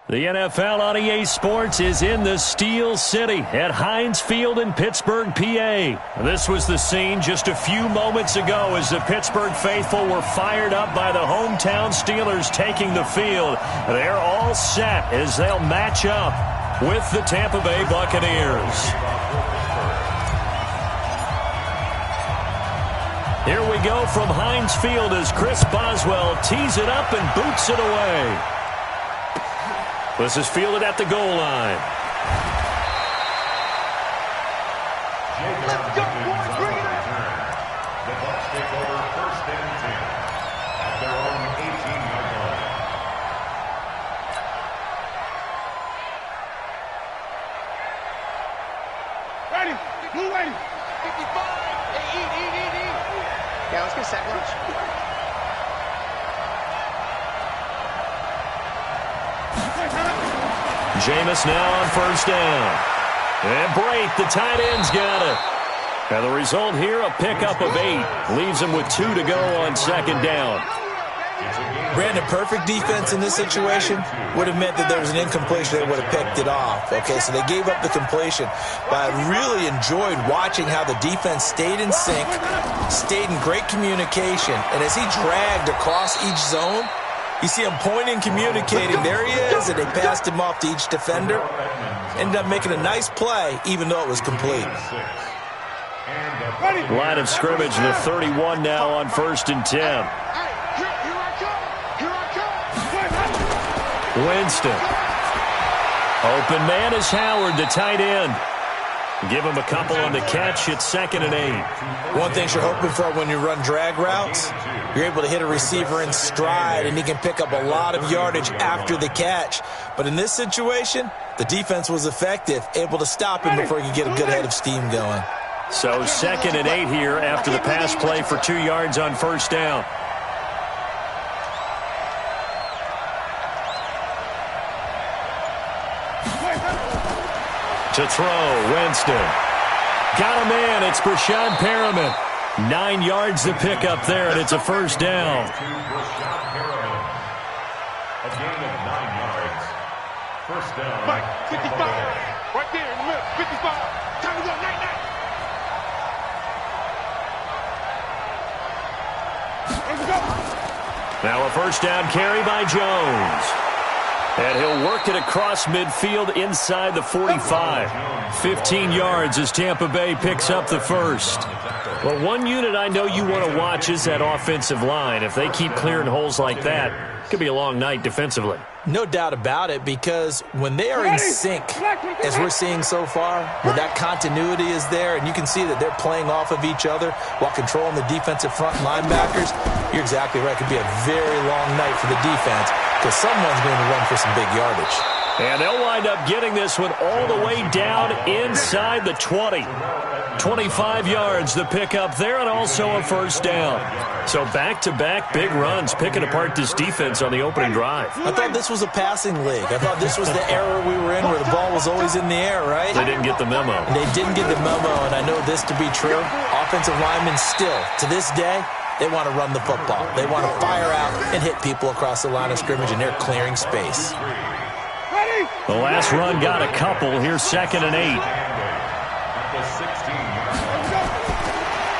The NFL on EA Sports is in the Steel City at Heinz Field in Pittsburgh, PA. This was the scene just a few moments ago as the Pittsburgh faithful were fired up by the hometown Steelers taking the field. They're all set as they'll match up with the Tampa Bay Buccaneers. Here we go from Heinz Field as Chris Boswell tees it up and boots it away. This is fielded at the goal line. Let's go, boys. Bring it in. The Bucs take over first and 10 at their own 18-yard line. Ready. Blue ready. 55. Hey, eat. Yeah, let's get sack lunch. Jameis now on first down. And Brait, the tight end's got it. And the result here, a pickup of 8. Leaves him with 2 to go on second down. Brandon, perfect defense in this situation would have meant that there was an incompletion. They would have picked it off. Okay, so they gave up the completion. But I really enjoyed watching how the defense stayed in sync, stayed in great communication. And as he dragged across each zone, you see him pointing, communicating. There he is, and they passed him off to each defender. Ended up making a nice play, even though it was complete. Line of scrimmage, the 31 now on first and 10. Winston. Open man is Howard, the tight end. Give him a couple on the catch. It's second and 8. One thing you're hoping for when you run drag routes, you're able to hit a receiver in stride, and he can pick up a lot of yardage after the catch. But in this situation, the defense was effective, able to stop him before he could get a good head of steam going. So second and 8 here after the pass play for 2 yards on first down. To throw, Winston. Got a man, it's Brashad Perriman. 9 yards to pick up there, and it's a first down. A gain of 9 yards. First down. Mike, 55. Right there in the middle, 55. Time to go, night. Let's go. Now a first down carry by Jones. And he'll work it across midfield inside the 45. 15 yards as Tampa Bay picks up the first. Well, one unit I know you want to watch is that offensive line. If they keep clearing holes like that, it could be a long night defensively. No doubt about it, because when they are in sync, as we're seeing so far, where that continuity is there, and you can see that they're playing off of each other while controlling the defensive front linebackers, you're exactly right. It could be a very long night for the defense, because someone's going to run for some big yardage. And they'll wind up getting this one all the way down inside the 20. 25 yards the pickup there, and also a first down. So back-to-back big runs, picking apart this defense on the opening drive. I thought this was a passing league. I thought this was the era we were in where the ball was always in the air, right? They didn't get the memo. They didn't get the memo, and I know this to be true. Offensive linemen still, to this day, they want to run the football. They want to fire out and hit people across the line of scrimmage, and they're clearing space. The last run got a couple. Here's second and 8.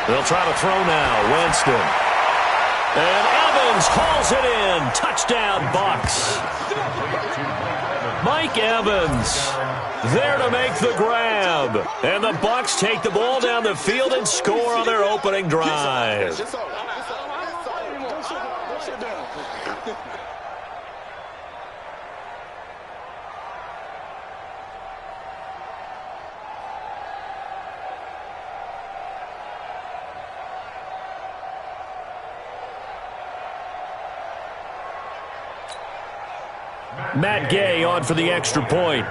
They'll try to throw now. Winston. And Evans hauls it in. Touchdown, Bucs. Mike Evans there to make the grab. And the Bucs take the ball down the field and score on their opening drive. Matt Gay on for the extra point.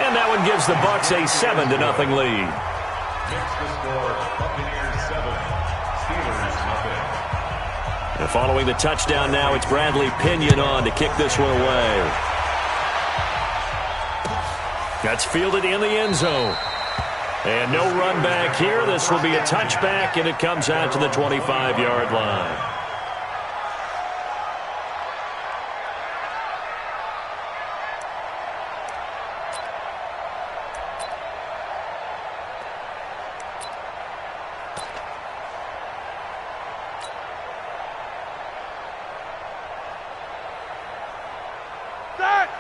And that one gives the Bucs a 7-0 lead. Next to score, Buccaneers 7, Steelers 0. And following the touchdown now, it's Bradley Pinion on to kick this one away. That's fielded in the end zone. And no run back here. This will be a touchback, and it comes out to the 25-yard line.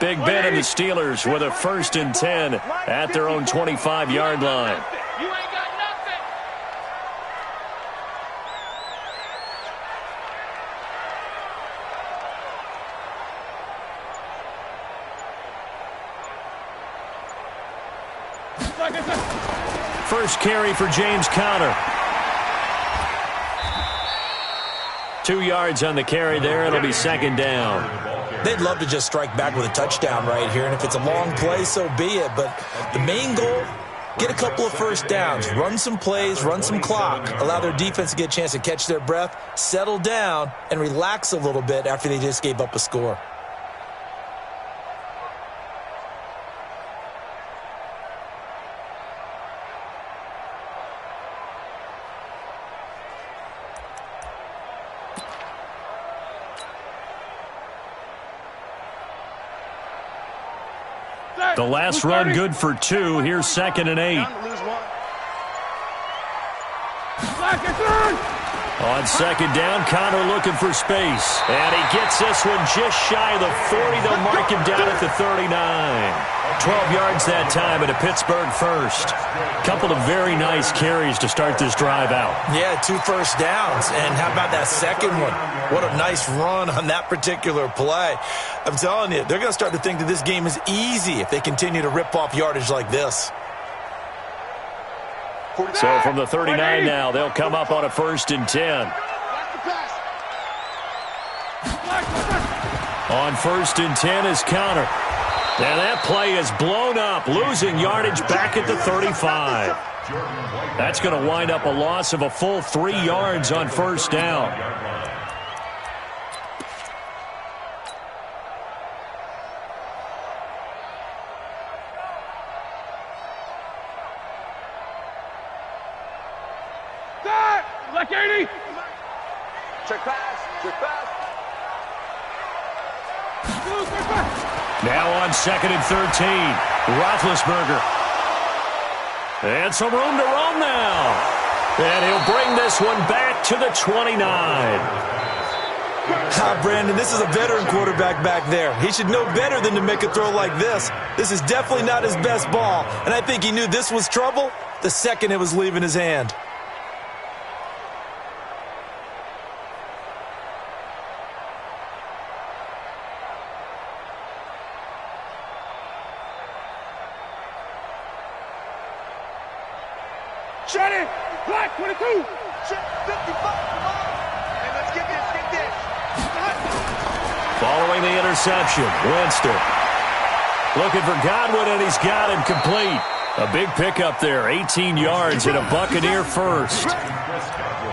Big Ben and the Steelers with a 1st and 10 at their own 25-yard line. You ain't got nothing. First carry for James Conner. 2 yards on the carry there. It'll be 2nd down. They'd love to just strike back with a touchdown right here, and if it's a long play, so be it. But the main goal, get a couple of first downs, run some plays, run some clock, allow their defense to get a chance to catch their breath, settle down, and relax a little bit after they just gave up a score. The last run good for 2. Here's 2nd and 8. On 2nd down, Conner looking for space. And he gets this one just shy of the 40. They'll mark him down at the 39. 12 yards that time and a Pittsburgh first. Couple of very nice carries to start this drive out. Yeah, 2 first downs. And how about that second one? What a nice run on that particular play. I'm telling you, they're going to start to think that this game is easy if they continue to rip off yardage like this. So from the 39 now, they'll come up on a 1st and 10. On 1st and 10 is Conner. And that play is blown up, losing yardage back at the 35. That's going to wind up a loss of a full 3 yards on 1st down. Like 80. Check pass. Check pass. Now on 2nd and 13. Roethlisberger. And some room to run now. And he'll bring this one back to the 29. Brandon, this is a veteran quarterback back there. He should know better than to make a throw like this. This is definitely not his best ball. And I think he knew this was trouble the second it was leaving his hand. Shut it! Black 22! Check 55. Come on. Hey, let's get this. Get this. Following the interception, Winston. Looking for Godwin, and he's got him complete. A big pickup there, 18 yards and a Buccaneer first.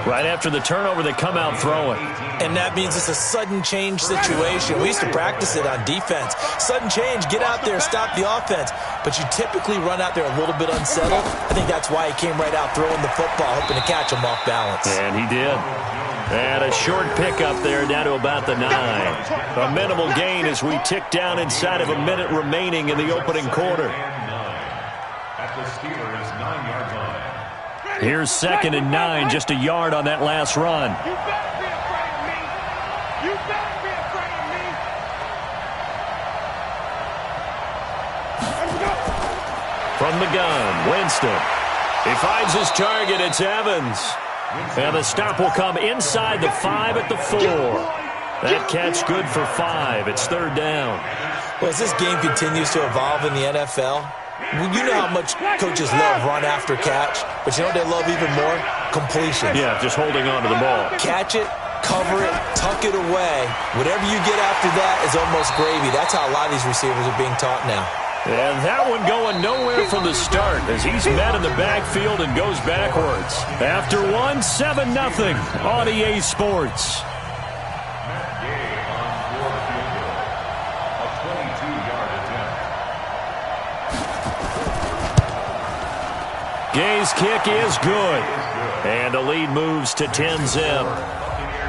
Right after the turnover, they come out throwing. And that means it's a sudden change situation. We used to practice it on defense. Sudden change, get out there, stop the offense. But you typically run out there a little bit unsettled. I think that's why he came right out throwing the football, hoping to catch him off balance. And he did. And a short pickup there down to about the 9. A minimal gain as we tick down inside of a minute remaining in the opening quarter. At the Steelers' 9-yard line. Here's 2nd and 9, just a yard on that last run. You better be afraid of me. You better be afraid of me. Let's go. From the gun, Winston. He finds his target. It's Evans. And the stop will come inside the 5 at the 4. That catch good for 5. It's 3rd down. Well, as this game continues to evolve in the NFL, you know how much coaches love run after catch, but you know what they love even more? Completion. Yeah, just holding on to the ball. Catch it, cover it, tuck it away. Whatever you get after that is almost gravy. That's how a lot of these receivers are being taught now. And that one going nowhere from the start as he's met in the backfield and goes backwards. After 1, 7-0 on EA Sports. Matt Gay on 4th field goal. A 22-yard attempt. Gay's kick is good. And the lead moves to 10-zip.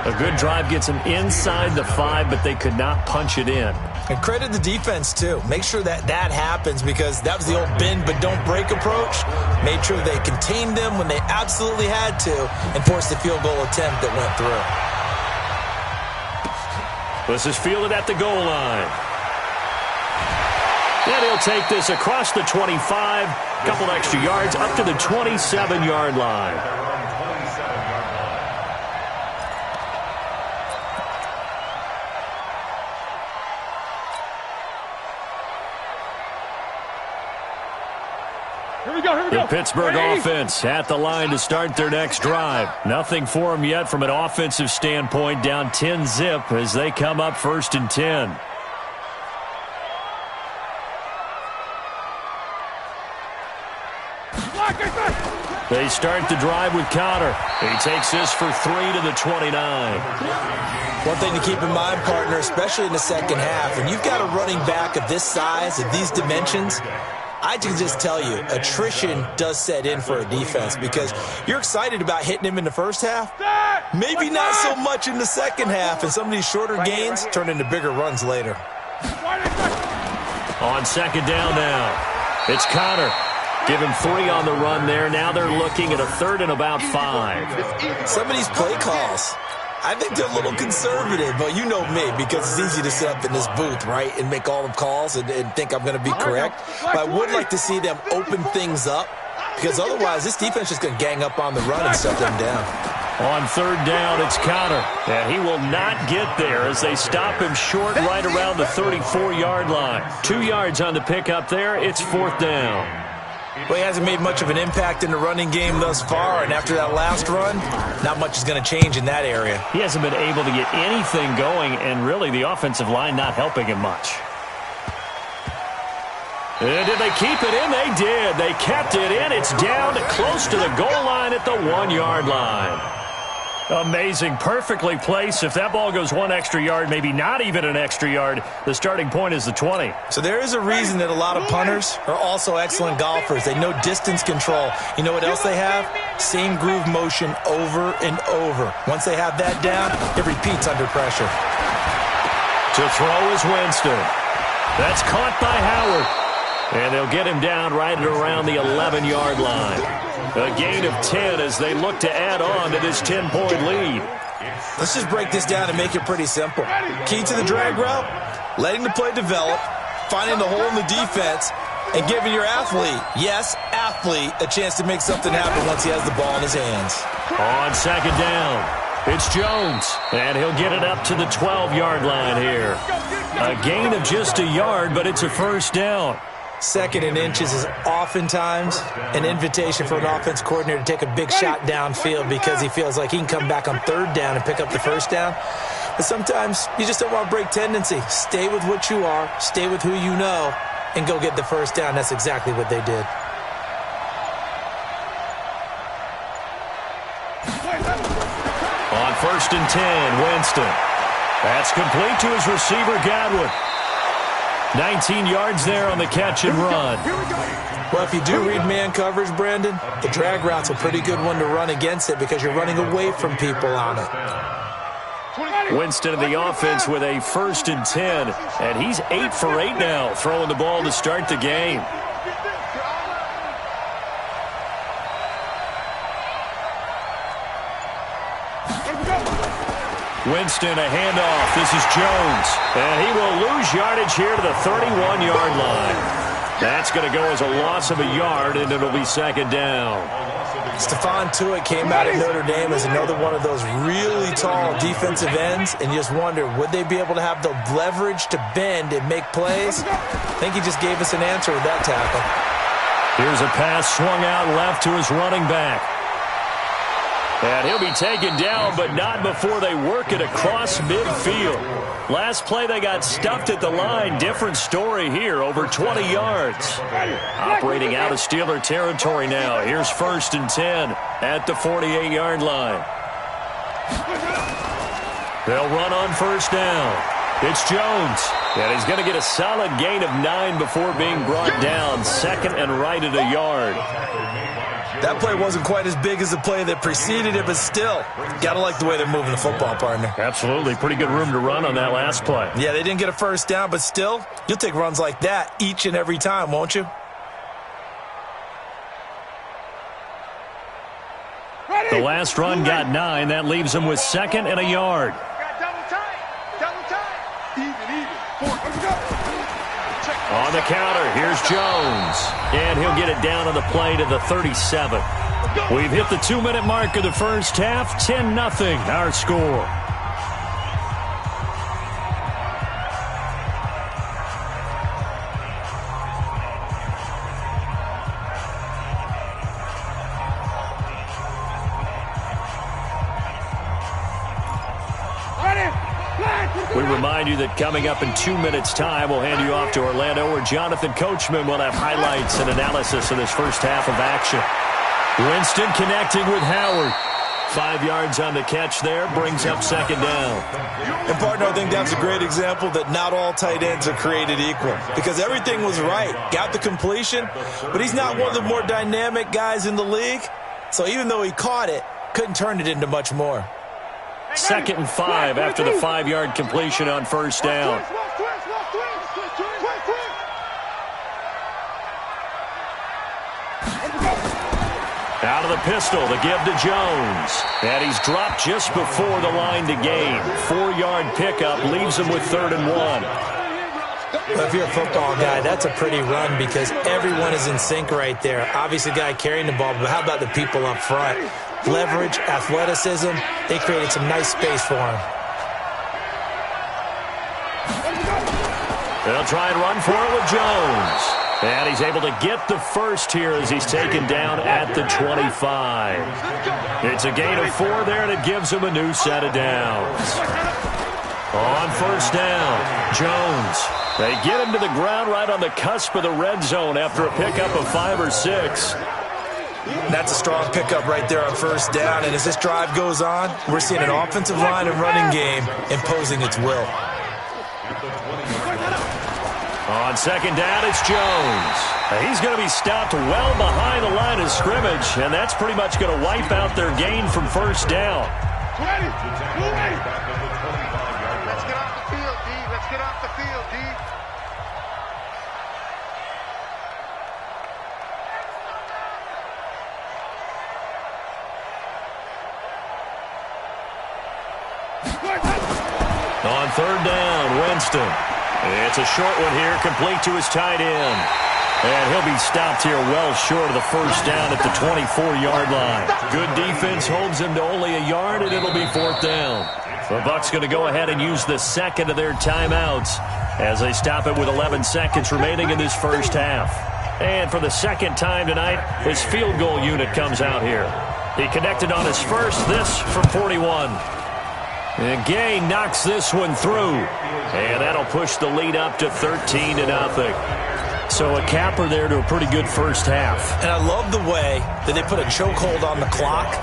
A good drive gets them inside the 5, but they could not punch it in. And credit the defense, too. Make sure that happens because that was the old bend but don't break approach. Made sure they contained them when they absolutely had to and forced the field goal attempt that went through. This is fielded at the goal line. And he'll take this across the 25, a couple extra yards, up to the 27-yard line. The Pittsburgh offense at the line to start their next drive. Nothing for them yet from an offensive standpoint, down 10-zip as they come up 1st and 10. They start the drive with Connor. He takes this for 3 to the 29. One thing to keep in mind, partner, especially in the second half, when you've got a running back of this size, of these dimensions, I can just tell you, attrition does set in for a defense because you're excited about hitting him in the first half. Maybe not so much in the second half, and some of these shorter gains turn into bigger runs later. On second down now, it's Connor. Give him 3 on the run there. Now they're looking at a 3rd and about 5. Some of these play calls, I think they're a little conservative, but you know me, because it's easy to sit up in this booth, right, and make all the calls and think I'm going to be correct. But I would like to see them open things up, because otherwise this defense is going to gang up on the run and shut them down. On 3rd down, it's Connor, and he will not get there as they stop him short right around the 34-yard line. 2 yards on the pickup there. It's 4th down. Well, he hasn't made much of an impact in the running game thus far, and after that last run, not much is going to change in that area. He hasn't been able to get anything going, and really the offensive line not helping him much. And did they keep it in? They did. They kept it in. It's down close to the goal line at the 1-yard line. Amazing. Perfectly placed. If that ball goes 1 extra yard, maybe not even an extra yard, the starting point is the 20. So there is a reason that a lot of punters are also excellent golfers. They know distance control. You know what else they have? Same groove motion over and over. Once they have that down, it repeats under pressure. To throw is Winston. That's caught by Howard. And they'll get him down right at around the 11-yard line. A gain of 10 as they look to add on to this 10-point lead. Let's just break this down and make it pretty simple. Key to the drag route, letting the play develop, finding the hole in the defense, and giving your athlete, yes, athlete, a chance to make something happen once he has the ball in his hands. On second down, it's Jones, and he'll get it up to the 12-yard line here. A gain of just a yard, but it's a 1st down. 2nd and inches is oftentimes an invitation for an offense coordinator to take a big shot downfield because he feels like he can come back on 3rd down and pick up the 1st down. But sometimes you just don't want to break tendency. Stay with what you are, stay with who you know, and go get the 1st down. That's exactly what they did. On 1st and 10, Winston. That's complete to his receiver, Godwin. 19 yards there on the catch and run. Well, if you do read man coverage, Brandon, the drag route's a pretty good one to run against it because you're running away from people on it. Winston in the offense with a 1st and 10, and he's 8 for 8 now, throwing the ball to start the game. Winston, a handoff. This is Jones. And he will lose yardage here to the 31-yard line. That's going to go as a loss of a yard, and it'll be 2nd down. Stephon Tuitt came out of Notre Dame as another one of those really tall defensive ends, and you just wonder, would they be able to have the leverage to bend and make plays? I think he just gave us an answer with that tackle. Here's a pass swung out left to his running back. And he'll be taken down, but not before they work it across midfield. Last play, they got stuffed at the line. Different story here, over 20 yards. Operating out of Steeler territory now. Here's 1st and 10 at the 48-yard line. They'll run on 1st down. It's Jones. And he's going to get a solid gain of 9 before being brought down. 2nd and right at a yard. That play wasn't quite as big as the play that preceded it, but still, got to like the way they're moving the football, partner. Absolutely. Pretty good room to run on that last play. Yeah, they didn't get a 1st down, but still, you'll take runs like that each and every time, won't you? The last run got 9. That leaves them with 2nd and a yard. Double time. Even. 4. Let's go. Check. On the counter, here's Jones. And he'll get it down on the play to the 37. We've hit the 2-minute mark of the first half. 10-0 our score. We remind you that coming up in 2 minutes' time, we'll hand you off to Orlando, where Jonathan Coachman will have highlights and analysis of this first half of action. Winston connecting with Howard. 5 yards on the catch there, brings up second down. And, partner, I think that's a great example that not all tight ends are created equal, because everything was right. Got the completion, but he's not one of the more dynamic guys in the league. So even though he caught it, couldn't turn it into much more. 2nd and 5 after the 5-yard completion on first down. Out of the pistol, the give to Jones. And he's dropped just before the line to gain. 4-yard pickup leaves him with 3rd and 1. Well, if you're a football guy, that's a pretty run because everyone is in sync right there. Obviously, the guy carrying the ball, but how about the people up front? Leverage, athleticism, they created some nice space for him. They'll try and run for it with Jones. And he's able to get the first here as he's taken down at the 25. It's a gain of 4 there, and it gives him a new set of downs. On first down, Jones. They get him to the ground right on the cusp of the red zone after a pickup of 5 or 6. That's a strong pickup right there on first down. And as this drive goes on, we're seeing an offensive line and running game imposing its will. On second down, it's Jones. He's going to be stopped well behind the line of scrimmage, and that's pretty much going to wipe out their gain from first down. 20. Let's get off the field, D. Let's get off the field, D. On third down, Winston. It's a short one here, complete to his tight end. And he'll be stopped here well short of the first down at the 24-yard line. Good defense holds him to only a yard, and it'll be 4th down. The Bucs going to go ahead and use the second of their timeouts as they stop it with 11 seconds remaining in this first half. And for the second time tonight, his field goal unit comes out here. He connected on his first, this from 41. And Gay knocks this one through. And that'll push the lead up to 13-0. So a capper there to a pretty good first half. And I love the way that they put a chokehold on the clock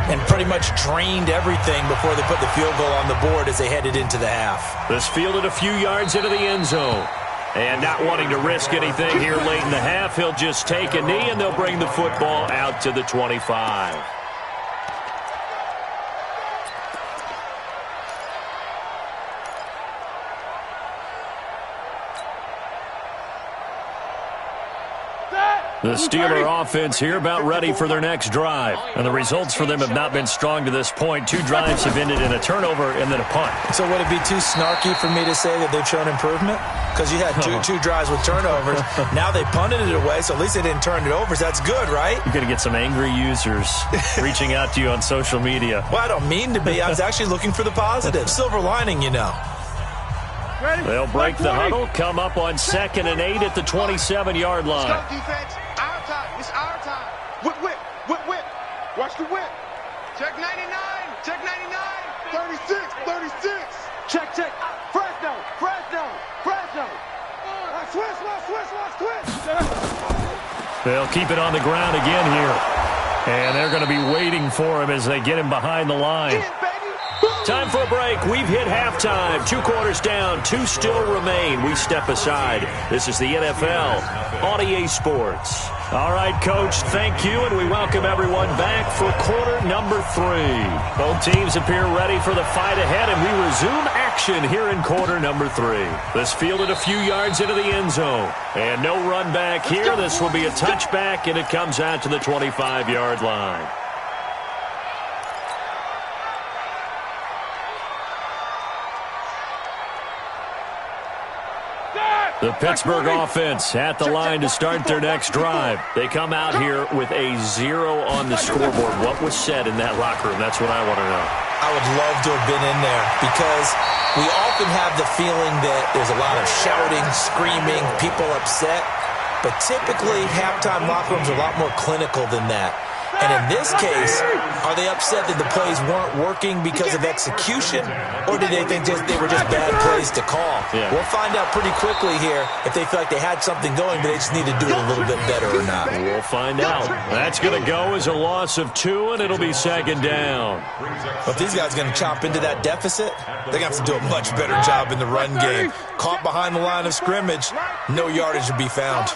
and pretty much drained everything before they put the field goal on the board as they headed into the half. This fielded a few yards into the end zone. And not wanting to risk anything here late in the half, he'll just take a knee and they'll bring the football out to the 25. The Steeler offense here about ready for their next drive. And the results for them have not been strong to this point. 2 drives have ended in a turnover and then a punt. So would it be too snarky for me to say that they've shown improvement? Because you had two drives with turnovers. Now they punted it away, so at least they didn't turn it over. So that's good, right? You're going to get some angry users reaching out to you on social media. Well, I don't mean to be. I was actually looking for the positive. Silver lining, you know. They'll break the huddle, come up on 2nd and 8 at the 27-yard line. Let's go, defense. Our time. It's our time. Whip, whip, whip, whip. Watch the whip. Check 99. Check 99. 36. Check. Fresno. Switch. They'll keep it on the ground again here. And they're going to be waiting for him as they get him behind the line. Time for a break. We've hit halftime. 2 quarters down. 2 still remain. We step aside. This is the NFL on EA Sports. All right, Coach, thank you, and we welcome everyone back for quarter number 3. Both teams appear ready for the fight ahead, and we resume action here in quarter number 3. This fielded a few yards into the end zone. And no run back here. This will be a touchback, and it comes out to the 25-yard line. The Pittsburgh offense at the line to start their next drive. They come out here with a 0 on the scoreboard. What was said in that locker room? That's what I want to know. I would love to have been in there because we often have the feeling that there's a lot of shouting, screaming, people upset. But typically, halftime locker rooms are a lot more clinical than that. And in this case, are they upset that the plays weren't working because of execution, or did they think they were just bad plays to call? Yeah. We'll find out pretty quickly here if they feel like they had something going, but they just need to do it a little bit better or not. We'll find out. That's going to go as a loss of 2, and it'll be second down. But if these guys are going to chop into that deficit, they're going to have to do a much better job in the run game. Caught behind the line of scrimmage, no yardage to be found.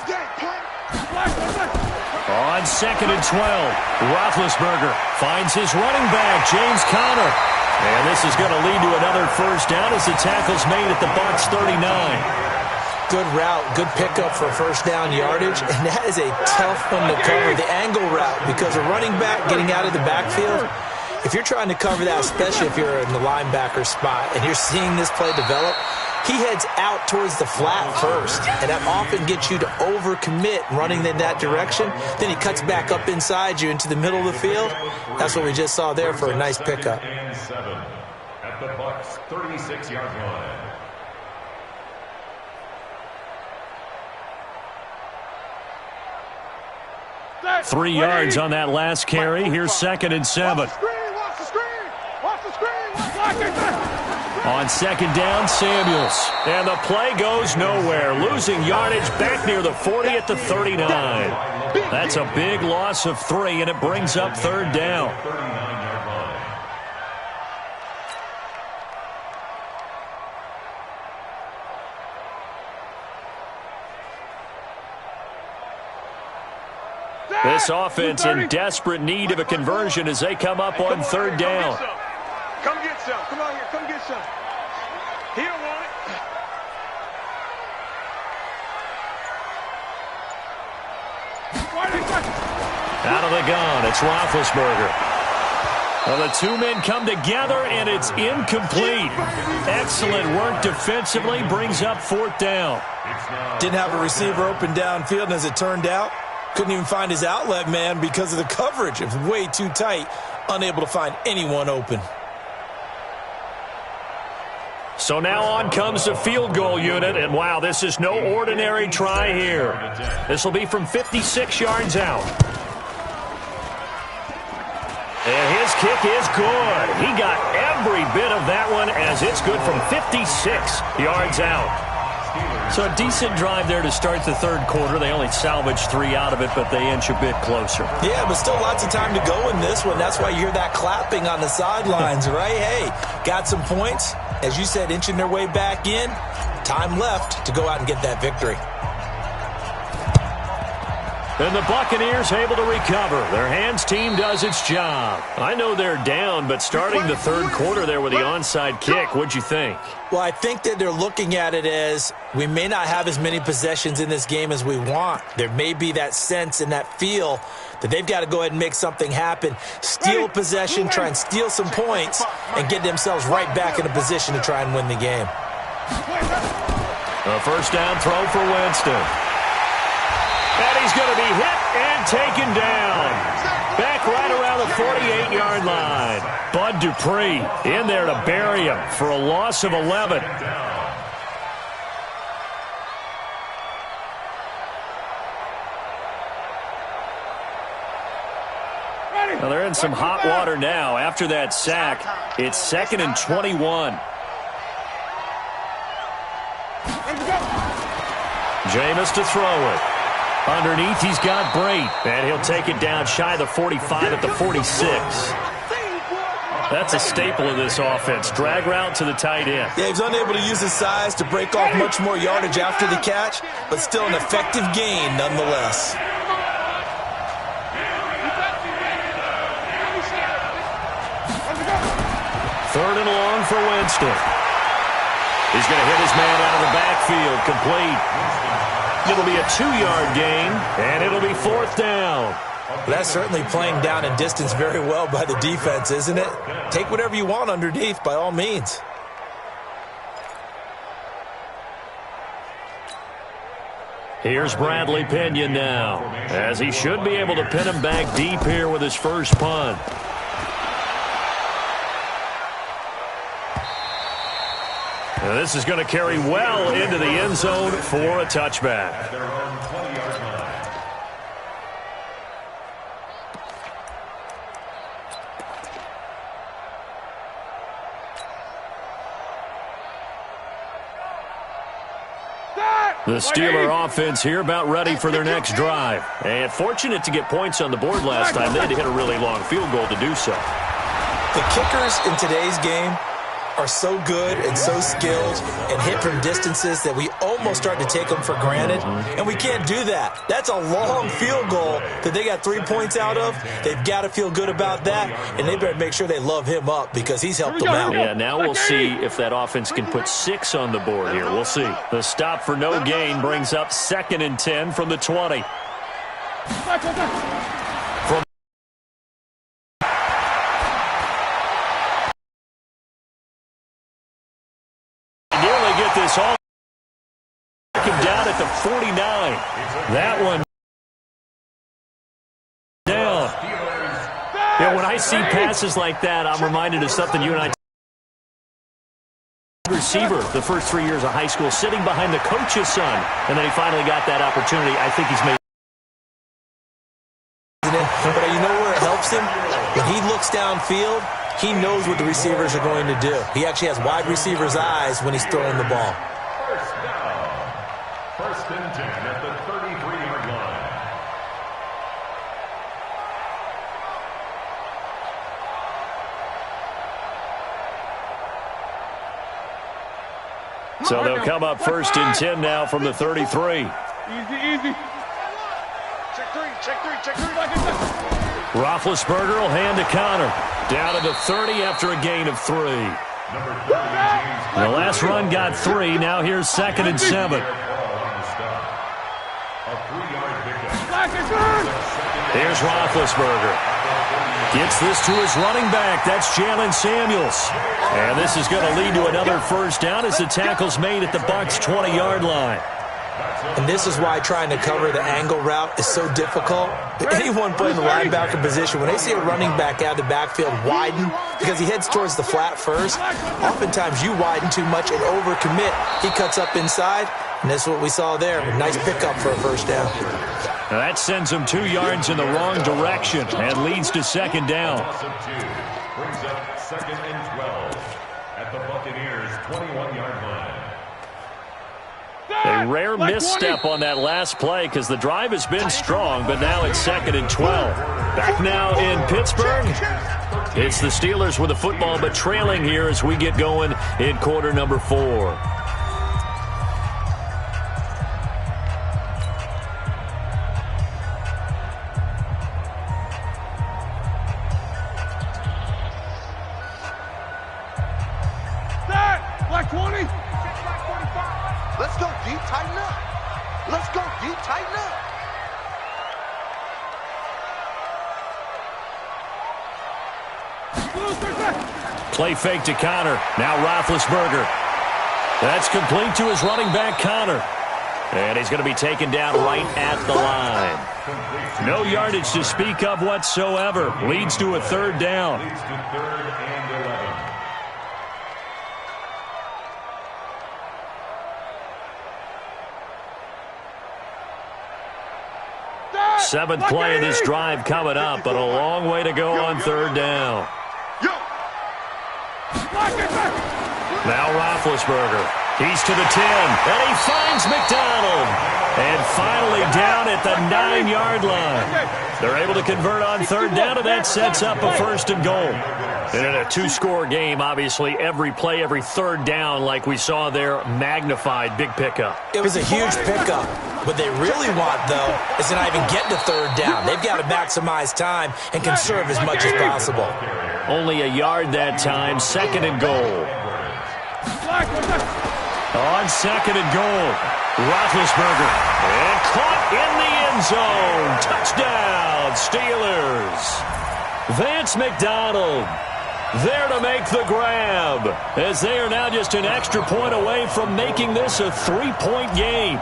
On 2nd and 12, Roethlisberger finds his running back, James Conner. And this is going to lead to another first down as the tackle's made at the Bucs 39. Good route, good pickup for first down yardage, and that is a tough one to cover, the angle route, because a running back getting out of the backfield, if you're trying to cover that, especially if you're in the linebacker spot and you're seeing this play develop, he heads out towards the flat first, and that often gets you to overcommit running in that direction. Then he cuts back up inside you into the middle of the field. That's what we just saw there for a nice pickup. And 7 at the Bucs 36-yard line. 3 yards on that last carry. Here's 2nd and 7. Watch the screen! Watch the screen! Watch it! On 2nd down, Samuels. And the play goes nowhere. Losing yardage back near the 40 at the 39. That's a big loss of 3, and it brings up 3rd down. 39-yard line. This offense in desperate need of a conversion as they come up on 3rd down. Come get some. Come on here. Come get some. He don't want it. Out of the gun, it's Roethlisberger. Well, the 2 men come together, and it's incomplete. Excellent work defensively, brings up 4th down. Didn't have a receiver open downfield, and as it turned out, couldn't even find his outlet man because of the coverage. It was way too tight, unable to find anyone open. So now on comes the field goal unit, and wow, this is no ordinary try here. This will be from 56 yards out. And his kick is good. He got every bit of that one as it's good from 56 yards out. So a decent drive there to start the 3rd quarter. They only salvaged 3 out of it, but they inch a bit closer. Yeah, but still lots of time to go in this one. That's why you hear that clapping on the sidelines, right? Hey, got some points. As you said, inching their way back in. Time left to go out and get that victory. And the Buccaneers able to recover. Their hands team does its job. I know they're down, but starting the 3rd quarter there with the onside kick, what'd you think? Well, I think that they're looking at it as we may not have as many possessions in this game as we want. There may be that sense and that feel that they've got to go ahead and make something happen. Steal possession, try and steal some points, and get themselves right back in a position to try and win the game. A first down throw for Winston. And he's going to be hit and taken down. Back right around the 48-yard line. Bud Dupree in there to bury him for a loss of 11. Well, they're in some hot water now. After that sack, it's 2nd and 21. Jameis to throw it. Underneath, he's got Brate, and he'll take it down shy of the 45 at the 46. That's a staple of this offense. Drag route to the tight end. Yeah, he's unable to use his size to break off much more yardage after the catch, but still an effective gain nonetheless. Third and long for Winston. He's going to hit his man out of the backfield, complete. It'll be a 2-yard gain, and it'll be 4th down. That's certainly playing down in distance very well by the defense, isn't it? Take whatever you want underneath, by all means. Here's Bradley Pinion now, as he should be able to pin him back deep here with his first punt. And this is going to carry well into the end zone for a touchback. The Steeler offense here about ready for their next drive. And fortunate to get points on the board last time. They had to hit a really long field goal to do so. The kickers in today's game are so good and so skilled and hit from distances that we almost start to take them for granted. And we can't do that. That's a long field goal that they got 3 points out of. They've got to feel good about that, and they better make sure they love him up because he's helped them out. Yeah, now we'll see if that offense can put 6 on the board here. We'll see. The stop for no gain brings up 2nd and 10 from the 20. This all down at the 49. That one down. Yeah, when I see passes like that, I'm reminded of something you and I receiver the first 3 years of high school, sitting behind the coach's son, and then he finally got that opportunity. I think he's made. But you know where it helps him? When he looks downfield, he knows what the receivers are going to do. He actually has wide receivers' eyes when he's throwing the ball. First down. 1st and 10 at the 33-yard line. So they'll come up 1st and 10 now from the 33. Easy, easy. Check three. Roethlisberger will hand to Connor. Down to the 30 after a gain of 3. The last run got 3. Now here's 2nd and 7. Here's Roethlisberger. Gets this to his running back. That's Jalen Samuels. And this is going to lead to another first down as the tackle's made at the Bucs' 20-yard line. And this is why trying to cover the angle route is so difficult. Anyone playing the linebacker position, when they see a running back out of the backfield widen, because he heads towards the flat first, oftentimes you widen too much and overcommit. He cuts up inside, and that's what we saw there. A nice pickup for a first down. Now that sends him 2 yards in the wrong direction and leads to 2nd down. Brings up 2nd and 12 at the Buccaneers' 21-yard line. A rare misstep on that last play because the drive has been strong, but now it's 2nd and 12. Back now in Pittsburgh. It's the Steelers with the football, but trailing here as we get going in quarter number 4. Black 20. Let's go deep, tighten up. Let's go deep, tighten up. Play fake to Connor. Now Roethlisberger. That's complete to his running back, Connor. And he's going to be taken down right at the line. No yardage to speak of whatsoever. Leads to a 3rd down. Leads to 3rd and 11. 7th play of this drive coming up, but a long way to go on 3rd down. Now Roethlisberger. He's to the 10, and he finds McDonald. And finally down at the 9-yard line. They're able to convert on 3rd down, and that sets up a 1st and goal. And in a 2-score game, obviously, every play, every 3rd down, like we saw there, magnified. Big pickup. It was a huge pickup. What they really want, though, is to not even get to 3rd down. They've got to maximize time and conserve as much as possible. Only a yard that time, 2nd and goal. On 2nd and goal, Roethlisberger. And caught in the end zone. Touchdown, Steelers. Vance McDonald there to make the grab, as they are now just an extra point away from making this a 3-point game.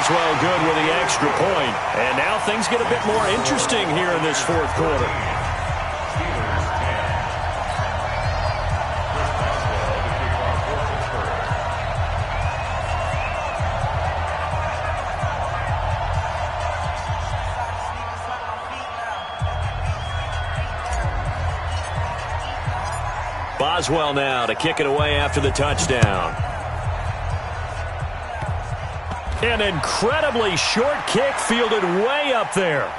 Boswell good with the extra point. And now things get a bit more interesting here in this fourth quarter. Boswell now to kick it away after the touchdown. An incredibly short kick fielded way up there.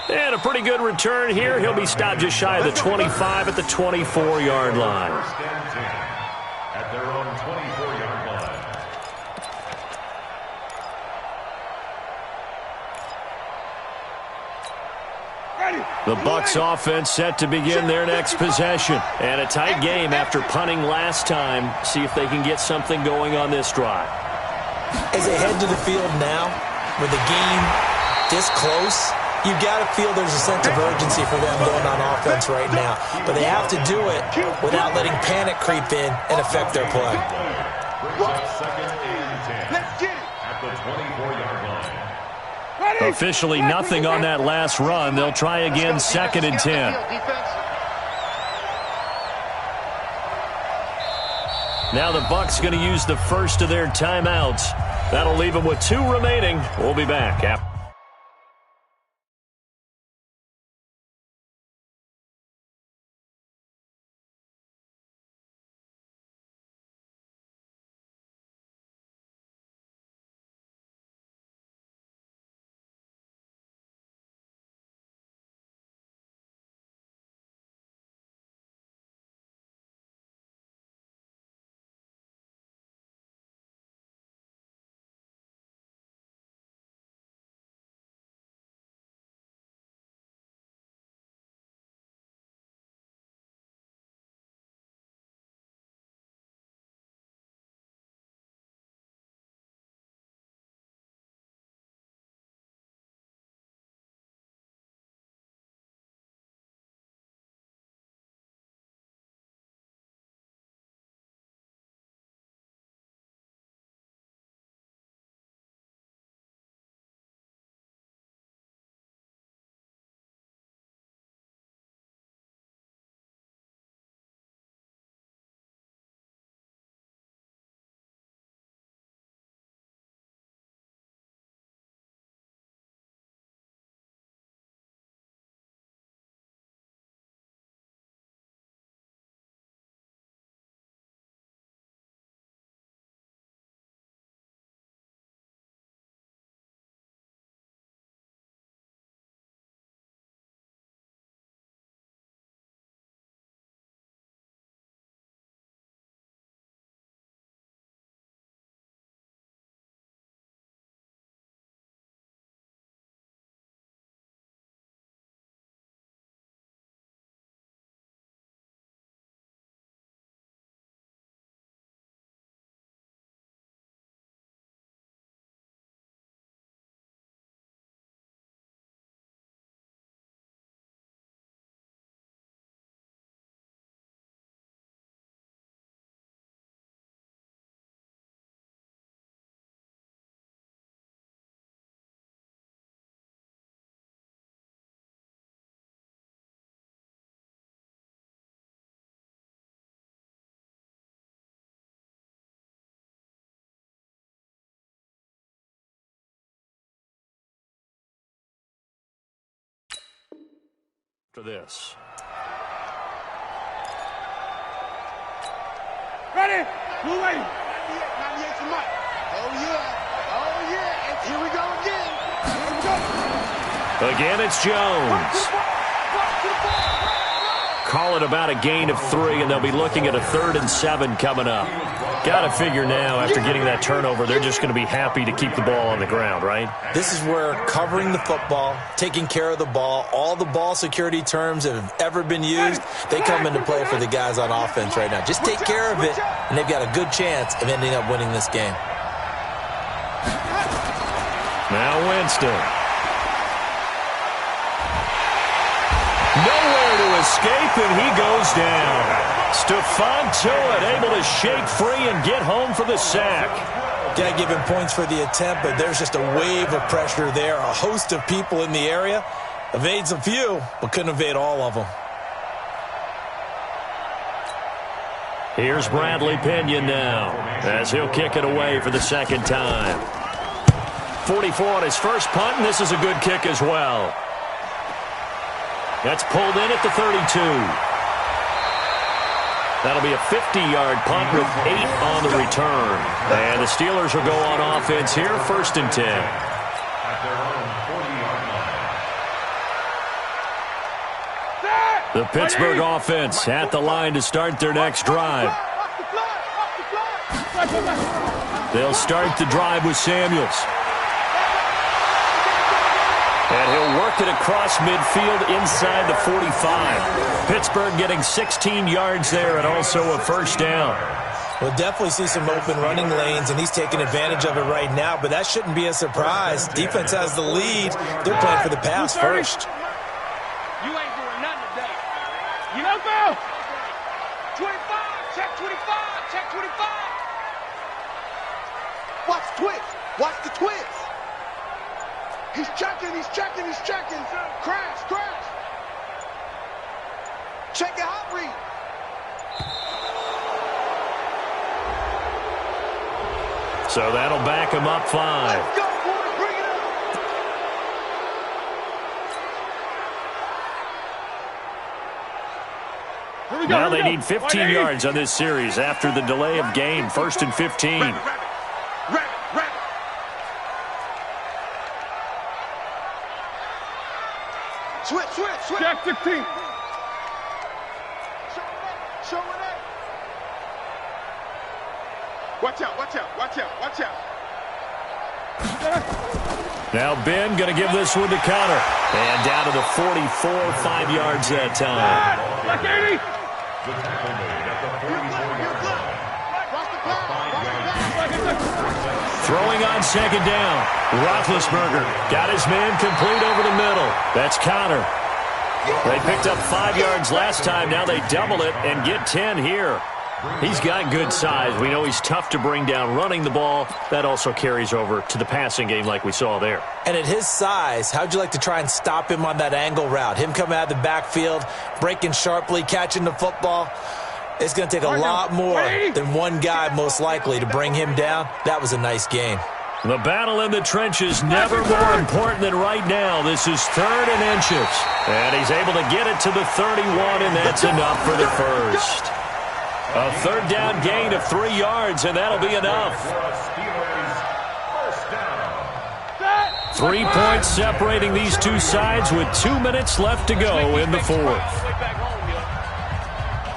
And a pretty good return here. He'll be stopped just shy of the 25 at the 24-yard line. At their own 24-yard line. The Bucs offense set to begin their next possession. And a tight game after punting last time. See if they can get something going on this drive. As they head to the field now, with the game this close, you've got to feel there's a sense of urgency for them going on offense right now. But they have to do it without letting panic creep in and affect their play. Let's get it. At the 24-yard line. Officially nothing on that last run. They'll try again, 2nd and 10. Now the Bucs going to use the first of their timeouts. That'll leave them with 2 remaining. We'll be back after. This. Ready? Blue lady. 98 to Mike. Oh, yeah. Oh, yeah. And here we go again. Here we go. Again, it's Jones. Call it about a gain of 3, and they'll be looking at a 3rd and 7 coming up. Got to figure now, after getting that turnover, they're just going to be happy to keep the ball on the ground, right? This is where covering the football, taking care of the ball, all the ball security terms that have ever been used, they come into play for the guys on offense right now. Just take care of it, and they've got a good chance of ending up winning this game. Now Winston. Nowhere to escape, and he goes down. Stephon Tuitt able to shake free and get home for the sack. Got to give him points for the attempt, but there's just a wave of pressure there. A host of people in the area. Evades a few, but couldn't evade all of them. Here's Bradley Pinion now, as he'll kick it away for the second time. 44 on his first punt, and this is a good kick as well. That's pulled in at the 32. That'll be a 50-yard punt with 8 on the return. And the Steelers will go on offense here, 1st and 10. At their own 40-yard line. The Pittsburgh offense at the line to start their next drive. They'll start the drive with Samuels. And he'll work it across midfield inside the 45. Pittsburgh getting 16 yards there and also a first down. We'll definitely see some open running lanes, and he's taking advantage of it right now, but that shouldn't be a surprise. Defense has the lead. They're playing for the pass first. You ain't doing nothing today. You know, Bill? 25, check 25, check 25. Watch the twist. Watch the twist. He's checking, he's checking, he's checking. Crash, crash. Check your hot read. So that'll back him up 5. Let's go, boys. Bring it up. Now they need 15 yards on this series after the delay of game. 1st and 15. Rabbit. Switch. Check 15. Show it up. Watch out. Now Ben going to give this one to Connor. And down to the 44, 5 yards that time. Check 80. The tackle made at the 44-yard line. A 5-yard Throwing on second down. Roethlisberger got his man complete over the middle. That's Connor. They picked up 5 yards last time. Now they double it and get 10 here. He's got good size. We know he's tough to bring down running the ball. That also carries over to the passing game like we saw there. And at his size, how'd you like to try and stop him on that angle route? Him coming out of the backfield, breaking sharply, catching the football. It's going to take a lot more than one guy, most likely, to bring him down. That was a nice game. The battle in the trenches never more important than right now. This is 3rd and inches. And he's able to get it to the 31, and that's enough for the first. A 3rd down gain of 3 yards, and that'll be enough. 3 points separating these two sides with 2 minutes left to go in the 4th.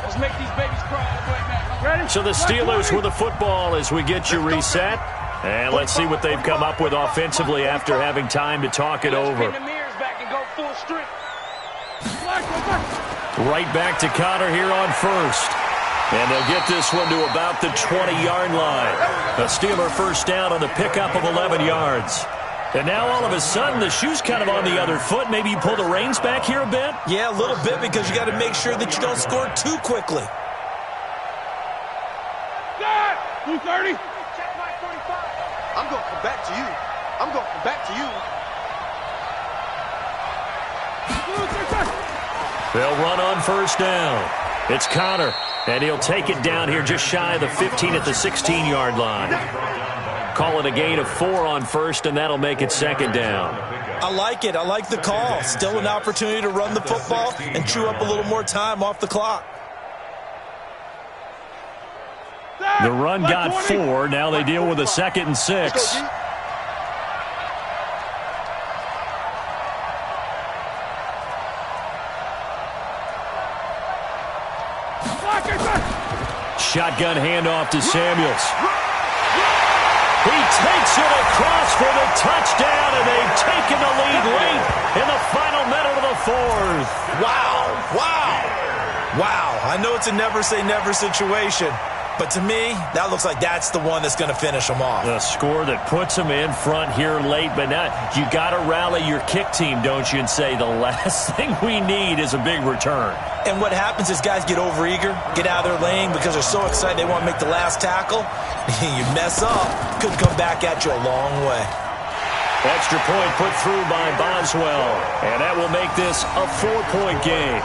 Let's make these babies cry. Ready? So the Steelers with the football as we get you reset. And let's see what they've come up with offensively after having time to talk it over. Pin the mirrors back and go full strength. Right back to Connor here on 1st. And they'll get this one to about the 20-yard line. A Steeler first down on the pickup of 11 yards. And now all of a sudden the shoe's kind of on the other foot. Maybe you pull the reins back here a bit? Yeah, a little bit, because you got to make sure that you don't score too quickly. 230. Check my 45. I'm going to come back to you. They'll run on first down. It's Connor, and he'll take it down here just shy of the 15 at the 16-yard line. Call it a gain of 4 on 1st, and that'll make it 2nd down. I like it. I like the call. Still an opportunity to run the football and chew up a little more time off the clock. The run got 4. Now they deal with a 2nd and 6. Shotgun handoff to Samuels. He takes it across for the touchdown, and they've taken the lead late in the final minute of the 4th. Wow. I know it's a never say never situation, But to me, that looks like that's the one that's going to finish them off. The score that puts them in front here late, but now you got to rally your kick team, don't you, and say the last thing we need is a big return. And what happens is guys get overeager, get out of their lane because they're so excited they want to make the last tackle. You mess up, could come back at you a long way. Extra point put through by Boswell, and that will make this a 4-point game.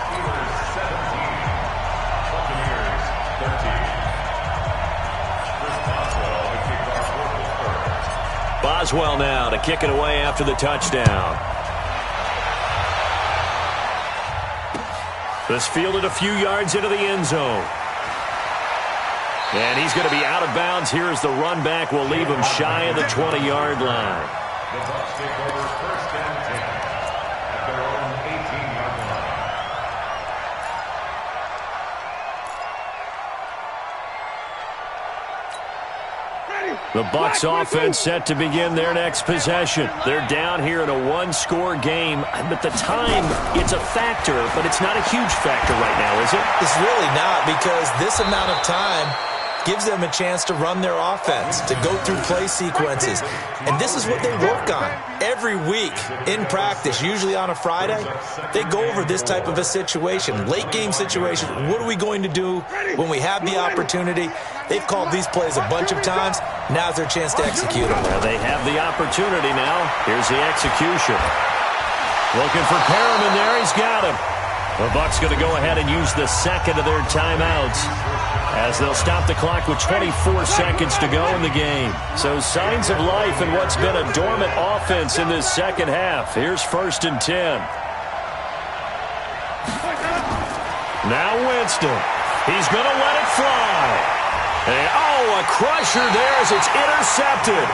Boswell now to kick it away after the touchdown. This fielded a few yards into the end zone. And he's going to be out of bounds here as the run back will leave him shy of the 20-yard line. The Bucs take over first and 10 at their own 18-yard line. The Bucs offense set to begin their next possession. They're down here in a one-score game. But the time, it's a factor, but it's not a huge factor right now, is it? It's really not, because this amount of time gives them a chance to run their offense, to go through play sequences. And this is what they work on every week in practice, usually on a Friday. They go over this type of a situation, late game situation. What are we going to do when we have the opportunity? They've called these plays a bunch of times. Now's their chance to execute them. Well, they have the opportunity now. Here's the execution. Looking for Perriman there. He's got him. The Bucs going to go ahead and use the second of their timeouts as they'll stop the clock with 24 seconds to go in the game. So signs of life in what's been a dormant offense in this second half. Here's 1st and 10. Now Winston. He's going to let it fly. And, a crusher there as it's intercepted.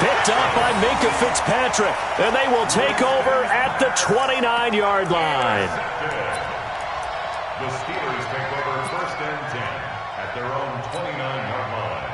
Picked up by Minkah Fitzpatrick. And they will take over at the 29-yard line. The Steelers take over first and 10 at their own 29-yard line.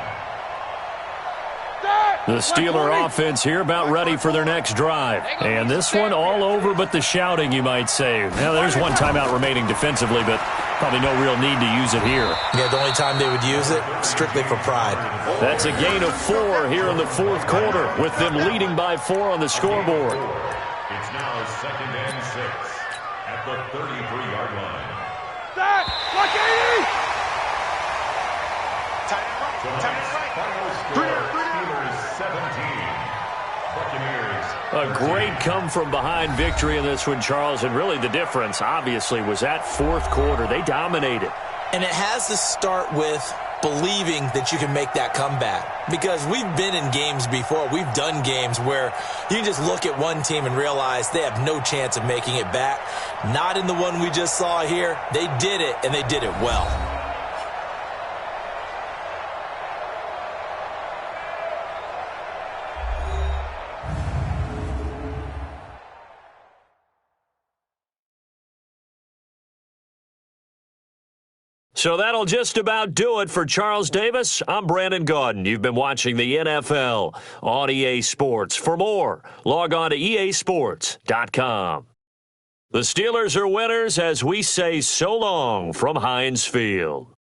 The Steeler offense here about ready for their next drive. And this one all over but the shouting, you might say. Now, there's one timeout remaining defensively, but probably no real need to use it here. Yeah, the only time they would use it, strictly for pride. That's a gain of 4 here in the fourth quarter, with them leading by 4 on the scoreboard. It's now 2nd and 6 at the 33-yard line. Block 80! Final score, Steelers 17, Buccaneers. A great come-from-behind victory in this one, Charles, and really the difference, obviously, was that fourth quarter. They dominated. And it has to start with believing that you can make that comeback. Because we've been in games before. We've done games where you just look at one team and realize they have no chance of making it back. Not in the one we just saw here. They did it, and they did it well. So that'll just about do it for Charles Davis. I'm Brandon Gaudin. You've been watching the NFL on EA Sports. For more, log on to easports.com. The Steelers are winners as we say so long from Heinz Field.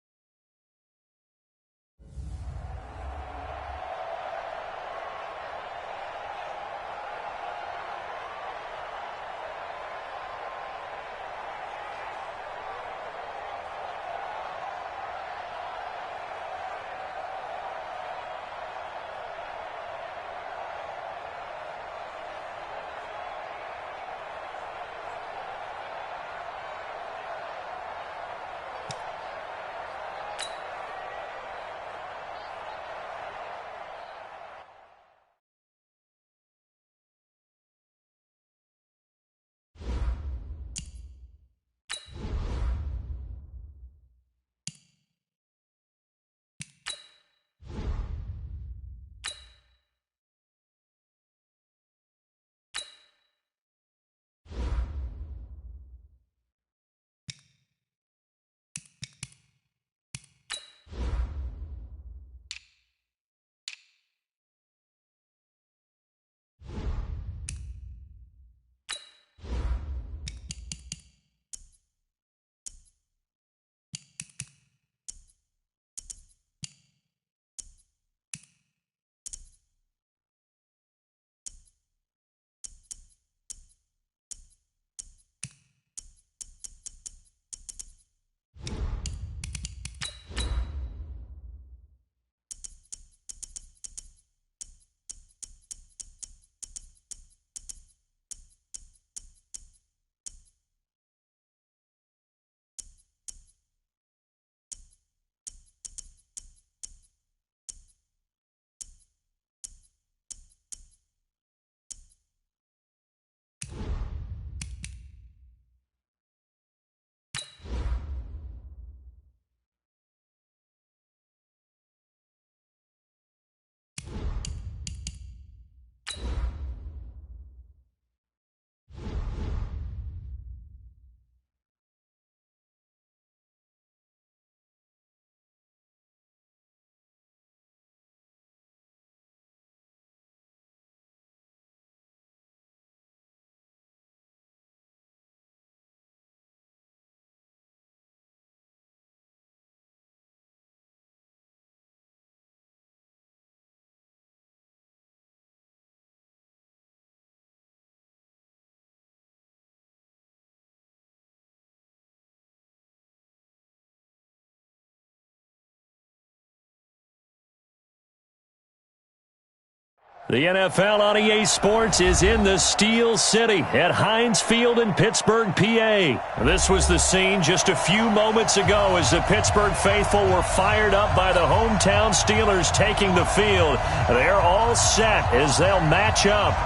The NFL on EA Sports is in the Steel City at Heinz Field in Pittsburgh, PA. This was the scene just a few moments ago as the Pittsburgh faithful were fired up by the hometown Steelers taking the field. They're all set as they'll match up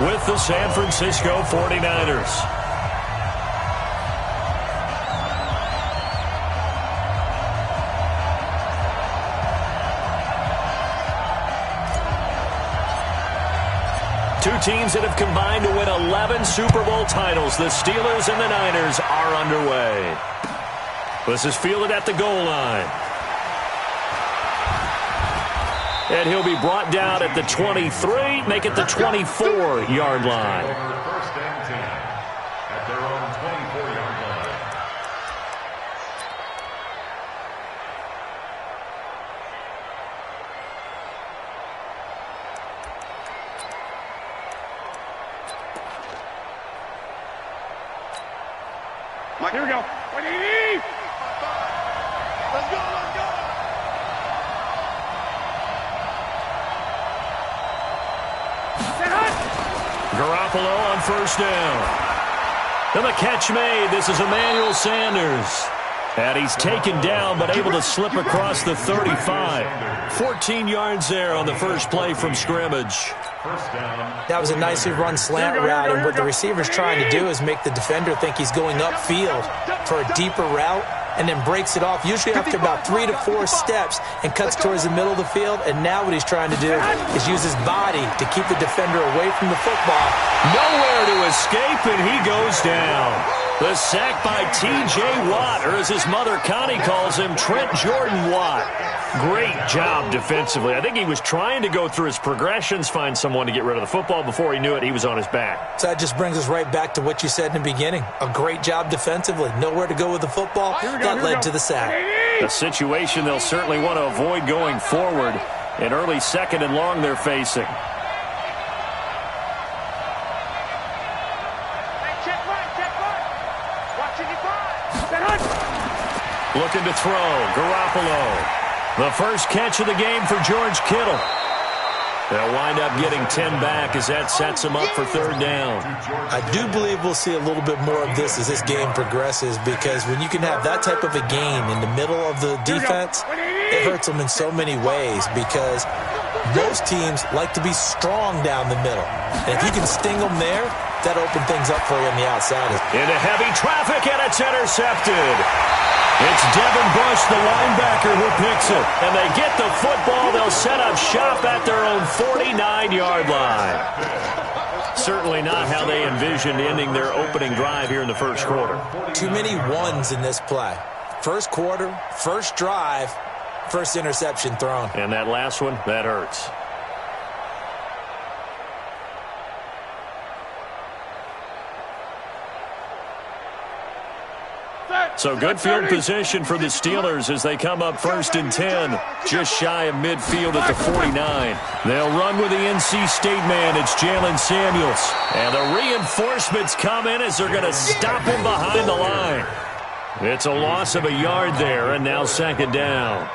with the San Francisco 49ers. Two teams that have combined to win 11 Super Bowl titles. The Steelers and the Niners are underway. This is fielded at the goal line. And he'll be brought down at the 23, make it the 24-yard line. First and 10 at their own 24-yard line. Mike, here we go. Let's go, let's go. Garoppolo on first down. And the catch made. This is Emmanuel Sanders. And he's taken down but able to slip across the 35. 14 yards there on the first play from scrimmage. That was a nicely run slant route, and what the receiver's trying to do is make the defender think he's going upfield for a deeper route and then breaks it off, usually after about 3 to 4 steps, and cuts towards the middle of the field. And now what he's trying to do is use his body to keep the defender away from the football. Nowhere to escape, and he goes down. The sack by T.J. Watt, or as his mother Connie calls him, Trent Jordan Watt. Great job defensively. I think he was trying to go through his progressions, find someone to get rid of the football. Before he knew it, he was on his back. So that just brings us right back to what you said in the beginning. A great job defensively. Nowhere to go with the football. That led to the sack. A situation they'll certainly want to avoid going forward. An early second and long they're facing. Looking to throw. Garoppolo. The first catch of the game for George Kittle. They'll wind up getting 10 back as that sets them up for third down. I do believe we'll see a little bit more of this as this game progresses, because when you can have that type of a gain in the middle of the defense, it hurts them in so many ways, because most teams like to be strong down the middle. And if you can sting them there, that opens things up for you on the outside. Into heavy traffic, and it's intercepted. It's Devin Bush, the linebacker, who picks it. And they get the football. They'll set up shop at their own 49-yard line. Certainly not how they envisioned ending their opening drive here in the first quarter. Too many ones in this play. First quarter, first drive, first interception thrown. And that last one, that hurts. So good field position for the Steelers as they come up first and 10, just shy of midfield at the 49. They'll run with the NC State man. It's Jalen Samuels. And the reinforcements come in as they're going to stop him behind the line. It's a loss of a yard there, and now second down.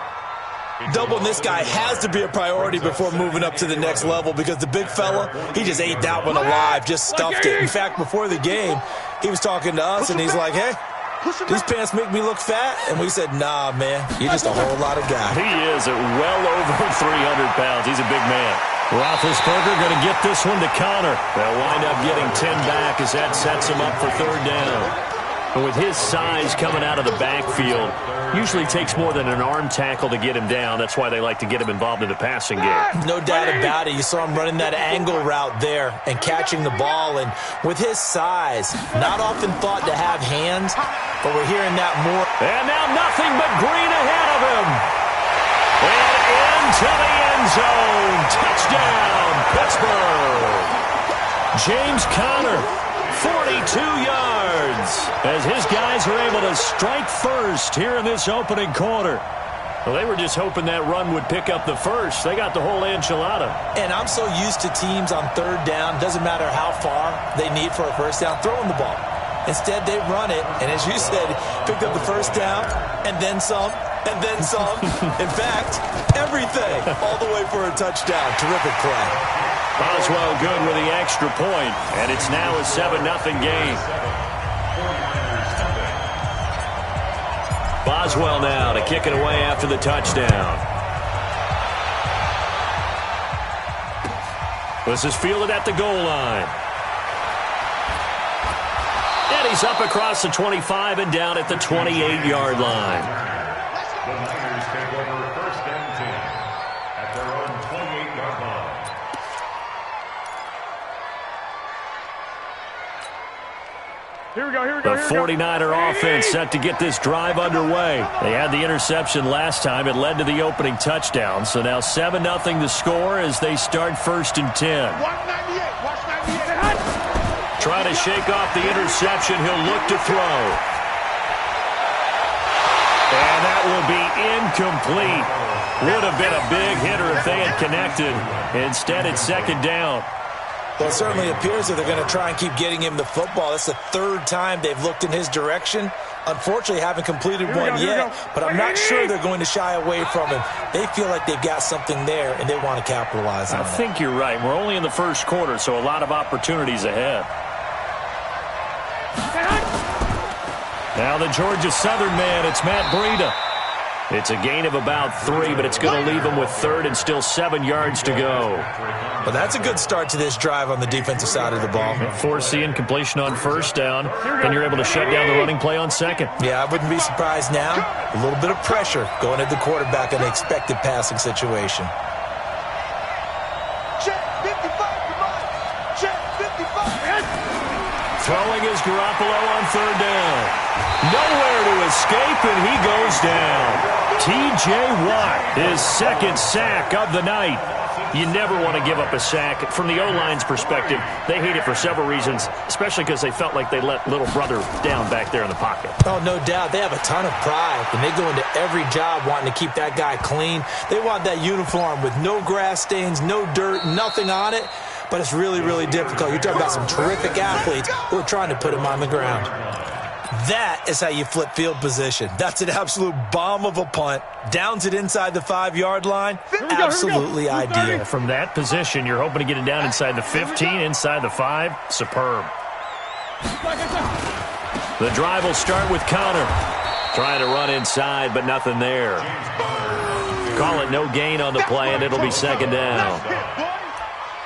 Doubling this guy has to be a priority before moving up to the next level, because the big fella, he just ate that one alive, just stuffed it. In fact, before the game, he was talking to us, and he's like, hey, these pants make me look fat. And we said, nah, man, you're just a whole lot of guy. He is at well over 300 pounds. He's a big man. Roethlisberger going to get this one to Connor. They'll wind up getting 10 back as that sets him up for third down. But with his size coming out of the backfield, usually takes more than an arm tackle to get him down. That's why they like to get him involved in the passing game. No doubt about it. You saw him running that angle route there and catching the ball. And with his size, not often thought to have hands, but we're hearing that more. And now nothing but green ahead of him. And into the end zone. Touchdown, Pittsburgh. James Conner, 42 yards, as his guys are able to strike first here in this opening quarter. Well, they were just hoping that run would pick up the first. They got the whole enchilada. And I'm so used to teams on third down, doesn't matter how far they need for a first down, throwing the ball. Instead, they run it, and as you said, picked up the first down, and then some, and then some. In fact, everything, all the way for a touchdown. Terrific play. Boswell good with the extra point, and it's now a 7-0 game. Boswell now to kick it away after the touchdown. This is fielded at the goal line. And he's up across the 25 and down at the 28-yard line. The Niners take over first and 10 at their own 28-yard line. Here we go, here we The go, here we go. 49er offense set to get this drive underway. They had the interception last time. It led to the opening touchdown. So now 7-0 the score as they start first and 10. Watch 98. Watch 98. Trying to shake off the interception. He'll look to throw. And that will be incomplete. Would have been a big hitter if they had connected. Instead, it's second down. Well, it certainly appears that they're going to try and keep getting him the football. That's the third time they've looked in his direction. Unfortunately, haven't completed one yet, but I'm not sure they're going to shy away from him. They feel like they've got something there, and they want to capitalize on it. I think you're right. We're only in the first quarter, so a lot of opportunities ahead. Now the Georgia Southern man, it's Matt Breida. It's a gain of about 3, but it's going to leave them with third and still 7 yards to go. Well, that's a good start to this drive on the defensive side of the ball. Force the incompletion on first down, then you're able to shut down the running play on second. Yeah, I wouldn't be surprised now. A little bit of pressure going at the quarterback in an expected passing situation. Check 55. Come on. Check 55. Throwing is Garoppolo on third down. Nowhere to escape, and he goes down. T.J. Watt, his second sack of the night. You never want to give up a sack. From the O-line's perspective, they hate it for several reasons, especially because they felt like they let little brother down back there in the pocket. Oh, no doubt. They have a ton of pride, and they go into every job wanting to keep that guy clean. They want that uniform with no grass stains, no dirt, nothing on it. But it's really, really difficult. You're talking about some terrific athletes who are trying to put him on the ground. That is how you flip field position. That's an absolute bomb of a punt. Downs it inside the 5-yard line. Absolutely ideal. From that position, you're hoping to get it down inside the 15, inside the 5. Superb. The drive will start with Connor. Trying to run inside, but nothing there. Call it no gain on the play, and it'll be second down.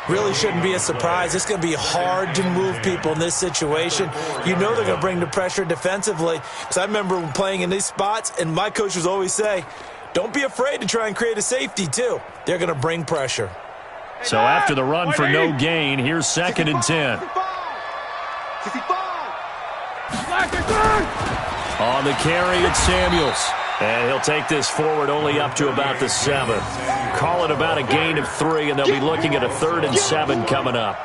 Really shouldn't be a surprise. It's going to be hard to move people in this situation. You know they're going to bring the pressure defensively. Because I remember playing in these spots, and my coach would always say, don't be afraid to try and create a safety, too. They're going to bring pressure. So after the run for no gain, here's second and 10. 65. On the carry, it's Samuels. And he'll take this forward only up to about the 7. Call it about a gain of 3, and they'll be looking at a 3rd and 7 coming up.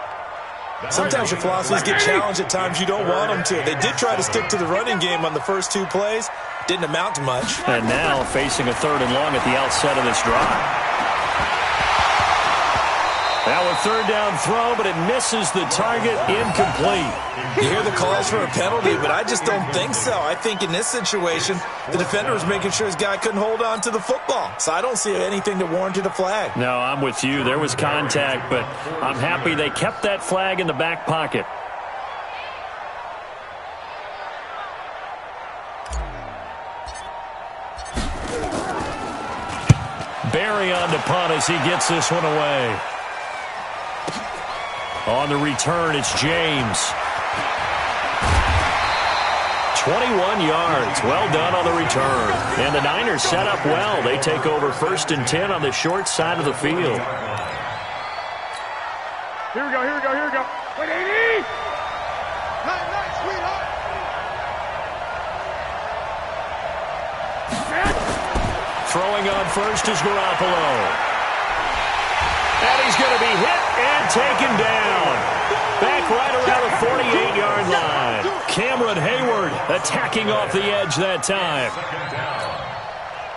Sometimes your philosophies get challenged at times you don't want them to. They did try to stick to the running game on the first 2 plays. Didn't amount to much. And now facing a 3rd and long at the outset of this drive. Now a 3rd down throw, but it misses the target, incomplete. You hear the calls for a penalty, but I just don't think so. I think in this situation, the defender was making sure his guy couldn't hold on to the football. So I don't see anything that warranted a flag. No, I'm with you. There was contact, but I'm happy they kept that flag in the back pocket. Barry on to punt as he gets this one away. On the return, it's James. 21 yards. Well done on the return. And the Niners set up well. They take over 1st and 10 on the short side of the field. Here we go, here we go, here we go. Wait, 80! Night, sweetheart. Throwing on first is Garoppolo. And he's going to be hit and taken down. Back right around the 48-yard line. Cameron Hayward attacking off the edge that time.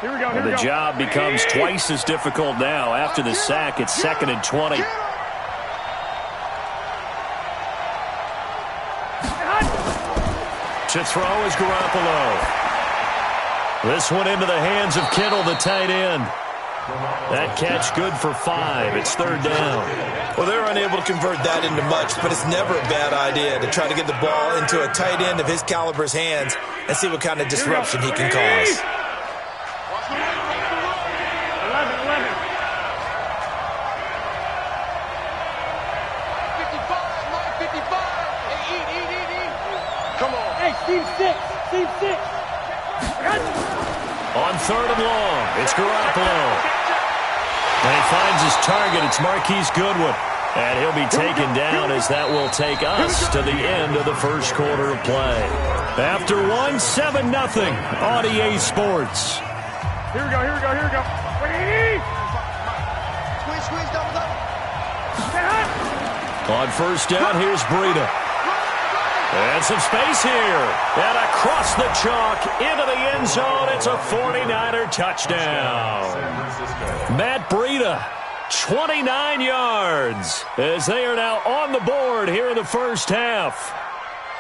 Here we go, here And we the go. job becomes twice as difficult now. After the sack, it's 2nd and 20. To throw is Garoppolo. This one into the hands of Kittle, the tight end. That catch good for 5. It's 3rd down. Well, they're unable to convert that into much, but it's never a bad idea to try to get the ball into a tight end of his caliber's hands and see what kind of disruption he can cause. 55. Come on. Hey, Steve 6. Steve 6. On 3rd and long, it's Garoppolo. And he finds his target. It's Marquise Goodwin. And he'll be taken down as that will take us to the end of the first quarter of play. After 7-0 on EA Sports. Here we go. Squeeze, double. On first down, here's Breida. And some space here. And across the chalk into the end zone. It's a 49er touchdown. Matt Breida, 29 yards, as they are now on the board here in the first half.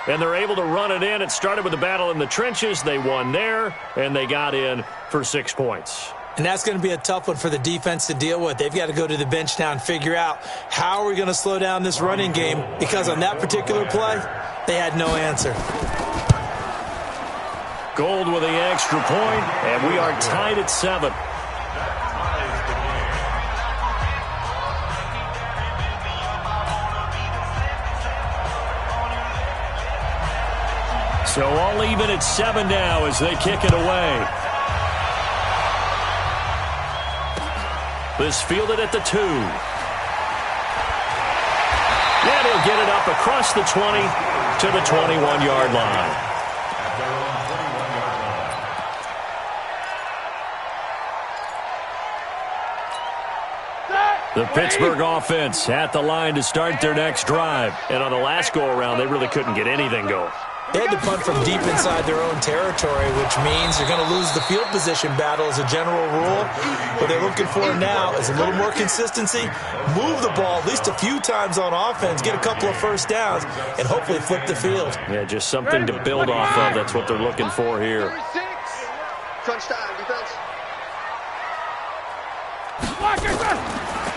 And they're able to run it in. It started with a battle in the trenches. They won there, and they got in for 6 points. And that's going to be a tough one for the defense to deal with. They've got to go to the bench now and figure out how are we going to slow down this running game, because on that particular play, they had no answer. Gold with the extra point, and we are tied at 7. So all even at 7 now as they kick it away. This fielded at the 2. And he'll get it up across the 20 to the 21-yard line. The Pittsburgh offense at the line to start their next drive. And on the last go-around, they really couldn't get anything going. They had to punt from deep inside their own territory, which means you're going to lose the field position battle as a general rule. What they're looking for now is a little more consistency, move the ball at least a few times on offense, get a couple of first downs, and hopefully flip the field. Yeah, just something to build off of. That's what they're looking for here. Crunch time, defense.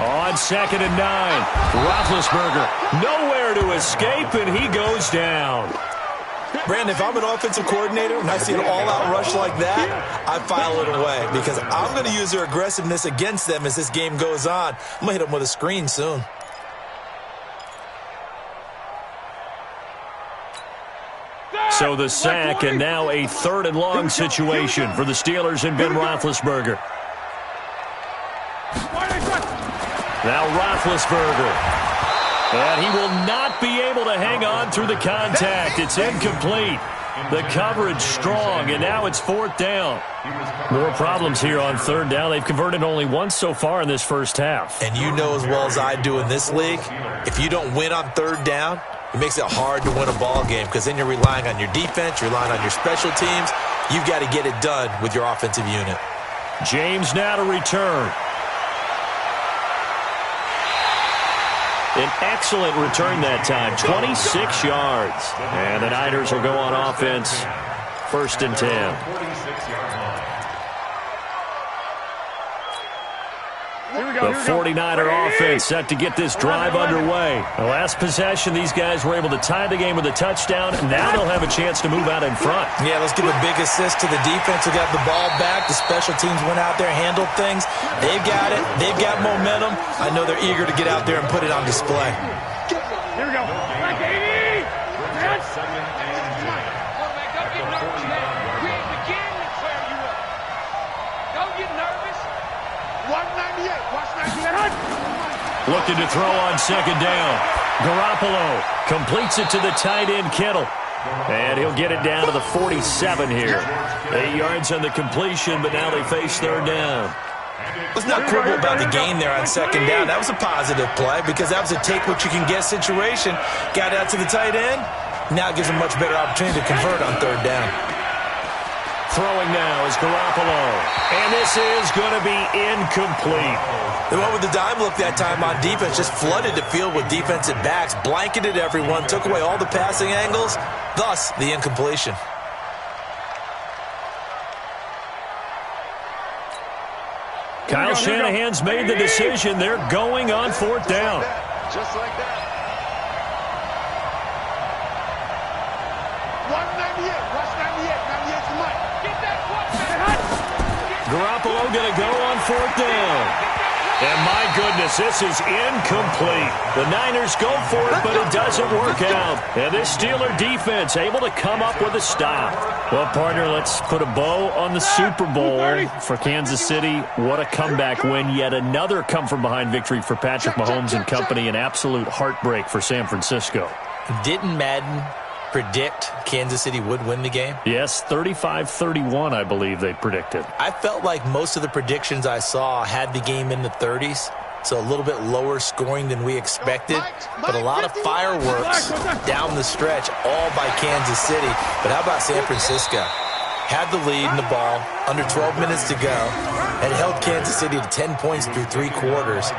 On 2nd and 9, Roethlisberger nowhere to escape, and he goes down. Brandon, if I'm an offensive coordinator and I see an all-out rush like that, I file it away because I'm going to use their aggressiveness against them as this game goes on. I'm going to hit them with a screen soon. So the sack, and now a 3rd and long situation for the Steelers and Ben Roethlisberger. Now Roethlisberger. And he will not be able to hang on through the contact. It's incomplete. The coverage strong, and now it's 4th down. More problems here on 3rd down. They've converted only once so far in this first half. And you know as well as I do in this league, if you don't win on 3rd down, it makes it hard to win a ball game because then you're relying on your defense, you're relying on your special teams. You've got to get it done with your offensive unit. James now to return. An excellent return that time, 26 yards. And the Niners will go on offense, 1st and 10. The 49er offense set to get this drive underway. The last possession, these guys were able to tie the game with a touchdown. Now they'll have a chance to move out in front. Yeah, let's give a big assist to the defense who got the ball back. The special teams went out there, handled things. They've got it. They've got momentum. I know they're eager to get out there and put it on display. Here we go. Back 80. Quarterback, don't get nervous, man. We ain't beginning to tear you up. Don't get nervous. 198. Watch 98. Looking to throw on 2nd down. Garoppolo completes it to the tight end, Kittle. And he'll get it down to the 47 here. 8 yards on the completion, but now they face 3rd down. Let's not quibble about the gain there on 2nd down. That was a positive play because that was a take-what-you-can-get situation. Got out to the tight end. Now it gives them a much better opportunity to convert on 3rd down. Throwing now is Garoppolo. And this is going to be incomplete. They went with the dime look that time on defense, just flooded the field with defensive backs, blanketed everyone, took away all the passing angles, thus the incompletion. Kyle Shanahan's made the decision. They're going on 4th down. Just like that. 198. Watch 98. 98's the mic. Get that quarterback. Garoppolo going to go on 4th down. And my goodness, this is incomplete. The Niners go for it, but it doesn't work out. And this Steeler defense able to come up with a stop. Well, partner, let's put a bow on the Super Bowl for Kansas City. What a comeback win. Yet another come-from-behind victory for Patrick Mahomes and company. An absolute heartbreak for San Francisco. Didn't Madden predict Kansas City would win the game? Yes, 35-31, I believe they predicted. I felt like most of the predictions I saw had the game in the 30s, so a little bit lower scoring than we expected, but a lot of fireworks down the stretch, all by Kansas City. But how about San Francisco? Had the lead in the ball, under 12 minutes to go, and held Kansas City to 10 points through 3 quarters.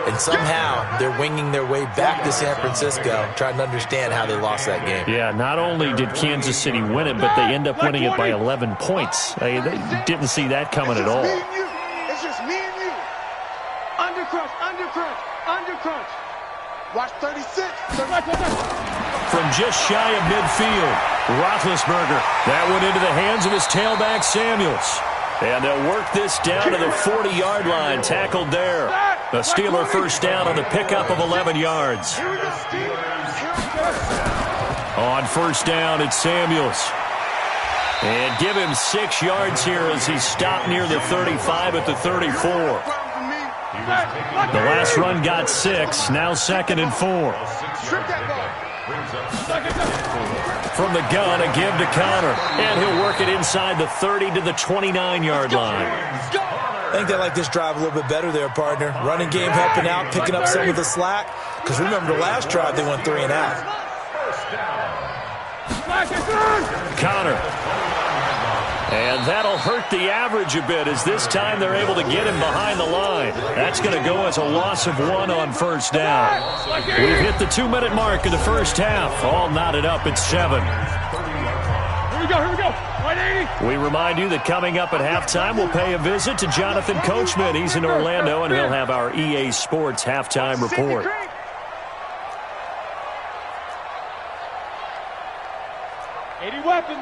And somehow they're winging their way back to San Francisco, trying to understand how they lost that game. Yeah, not only did Kansas City win it, but they end up winning it by 11 points. They didn't see that coming at all. It's just me and you. Undercrunch, undercrunch, undercrunch. Watch 36. From just shy of midfield, Roethlisberger. That went into the hands of his tailback, Samuels. And they'll work this down to the 40-yard line, tackled there. The Steeler first down on the pickup of 11 yards. On first down, it's Samuels. And give him 6 yards here as he's stopped near the 35 at the 34. The last run got 6, now 2nd and 4. From the gun, a give to Connor. And he'll work it inside the 30 to the 29-yard line. I think they like this drive a little bit better there, partner. Running game helping out, picking up some of the slack. Because remember, the last drive they went 3 and out. Connor. And that'll hurt the average a bit as this time they're able to get him behind the line. That's going to go as a loss of 1 on first down. We've hit the 2-minute mark of the first half. All knotted up at 7. Here we go, here we go. 180. We remind you that coming up at halftime, we'll pay a visit to Jonathan Coachman. He's in Orlando, and he'll have our EA Sports halftime report. Weapon.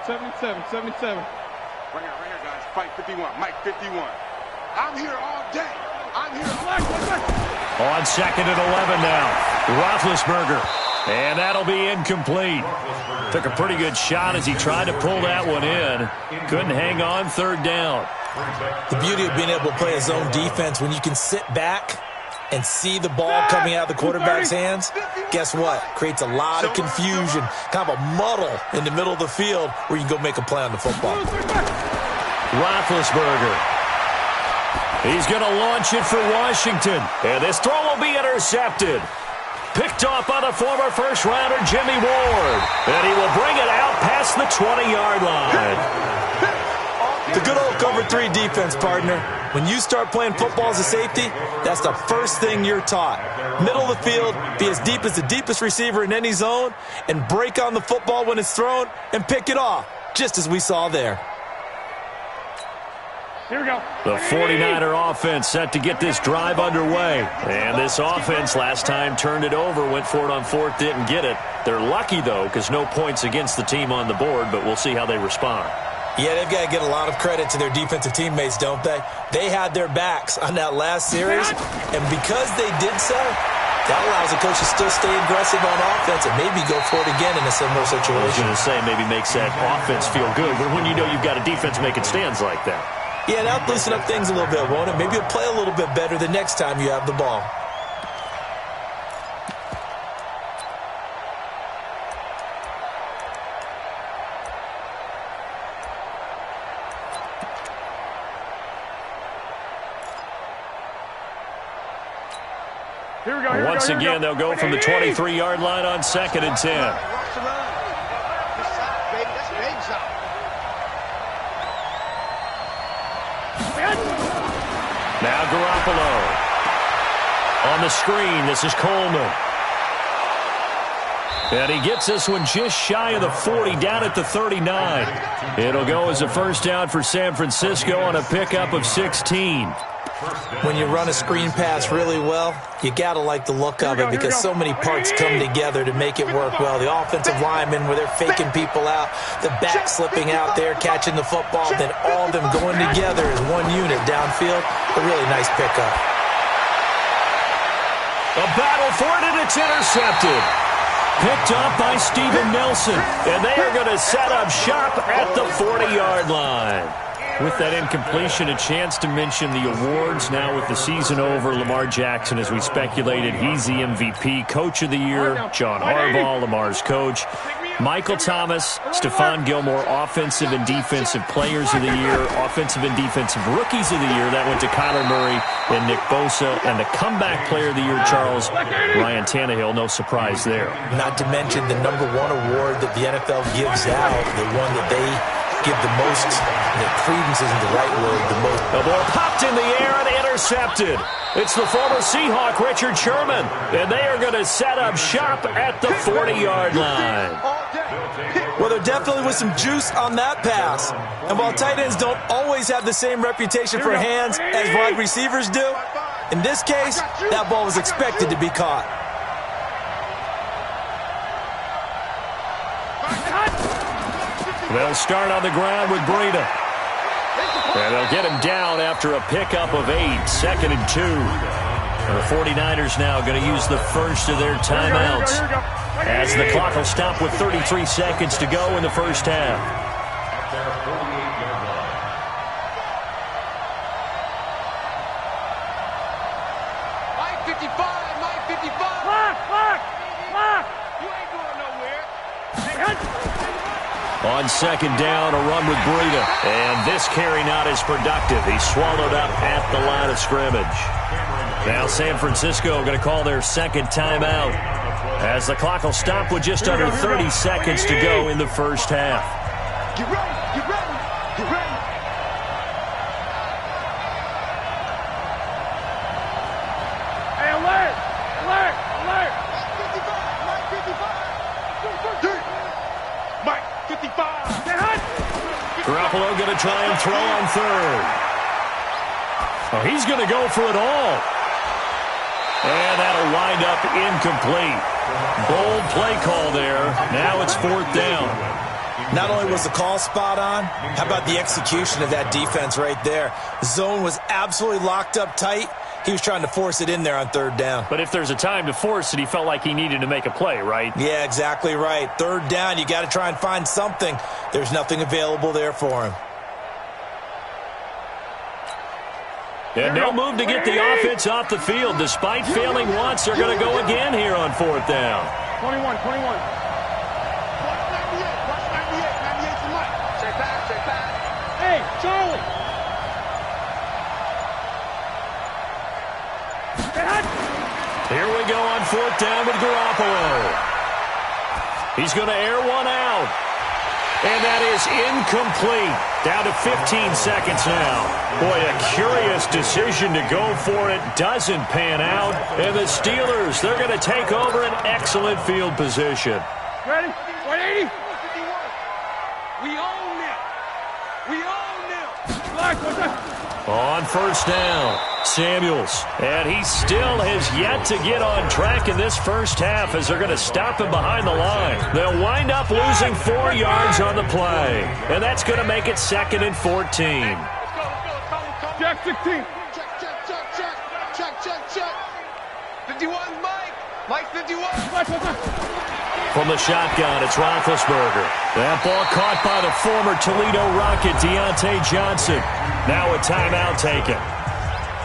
77. Right here, guys. Fight 51. Mike 51. I'm here all day. I'm here all day. On 2nd and 11 now. Roethlisberger. And that'll be incomplete. Took a pretty good shot as he tried to pull that one in. Couldn't hang on 3rd down. The beauty of being able to play a zone defense when you can sit back and see the ball coming out of the quarterback's hands, guess what? Creates a lot of confusion, kind of a muddle in the middle of the field where you can go make a play on the football. Roethlisberger. He's going to launch it for Washington. And this throw will be intercepted. Picked off by the former first-rounder Jimmy Ward. And he will bring it out past the 20-yard line. The good old cover 3 defense, partner. When you start playing football as a safety, that's the first thing you're taught. Middle of the field, be as deep as the deepest receiver in any zone, and break on the football when it's thrown and pick it off, just as we saw there. Here we go. The 49er offense set to get this drive underway. And this offense last time turned it over, went for it on 4th, didn't get it. They're lucky, though, because no points against the team on the board, but we'll see how they respond. Yeah, they've got to get a lot of credit to their defensive teammates, don't they? They had their backs on that last series, and because they did so, that allows the coach to still stay aggressive on offense and maybe go for it again in a similar situation. I was going to say maybe makes that offense feel good, but when you know you've got a defense making stands like that. Yeah, that'll loosen up things a little bit, won't it? Maybe you'll play a little bit better the next time you have the ball. Once again, they'll go from the 23-yard line on 2nd and 10. Now Garoppolo. On the screen, this is Coleman. And he gets this one just shy of the 40, down at the 39. It'll go as a first down for San Francisco on a pickup of 16. When you run a screen pass really well, you got to like the look of it because so many parts come together to make it work well. The offensive linemen, where they're faking people out, the back slipping out there, catching the football, then all of them going together as one unit downfield. A really nice pickup. A battle for it, and it's intercepted. Picked up by Steven Nelson, and they are going to set up shop at the 40-yard line. With that incompletion, a chance to mention the awards. Now with the season over, Lamar Jackson, as we speculated, he's the MVP, Coach of the Year. John Harbaugh, Lamar's coach. Michael Thomas, Stephon Gilmore, Offensive and Defensive Players of the Year. Offensive and Defensive Rookies of the Year. That went to Kyler Murray and Nick Bosa. And the Comeback Player of the Year, Charles, Ryan Tannehill. No surprise there. Not to mention the #1 award that the NFL gives out, the one that they give the most, the credence isn't the right word, the most. The ball popped in the air and intercepted. It's the former Seahawk, Richard Sherman, and they are going to set up shop at the 40-yard line. Well, there definitely was some juice on that pass. And while tight ends don't always have the same reputation for hands as wide receivers do, in this case, that ball was expected to be caught. They'll start on the ground with Breida. And they'll get him down after a pickup of 8, 2nd and 2. And the 49ers now going to use the first of their timeouts as the clock will stop with 33 seconds to go in the first half. At their 48-yard line. Mike 55, Mike 55. Lock. You ain't going nowhere. On 2nd down, a run with Breida. And this carry not as productive. He's swallowed up at the line of scrimmage. Now San Francisco going to call their 2nd timeout as the clock will stop with just under 30 seconds to go in the first half. Get ready. Hey, alert. Mike 55. Garoppolo going to try and throw on 3rd. Oh, he's going to go for it all. And that'll wind up incomplete. Bold play call there. Now it's 4th down. Not only was the call spot on, how about the execution of that defense right there? The zone was absolutely locked up tight. He was trying to force it in there on 3rd down. But if there's a time to force it, he felt like he needed to make a play, right? Yeah, exactly right. 3rd down, you got to try and find something. There's nothing available there for him. And no move to get the offense off the field. Despite failing once, they're going to go again here on 4th down. 21. Watch 98 to Mike. Check back. Hey, Charlie. Here we go on 4th down with Garoppolo. He's going to air one out. And that is incomplete. Down to 15 seconds now. Boy, a curious decision to go for it. Doesn't pan out. And the Steelers, they're going to take over an excellent field position. Ready? 180. We own them. On 1st down, Samuels. And he still has yet to get on track in this first half as they're going to stop him behind the line. They'll wind up losing 4 yards on the play. And that's going to make it 2nd and 14. Jack 16. Check. 51, Mike 51. From the shotgun, it's Roethlisberger. That ball caught by the former Toledo Rocket, Deontay Johnson. Now a timeout taken.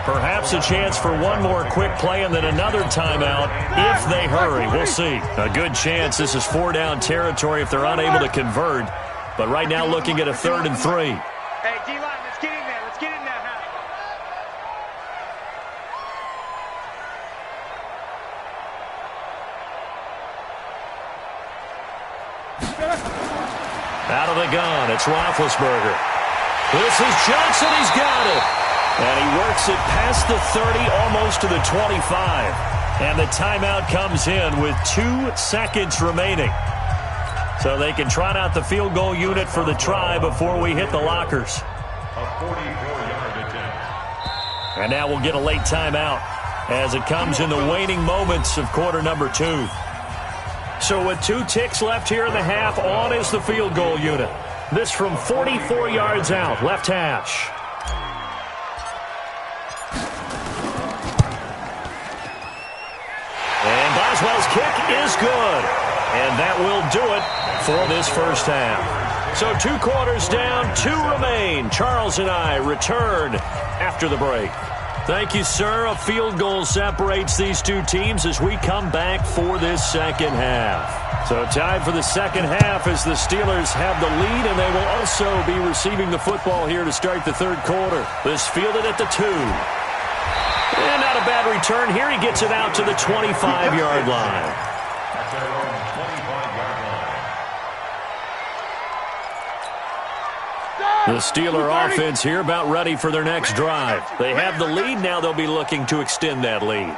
Perhaps a chance for one more quick play and then another timeout if they hurry. We'll see. A good chance this is 4-down territory if they're unable to convert. But right now looking at a 3rd and 3. Hey, D-line, let's get in there. Out of the gun, it's Roethlisberger. This is Johnson, he's got it. And he works it past the 30, almost to the 25. And the timeout comes in with 2 seconds remaining. So they can trot out the field goal unit for the try before we hit the lockers. A 44-yard attempt. And now we'll get a late timeout as it comes in the waning moments of quarter number 2. So with 2 ticks left here in the half, on is the field goal unit. This from 44 yards out, left hash. And Boswell's kick is good. And that will do it for this first half. So 2 quarters down, 2 remain. Charles and I return after the break. Thank you, sir. A field goal separates these 2 teams as we come back for this second half. So time for the second half as the Steelers have the lead, and they will also be receiving the football here to start the third quarter. This fielded at the 2. And not a bad return here. He gets it out to the 25-yard line. That's their own 25-yard line. The Steeler offense here about ready for their next drive. They have the lead. Now they'll be looking to extend that lead.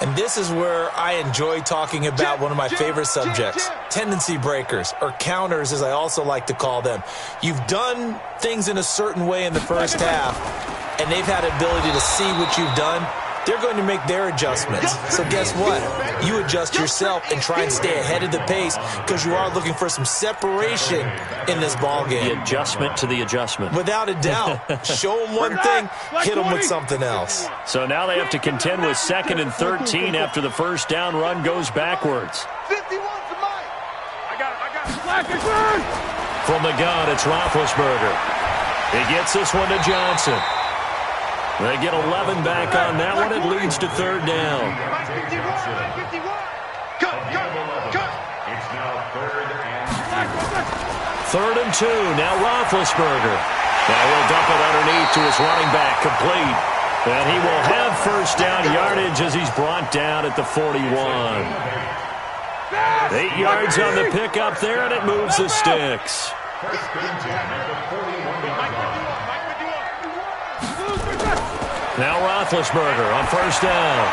And this is where I enjoy talking about one of my favorite subjects, tendency breakers, or counters as I also like to call them. You've done things in a certain way in the first half, and they've had the ability to see what you've done. They're going to make their adjustments. So guess what? You adjust yourself and try and stay ahead of the pace because you are looking for some separation in this ball game. The adjustment to the adjustment. Without a doubt. Show them one thing, hit them with something else. So now they have to contend with 2nd and 13 after the first down run goes backwards. 51 for Mike. I got it. From the gun, it's Roethlisberger. He gets this one to Johnson. They get 11 back on that one. It leads to third down. Mike 51. Cut. It's now 3rd and 3rd and 2. Now Roethlisberger. Now he'll dump it underneath to his running back, complete. And he will have first down yardage as he's brought down at the 41. 8 yards on the pickup there, and it moves the sticks. First and 10 at the 41-yard line. Now Roethlisberger on first down.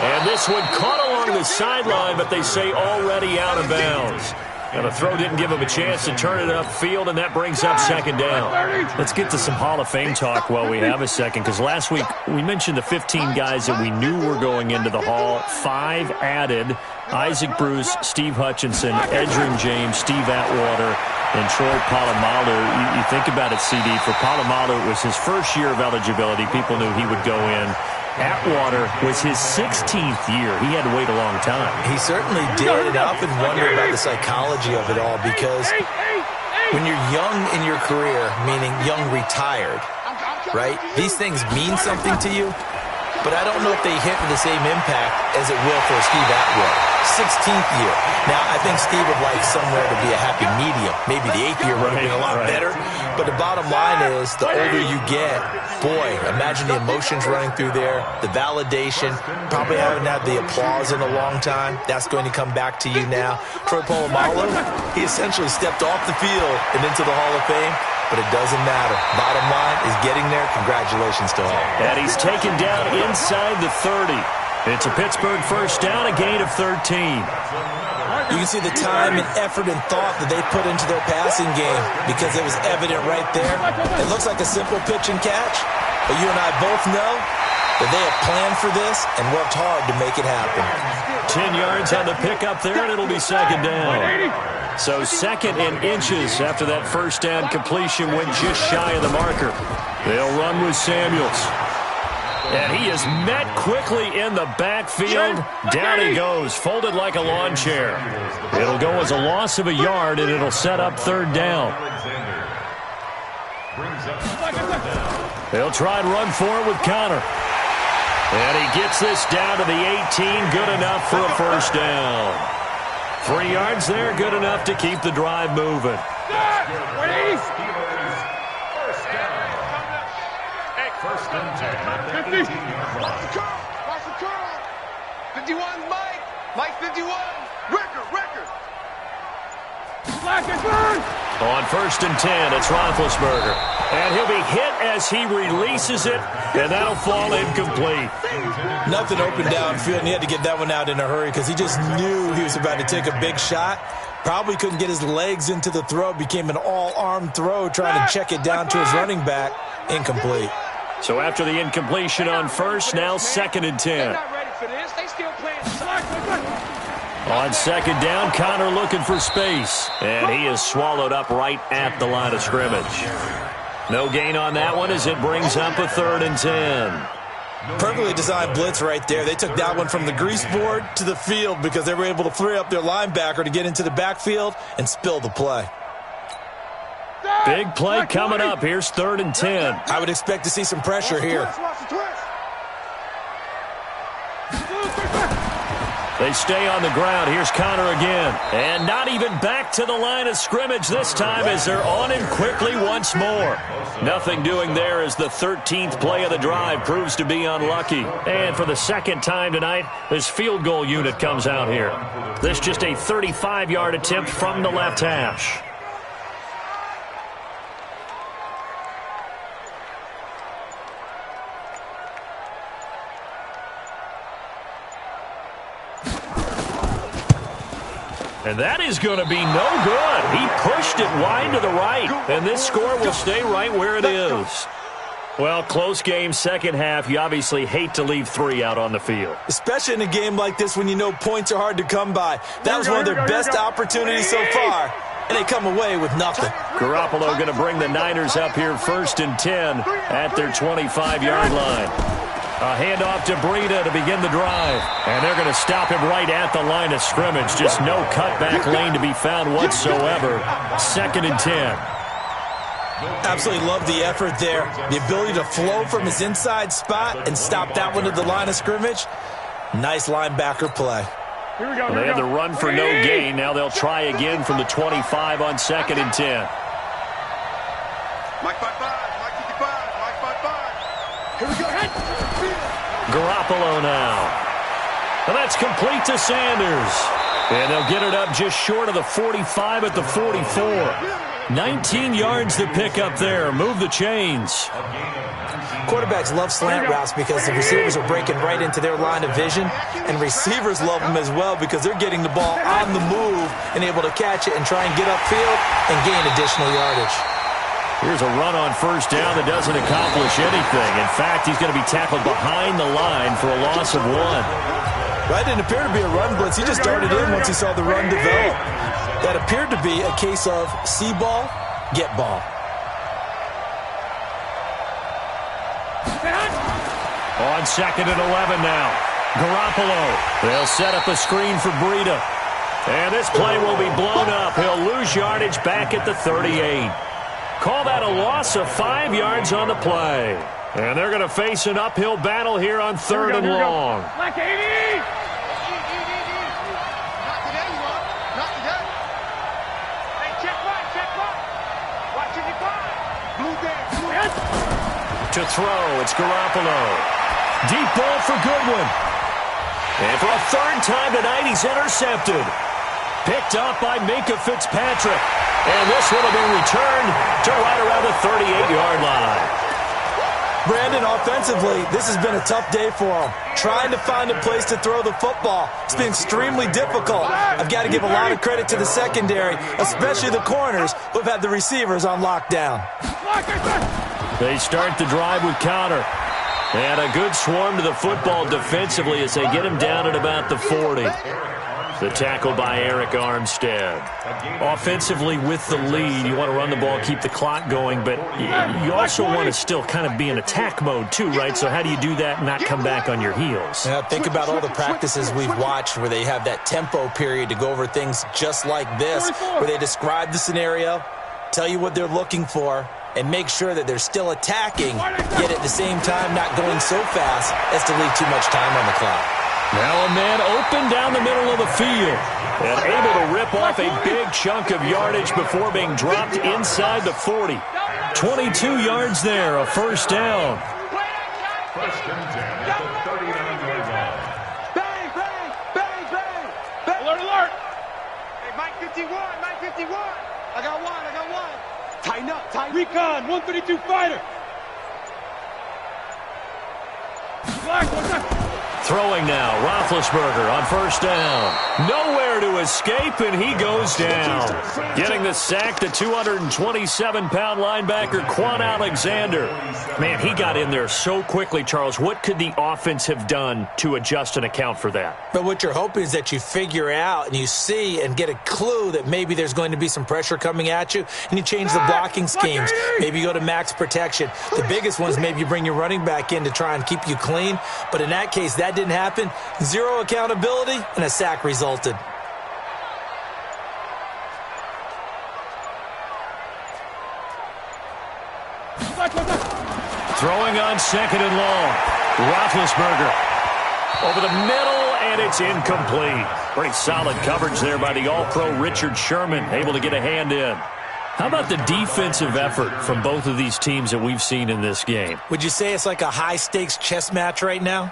And this one caught along the sideline, but they say already out of bounds. Now the throw didn't give him a chance to turn it upfield, and that brings up second down. Let's get to some Hall of Fame talk while we have a second, because last week we mentioned the 15 guys that we knew were going into the Hall. 5 added: Isaac Bruce, Steve Hutchinson, Edgerrin James, Steve Atwater, and Troy Polamalu. You think about it, CD. For Polamalu, it was his first year of eligibility. People knew he would go in. Atwater was his 16th year. He had to wait a long time. He certainly did, and I often wonder about the psychology of it all, because when you're young in your career, meaning young retired, right, these things mean something to you, but I don't know if they hit with the same impact as it will for Steve Atwater. 16th year. Now, I think Steve would like somewhere to be a happy medium. Maybe the 8th year would have been a lot better. But the bottom line is, the older you get, boy, imagine the emotions running through there, the validation, probably haven't had the applause in a long time. That's going to come back to you now. Troy Polamalu, he essentially stepped off the field and into the Hall of Fame, but it doesn't matter. Bottom line is getting there. Congratulations to all. And he's taken down inside the 30. It's a Pittsburgh first down, a gain of 13. You can see the time and effort and thought that they put into their passing game, because it was evident right there. It looks like a simple pitch and catch, but you and I both know that they have planned for this and worked hard to make it happen. 10 yards on the pickup there, and it'll be second down. So 2nd and inches after that first down completion went just shy of the marker. They'll run with Samuels. And he is met quickly in the backfield. Down he goes, folded like a lawn chair. It'll go as a loss of a yard, and it'll set up third down. They'll try and run for it with Connor. And he gets this down to the 18, good enough for a first down. 3 yards there, good enough to keep the drive moving. First and 10 at the 18-yard line. Watch the curl. 51's Mike. Mike 51. Record. On first and 10, it's Roethlisberger. And he'll be hit as he releases it, and that'll fall incomplete. Nothing open downfield, and he had to get that one out in a hurry because he just knew he was about to take a big shot. Probably couldn't get his legs into the throw. Became an all-arm throw, trying to check it down to his running back. Incomplete. So after the incompletion on first, now 2nd and 10. They're not ready for this. They still playing. On 2nd down, Connor looking for space. And he is swallowed up right at the line of scrimmage. No gain on that one as it brings up a 3rd and 10. Perfectly designed blitz right there. They took that one from the grease board to the field because they were able to free up their linebacker to get into the backfield and spill the play. Big play coming up. Here's 3rd and 10. I would expect to see some pressure here. They stay on the ground. Here's Connor again. And not even back to the line of scrimmage this time as they're on him quickly once more. Nothing doing there as the 13th play of the drive proves to be unlucky. And for the 2nd time tonight, this field goal unit comes out here. This just a 35-yard attempt from the left hash. And that is going to be no good. He pushed it wide to the right. And this score will stay right where it is. Well, close game, second half. You obviously hate to leave 3 out on the field. Especially in a game like this when you know points are hard to come by. That was one of their best opportunities so far. And they come away with nothing. Garoppolo going to bring the Niners up here 1st and 10 at their 25-yard line. A handoff to Breida to begin the drive. And they're going to stop him right at the line of scrimmage. Just no cutback lane to be found whatsoever. 2nd and 10. Absolutely love the effort there. The ability to flow from his inside spot and stop that one at the line of scrimmage. Nice linebacker play. Here we go. They had the run for no gain. Now they'll try again from the 25 on 2nd and 10. Mike 5-5, Mike 55, Mike 5-5. Here we go. Garoppolo now. And that's complete to Sanders. And they'll get it up just short of the 45 at the 44. 19 yards to pick up there. Move the chains. Quarterbacks love slant routes because the receivers are breaking right into their line of vision, and receivers love them as well because they're getting the ball on the move and able to catch it and try and get upfield and gain additional yardage. Here's a run on 1st down that doesn't accomplish anything. In fact, he's going to be tackled behind the line for a loss of 1. That didn't appear to be a run blitz. He just darted in once he saw the run develop. That appeared to be a case of see ball, get ball. On 2nd and 11 now. Garoppolo. They'll set up a screen for Breida. And this play will be blown up. He'll lose yardage back at the 38. Call that a loss of 5 yards on the play. And they're going to face an uphill battle here on 3rd and long. Like 80! Not today, you are. Not today. Hey, check right. Watch it, you find. Blue dance. To throw, it's Garoppolo. Deep ball for Goodwin. And for a 3rd time tonight, he's intercepted. Picked up by Minkah Fitzpatrick. And this one will be returned to right around the 38-yard line. Brandon, offensively, this has been a tough day for him. Trying to find a place to throw the football. It's been extremely difficult. I've got to give a lot of credit to the secondary, especially the corners, who have had the receivers on lockdown. They start the drive with Connor. And a good swarm to the football defensively as they get him down at about the 40. The tackle by Eric Armstead. Offensively with the lead, you want to run the ball, keep the clock going, but you also want to still kind of be in attack mode too, right? So how do you do that and not come back on your heels? Yeah, think about all the practices we've watched where they have that tempo period to go over things just like this, where they describe the scenario, tell you what they're looking for, and make sure that they're still attacking, yet at the same time not going so fast as to leave too much time on the clock. Now a man open down the middle of the field and able to rip off a big chunk of yardage before being dropped inside the 40. 22 yards there, a 1st down. 1st and 10 at the 39-yard line. Bang, bang, bang, bang, bang. Alert, alert! Hey, Mike 51, Mike 51. I got one. Tighten up, tighten. Recon, 132 fighter. Black, what's up? Throwing now, Roethlisberger on first down. Nowhere to escape, and he goes down. Getting the sack, the 227-pound linebacker, Quan Alexander. Man, he got in there so quickly, Charles. What could the offense have done to adjust and account for that? But what you're hoping is that you figure out and you see and get a clue that maybe there's going to be some pressure coming at you, and you change the blocking schemes. Maybe you go to max protection. The biggest one is maybe you bring your running back in to try and keep you clean. But in that case, that didn't happen. Zero accountability, and a sack resulted. Throwing on second and long. Roethlisberger over the middle, and it's incomplete. Pretty solid coverage there by the All-Pro Richard Sherman, able to get a hand in. How about the defensive effort from both of these teams that we've seen in this game? Would you say it's like a high-stakes chess match right now?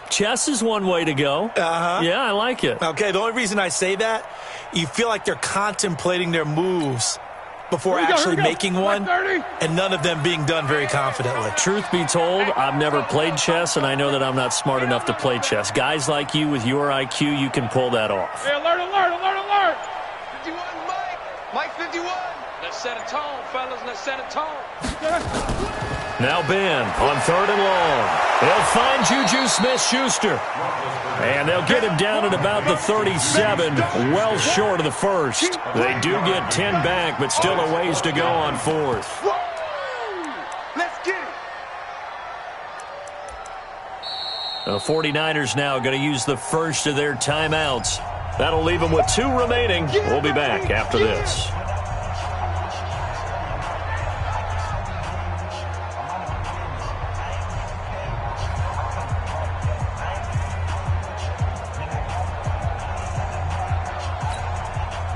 Chess is one way to go. Yeah, I like it. Okay, the only reason I say that, you feel like they're contemplating their moves before actually making one, and none of them being done very confidently. Truth be told, I've never played chess, and I know that I'm not smart enough to play chess. Guys like you with your IQ, you can pull that off. Hey, alert, alert, alert, alert! 51, Mike. Mike 51. Let's set a tone, fellas. Let's set a tone. Now Ben on third and long. They'll find Juju Smith-Schuster. And they'll get him down at about the 37, well short of the first. They do get 10 back, but still a ways to go on fourth. Let's get it. The 49ers now going to use the first of their timeouts. That'll leave them with 2 remaining. We'll be back after this.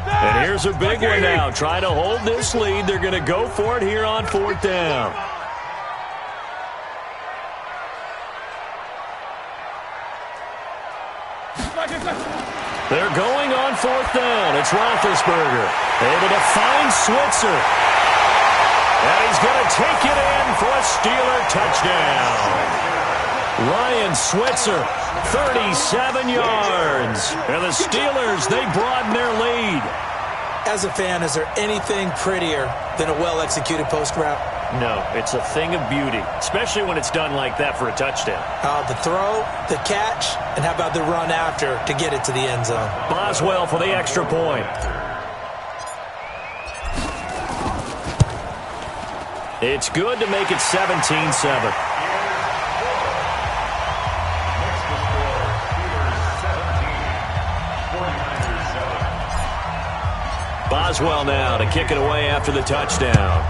And here's a big one now. Trying to hold this lead. They're going to go for it here on fourth down. They're going on fourth down. It's Roethlisberger. Able to find Switzer. And he's going to take it in for a Steeler touchdown. Ryan Switzer, 37 yards. And the Steelers, they broaden their lead. As a fan, is there anything prettier than a well-executed post route? No, it's a thing of beauty, especially when it's done like that for a touchdown. The throw, the catch, and how about the run after to get it to the end zone? Boswell for the extra point. It's good to make it 17-7. Boswell now to kick it away after the touchdown.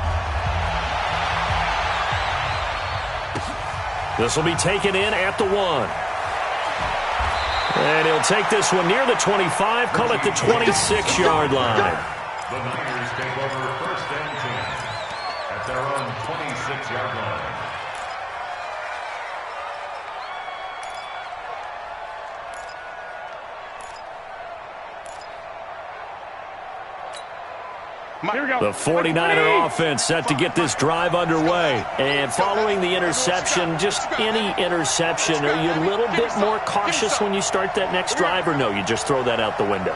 This will be taken in at the 1. And he'll take this one near the 25, call it the 26-yard line. The Niners take over first and 10 at their own 26-yard line. The 49er offense set to get this drive underway. And following the interception, just any interception, are you a little bit more cautious when you start that next drive, or no, you just throw that out the window?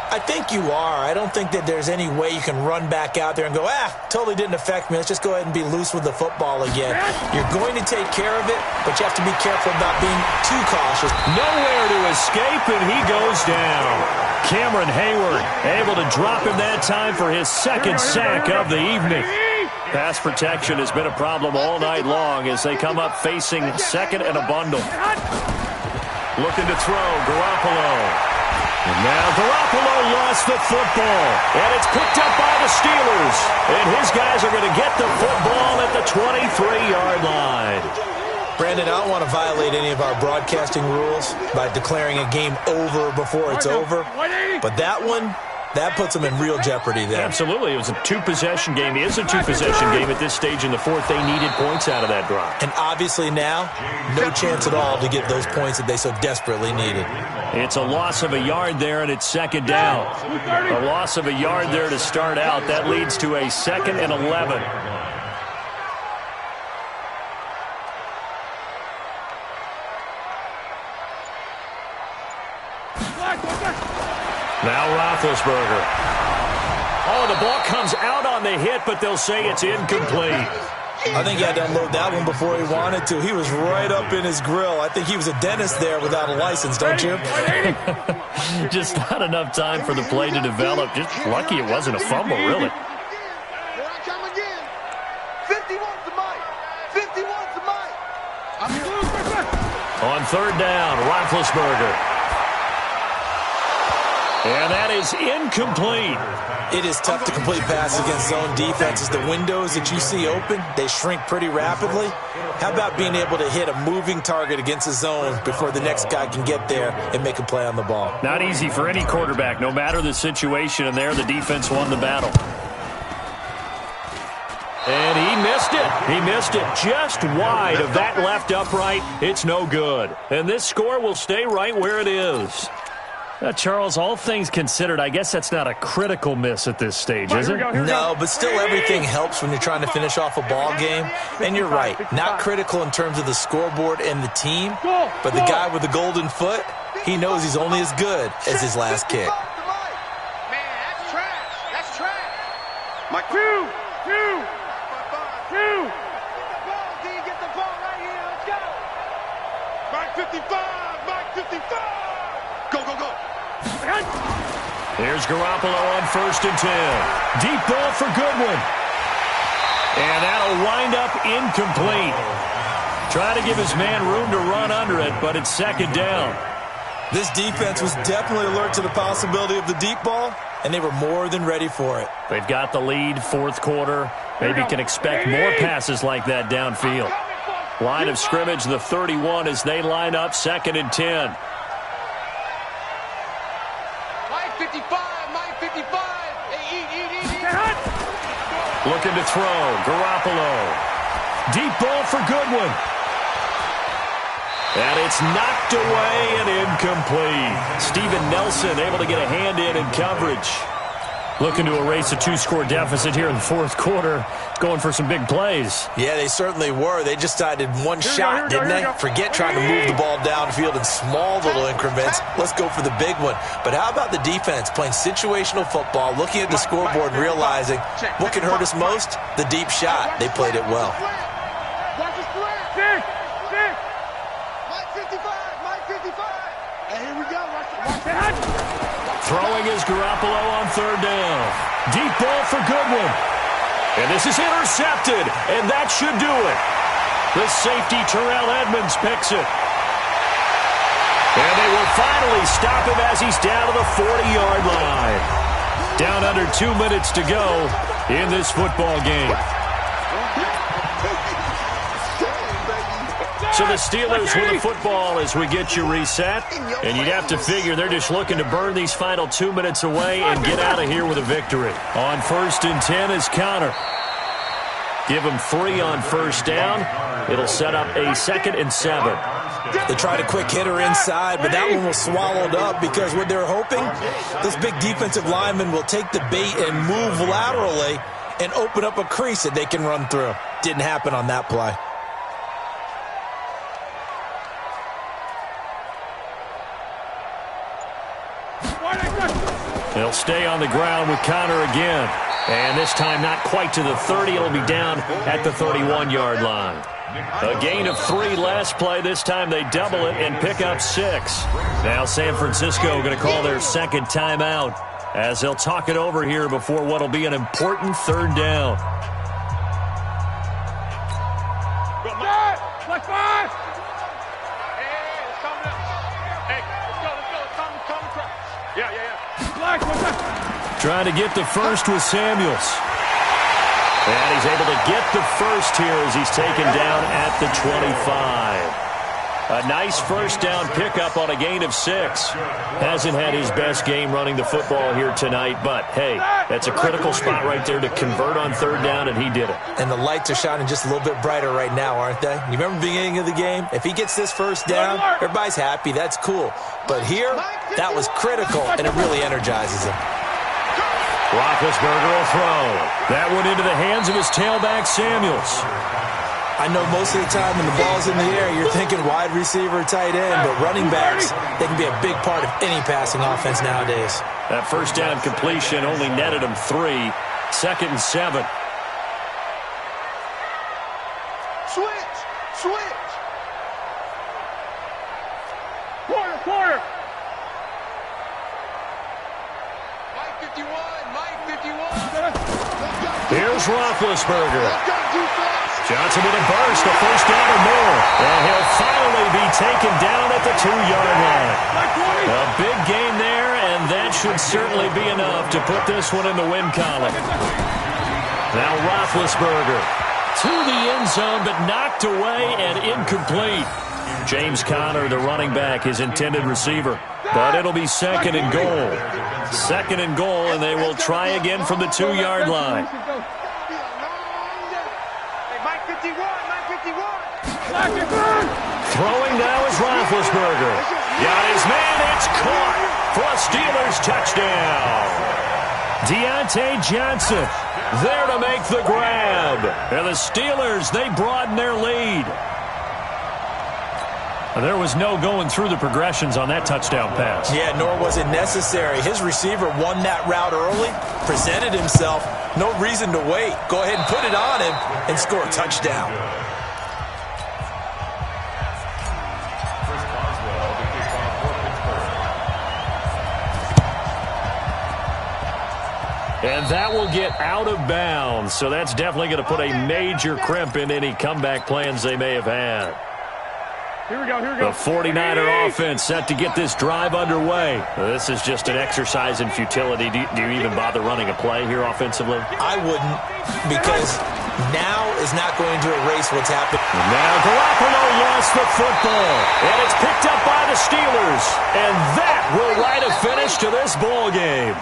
I think you are. I don't think that there's any way you can run back out there and go, totally didn't affect me. Let's just go ahead and be loose with the football again. You're going to take care of it, but you have to be careful about being too cautious. Nowhere to escape, and he goes down. Cameron Hayward able to drop him that time for his second sack of the evening. Pass protection has been a problem all night long as they come up facing second and a bundle. Looking to throw, Garoppolo. And now Garoppolo lost the football, and it's picked up by the Steelers. And his guys are going to get the football at the 23-yard line. Brandon, I don't want to violate any of our broadcasting rules by declaring a game over before it's over. But that one, that puts them in real jeopardy there. Absolutely. It was a 2-possession game. It is a 2-possession game at this stage in the fourth. They needed points out of that drive. And obviously now, no chance at all to get those points that they so desperately needed. It's a loss of a yard there, and it's second down. A loss of a yard there to start out. That leads to a 2nd and 11. Now Roethlisberger. Oh, the ball comes out on the hit, but they'll say it's incomplete. I think he had to unload that one before he wanted to. He was right up in his grill. I think he was a dentist there without a license, don't you? Just not enough time for the play to develop. Just lucky it wasn't a fumble, really. Here I come again. 51's the mic. 51's the mic. On third down, Roethlisberger. And that is incomplete. It is tough to complete passes against zone defenses. The windows that you see open, they shrink pretty rapidly. How about being able to hit a moving target against a zone before the next guy can get there and make a play on the ball? Not easy for any quarterback, no matter the situation. And there, the defense won the battle. And he missed it. He missed it just wide of that left upright. It's no good. And this score will stay right where it is. Charles, all things considered, I guess that's not a critical miss at this stage, is it? No, but still everything helps when you're trying to finish off a ball game. And you're right, not critical in terms of the scoreboard and the team, but the guy with the golden foot, he knows he's only as good as his last kick. Man, that's trash. That's trash. Mike, two. Get the ball right here. Let's go. Mike 55. Mike 55. Go, go, go. Here's Garoppolo on 1st and 10. Deep ball for Goodwin. And that'll wind up incomplete. Try to give his man room to run under it, but it's 2nd down. This defense was definitely alert to the possibility of the deep ball, and they were more than ready for it. They've got the lead, 4th quarter. Maybe can expect more passes like that downfield. Line of scrimmage, the 31 as they line up, 2nd and 10. Mike 55. Mike 55. Hey, eat. Looking to throw. Garoppolo. Deep ball for Goodwin. And it's knocked away and incomplete. Steven Nelson able to get a hand in coverage. Looking to erase a 2-score deficit here in the 4th quarter. Going for some big plays. Yeah, they certainly were. They just decided one shot, didn't they? Forget trying to move the ball downfield in small little increments. Let's go for the big one. But how about the defense playing situational football, looking at the scoreboard and realizing what can hurt us most? The deep shot. They played it well. Watch the slant. Mike 55. Mike 55. And here we go. Watch the Throwing is Garoppolo on 3rd down. Deep ball for Goodwin. And this is intercepted, and that should do it. The safety, Terrell Edmonds, picks it. And they will finally stop him as he's down to the 40-yard line. Down under 2 minutes to go in this football game. So the Steelers with the football as we get you reset. And you'd have to figure they're just looking to burn these final 2 minutes away and get out of here with a victory. On 1st and 10 is Connor. Give him 3 on 1st down. It'll set up a 2nd and 7. They tried a quick hitter inside, but that one was swallowed up because what they're hoping, this big defensive lineman will take the bait and move laterally and open up a crease that they can run through. Didn't happen on that play. They'll stay on the ground with Connor again. And this time not quite to the 30. It'll be down at the 31-yard line. A gain of 3 last play. This time they double it and pick up 6. Now San Francisco going to call their 2nd timeout as they'll talk it over here before what will be an important 3rd down. Let's five. Hey, it's coming up. Hey, let's go. It's coming across. Yeah. Trying to get the first with Samuels. And he's able to get the first here as he's taken down at the 25. A nice 1st down pickup on a gain of 6. Hasn't had his best game running the football here tonight, but hey, that's a critical spot right there to convert on 3rd down, and he did it. And the lights are shining just a little bit brighter right now, aren't they? You remember the beginning of the game? If he gets this 1st down, everybody's happy. That's cool. But here, that was critical, and it really energizes him. Roethlisberger will throw. That one into the hands of his tailback, Samuels. I know most of the time when the ball's in the air, you're thinking wide receiver, tight end, but running backs, they can be a big part of any passing offense nowadays. That first down completion only netted him 3. 2nd and 7. Switch! Switch! Quarter! Mike 51! Mike 51! Here's Roethlisberger. Let's go, defense! Johnson with a burst, a first down or more. And he'll finally be taken down at the 2-yard line. A big gain there, and that should certainly be enough to put this one in the win column. Now Roethlisberger to the end zone, but knocked away and incomplete. James Conner, the running back, his intended receiver. But it'll be 2nd and goal. 2nd and goal, and they will try again from the 2-yard line. Throwing now is Roethlisberger. Got his man, it's caught for a Steelers touchdown. Deontay Johnson there to make the grab. And the Steelers, they broaden their lead. There was no going through the progressions on that touchdown pass. Yeah, nor was it necessary. His receiver won that route early, presented himself. No reason to wait. Go ahead and put it on him and score a touchdown. And that will get out of bounds. So that's definitely going to put a major crimp in any comeback plans they may have had. Here we go. The 49er offense set to get this drive underway. This is just an exercise in futility. Do you even bother running a play here offensively? I wouldn't, because now is not going to erase what's happened. Now Garoppolo lost the football, and it's picked up by the Steelers. And that will write a finish to this ball game.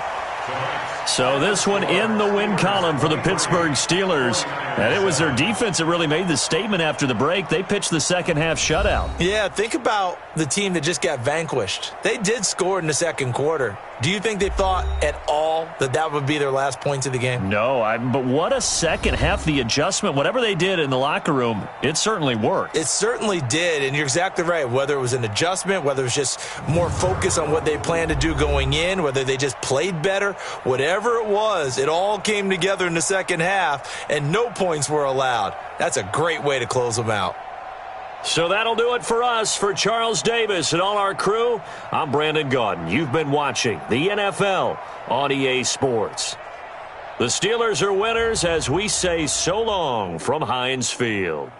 So this one in the win column for the Pittsburgh Steelers. And it was their defense that really made the statement after the break. They pitched the second half shutout. Yeah, think about the team that just got vanquished. They did score in the second quarter. Do you think they thought at all that that would be their last points of the game? No, but what a second half. The adjustment, whatever they did in the locker room, it certainly worked. It certainly did, and you're exactly right. Whether it was an adjustment, whether it was just more focus on what they planned to do going in, whether they just played better, whatever it was, it all came together in the second half, and no points were allowed. That's a great way to close them out. So that'll do it for us. For Charles Davis and all our crew, I'm Brandon Gaudin. You've been watching the NFL on EA Sports. The Steelers are winners as we say so long from Heinz Field.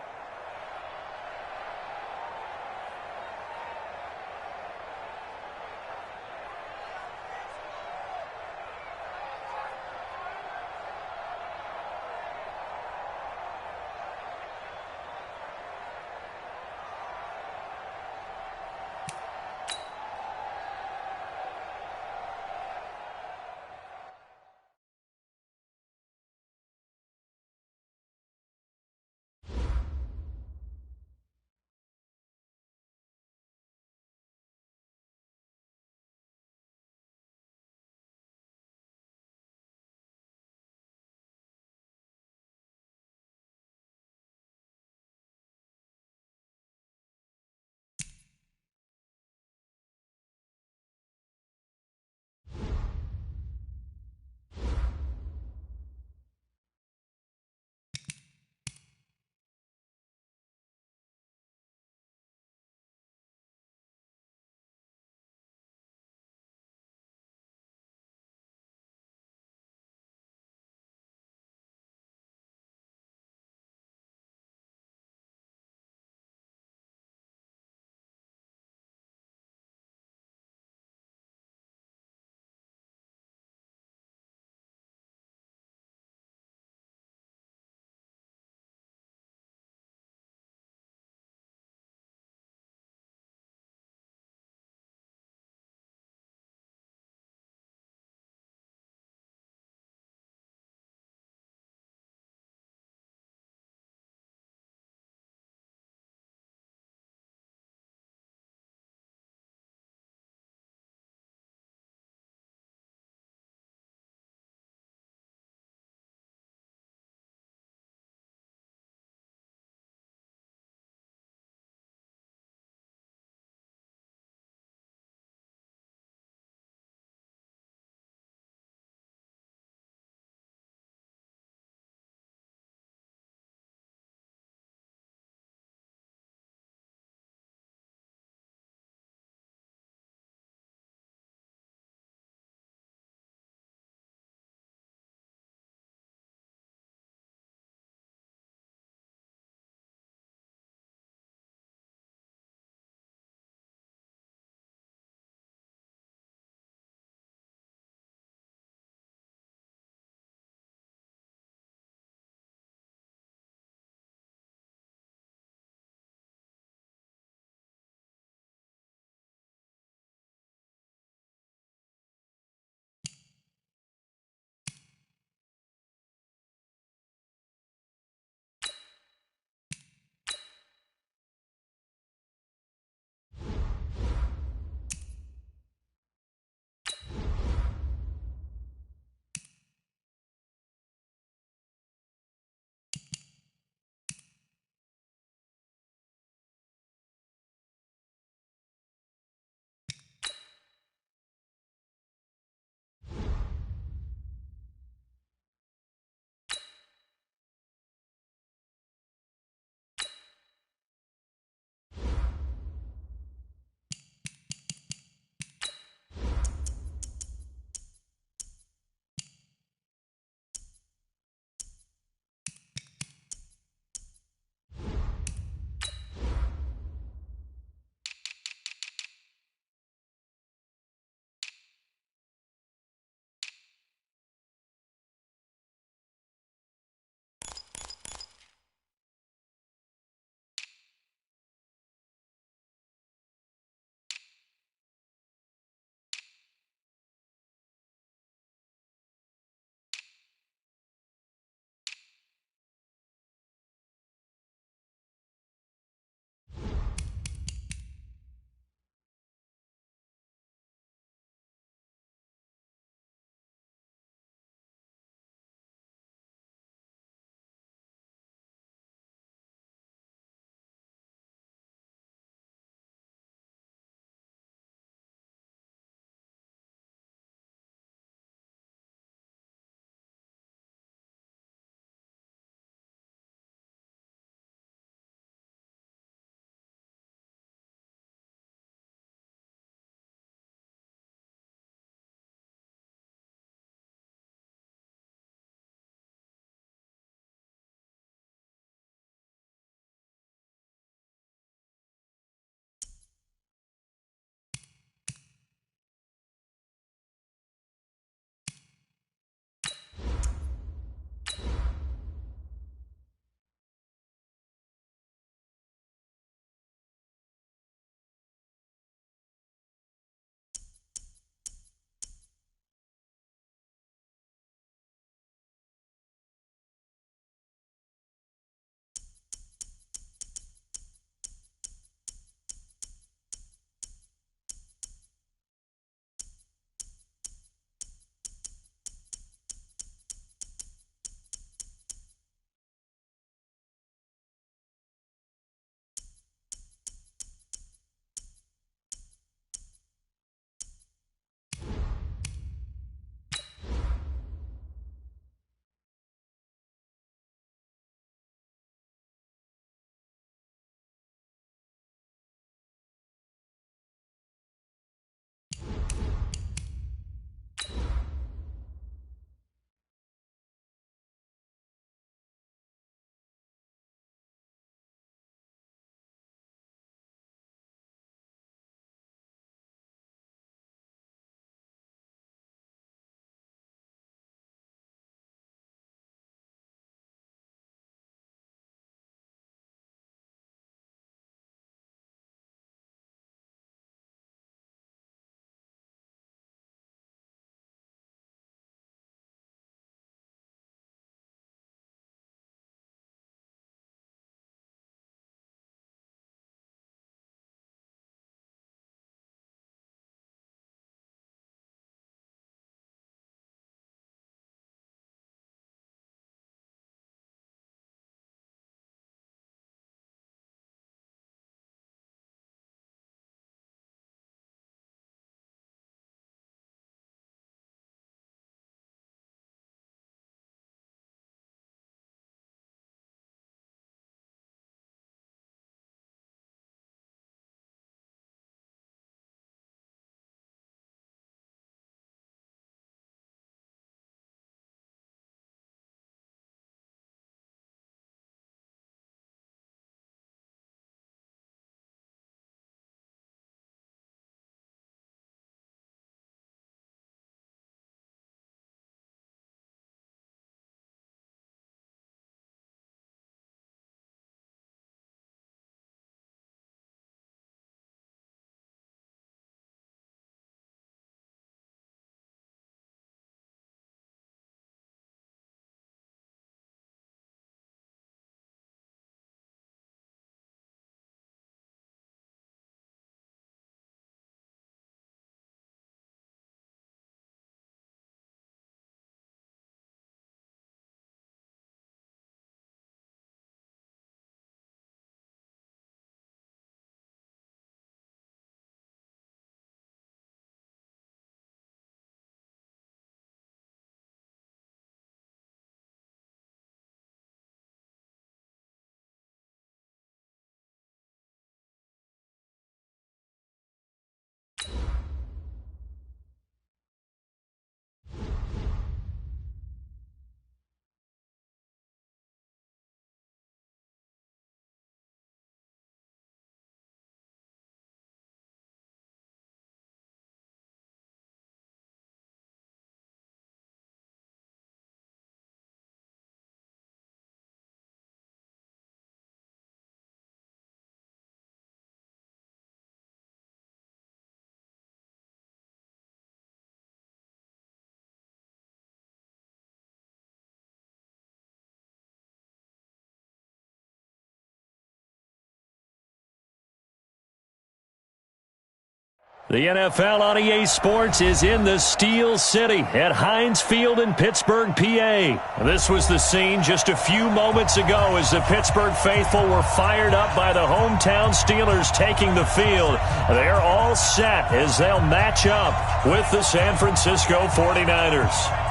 The NFL on EA Sports is in the Steel City at Heinz Field in Pittsburgh, PA. This was the scene just a few moments ago as the Pittsburgh faithful were fired up by the hometown Steelers taking the field. They're all set as they'll match up with the San Francisco 49ers.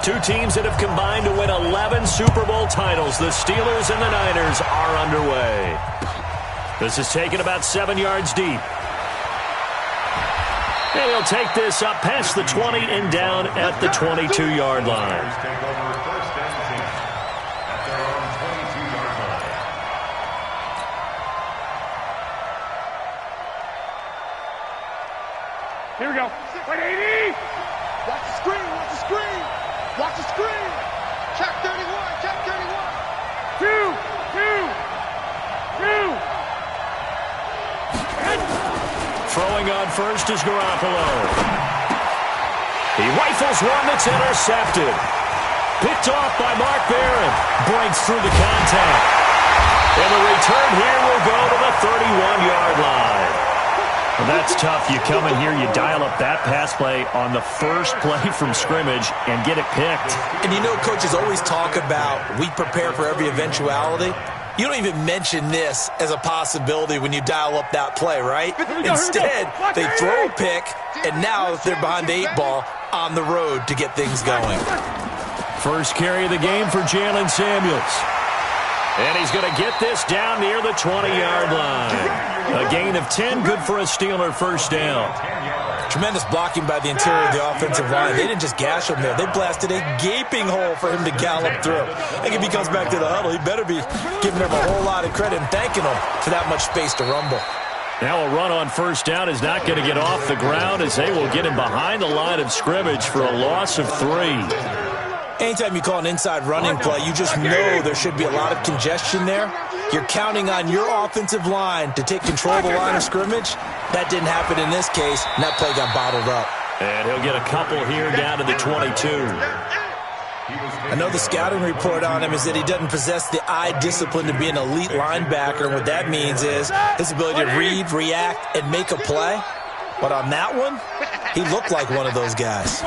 Two teams that have combined to win 11 Super Bowl titles. The Steelers and the Niners are underway. This is taken about 7 yards deep. And he'll take this up past the 20 and down at the 22-yard line. Here we go. 180. Watch the screen. Watch the screen. Watch the screen. Check 31. Check 31. Two. Throwing on first is Garoppolo. He rifles one that's intercepted. Picked off by Mark Barron. Breaks through the contact. And the return here will go to the 31-yard line. Well, that's tough. You come in here, you dial up that pass play on the first play from scrimmage and get it picked. And you know, coaches always talk about we prepare for every eventuality. You don't even mention this as a possibility when you dial up that play, right? Instead, they throw a pick, and now they're behind the 8-ball on the road to get things going. First carry of the game for Jalen Samuels. And he's going to get this down near the 20-yard line. A gain of 10, good for a Steeler first down. Tremendous blocking by the interior of the offensive line. They didn't just gash him there. They blasted a gaping hole for him to gallop through. I think if he comes back to the huddle, he better be giving them a whole lot of credit and thanking them for that much space to rumble. Now a run on first down is not going to get off the ground as they will get him behind the line of scrimmage for a loss of 3. Anytime you call an inside running play, you just know there should be a lot of congestion there. You're counting on your offensive line to take control of the line of scrimmage. That didn't happen in this case, and that play got bottled up. And he'll get a couple here down to the 22. I know the scouting report on him is that he doesn't possess the eye discipline to be an elite linebacker, and what that means is his ability to read, react, and make a play. But on that one, he looked like one of those guys.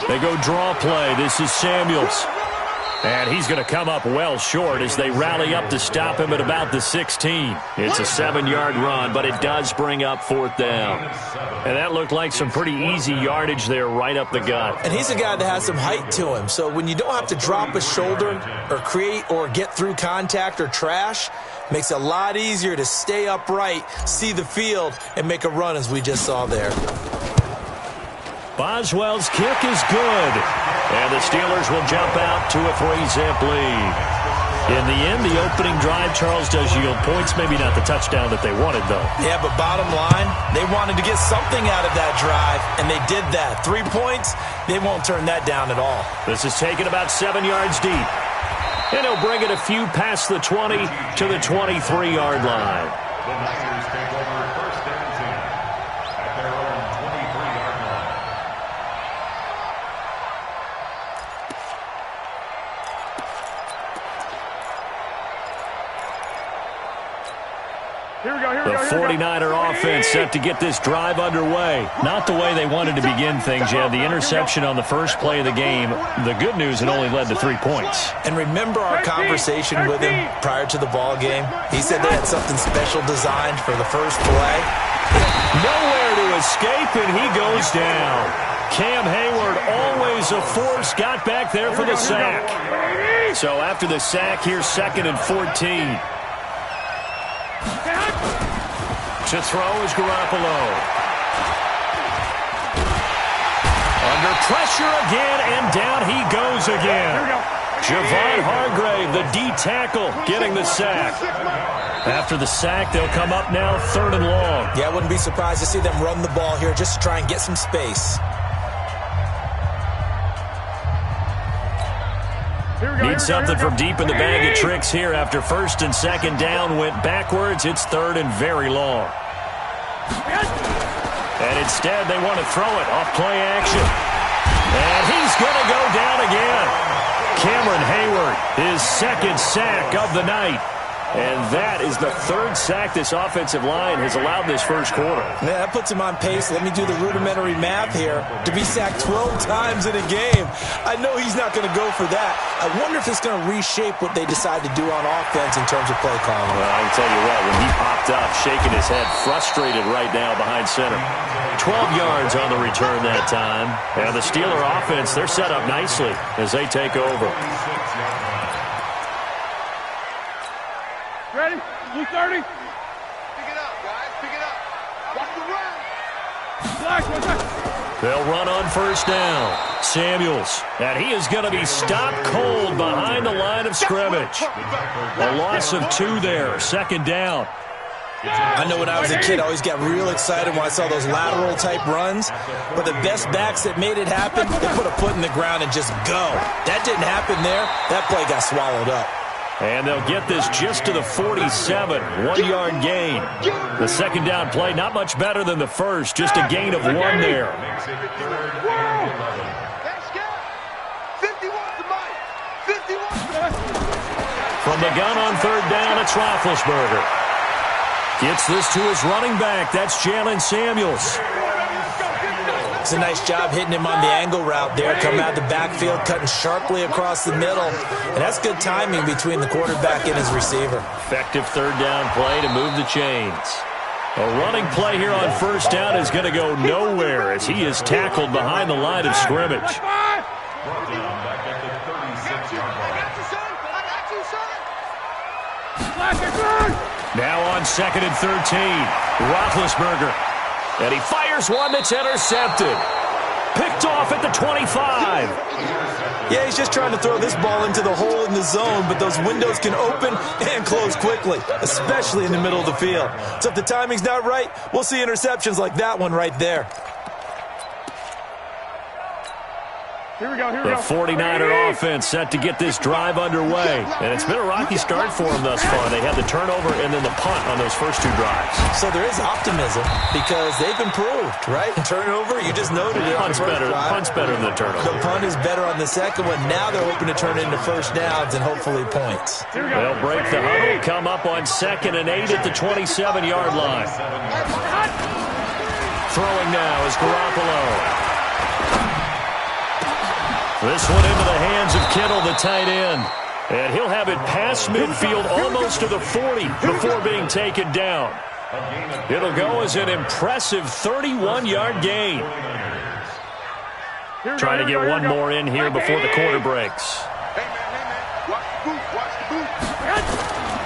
They go draw play. This is Samuels. And he's going to come up well short as they rally up to stop him at about the 16. It's a 7-yard run, but it does bring up 4th down. And that looked like some pretty easy yardage there right up the gut. And he's a guy that has some height to him. So when you don't have to drop a shoulder or create or get through contact or trash, makes it a lot easier to stay upright, see the field, and make a run as we just saw there. Boswell's kick is good. And the Steelers will jump out to a 3-zip lead. In the end, the opening drive, Charles, does yield points. Maybe not the touchdown that they wanted, though. Yeah, but bottom line, they wanted to get something out of that drive, and they did that. 3 points, they won't turn that down at all. This is taken about 7 yards deep. And he'll bring it a few past the 20 to the 23-yard line. The Niners take over first and 10 at their own 23-yard line. The 49er offense set to get this drive underway. Not the way they wanted to begin things. You had the interception on the first play of the game. The good news, it only led to 3 points. And remember our conversation with him prior to the ball game? He said they had something special designed for the first play. Nowhere to escape, and he goes down. Cam Hayward, always a force, got back there for the sack. So after the sack, here's 2nd and 14. To throw is Garoppolo. Under pressure again, and down he goes again. Javon Hargrave, the D tackle, getting the sack. After the sack, they'll come up now 3rd and long. Yeah, I wouldn't be surprised to see them run the ball here just to try and get some space. Need something from deep in the bag of tricks here after first and second down went backwards. It's third and very long. And instead, they want to throw it off play action. And he's going to go down again. Cameron Hayward, his second sack of the night. And that is the third sack this offensive line has allowed this first quarter. Yeah, that puts him on pace. Let me do the rudimentary math here. To be sacked 12 times in a game, I know he's not going to go for that. I wonder if it's going to reshape what they decide to do on offense in terms of play calling. Well, I can tell you what, when he popped up, shaking his head, frustrated right now behind center. 12 yards on the return that time. And the Steeler offense, they're set up nicely as they take over. Ready? Blue 30. Pick it up, guys. Pick it up. Watch the run. Flash, one time. They'll run on first down. Samuels, and he is going to be stopped cold behind the line of scrimmage. A loss of 2 there, second down. I know when I was a kid, I always got real excited when I saw those lateral-type runs. But the best backs that made it happen, they put a foot in the ground and just go. That didn't happen there. That play got swallowed up. And they'll get this just to the 47, 1-yard gain. The second down play, not much better than the first, just a gain of 1 there. From the gun on third down, it's Roethlisberger. Gets this to his running back. That's Jalen Samuels. It's a nice job hitting him on the angle route there, coming out of the backfield, cutting sharply across the middle. And that's good timing between the quarterback and his receiver. Effective third down play to move the chains. A running play here on first down is going to go nowhere as he is tackled behind the line of scrimmage. Now on second and 13, Roethlisberger. And he fires one that's intercepted. Picked off at the 25. Yeah, he's just trying to throw this ball into the hole in the zone, but those windows can open and close quickly, especially in the middle of the field. So if the timing's not right, we'll see interceptions like that one right there. Here we go, here we The go. 49er offense set to get this drive underway. And it's been a rocky start for them thus far. They had the turnover and then the punt on those first 2 drives. So there is optimism because they've improved, right? Turnover, you just noted it. Punt's better than the turnover. The punt is better on the second one. Now they're hoping to turn it into first downs and hopefully points. They'll break the huddle, come up on second and 8 at the 27-yard line. Throwing now is Garoppolo. This one into the hands of Kittle, the tight end. And he'll have it past midfield almost to the 40 before being taken down. It'll go as an impressive 31-yard gain. Trying to get one more in here before the quarter breaks.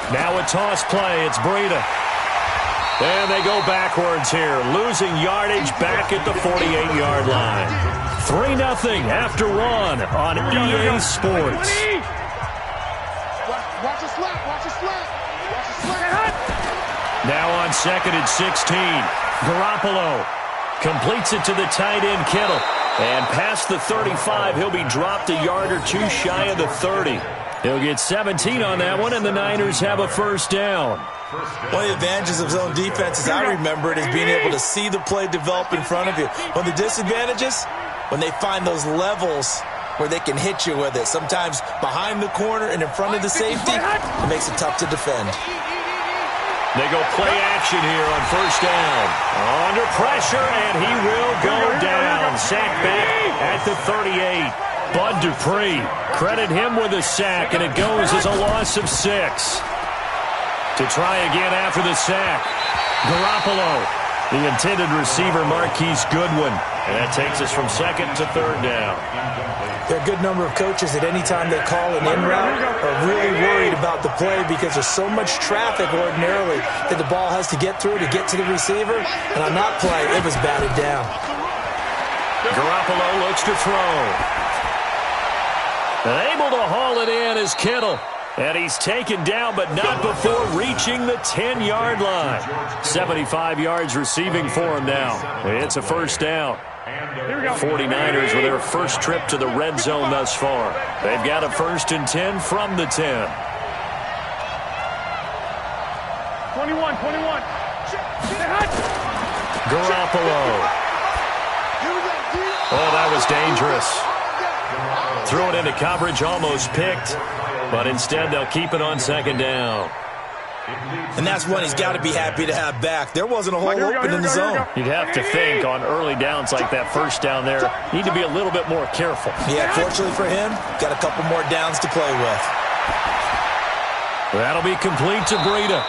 Now a toss play. It's Breida. And they go backwards here, losing yardage back at the 48-yard line. 3-0 after 1 on EA Sports. Watch the slap, watch the slap, watch the slap. Now on second and 16, Garoppolo completes it to the tight end Kittle. And past the 35, he'll be dropped a yard or 2 shy of the 30. He'll get 17 on that one, and the Niners have a first down. One of the advantages of zone defense, as I remember it, is being able to see the play develop in front of you. One of the disadvantages, when they find those levels where they can hit you with it, sometimes behind the corner and in front of the safety, it makes it tough to defend. They go play action here on first down. Under pressure, and he will go down. Sack back at the 38. Bud Dupree, credit him with a sack, and it goes as a loss of 6. To try again after the sack, Garoppolo, the intended receiver, Marquise Goodwin. And that takes us from second to third down. There are a good number of coaches at any time they call an in route are really worried about the play because there's so much traffic ordinarily that the ball has to get through to get to the receiver. And on that play, it was batted down. Garoppolo looks to throw. And able to haul it in is Kittle. And he's taken down, but not before reaching the 10-yard line. 75 yards receiving for him now. It's a first down. 49ers with their first trip to the red zone thus far. They've got a 1st and 10 from the 10. 21. Garoppolo. Oh, that was dangerous. Threw it into coverage, almost picked, but instead they'll keep it on 2nd down. And that's one he's got to be happy to have back. There wasn't a hole open in the zone. You'd have to think on early downs like that 1st down there, need to be a little bit more careful. Yeah, fortunately for him, got a couple more downs to play with. That'll be complete to Breida.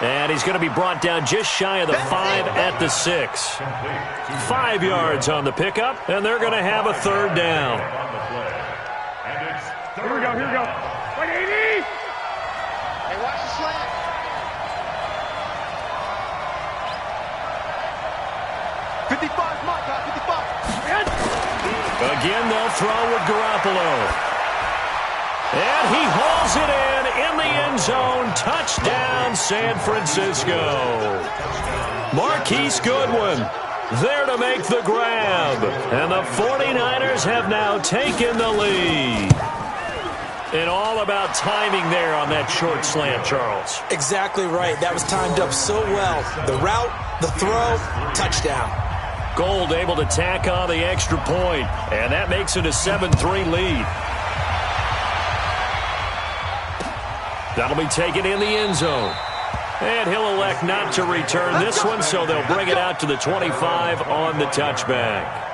And he's going to be brought down just shy of the 5 at the 6. 5 yards on the pickup, and they're going to have a 3rd down. Here we go. Wait, 80! Hey, watch the slant. Again, they'll throw with Garoppolo. And he hauls it in the end zone. Touchdown, San Francisco. Marquise Goodwin there to make the grab. And the 49ers have now taken the lead. And all about timing there on that short slant, Charles. Exactly right. That was timed up so well. The route, the throw, touchdown. Gold able to tack on the extra point, and that makes it a 7-3 lead. That'll be taken in the end zone. And he'll elect not to return this one, so they'll bring it out to the 25 on the touchback.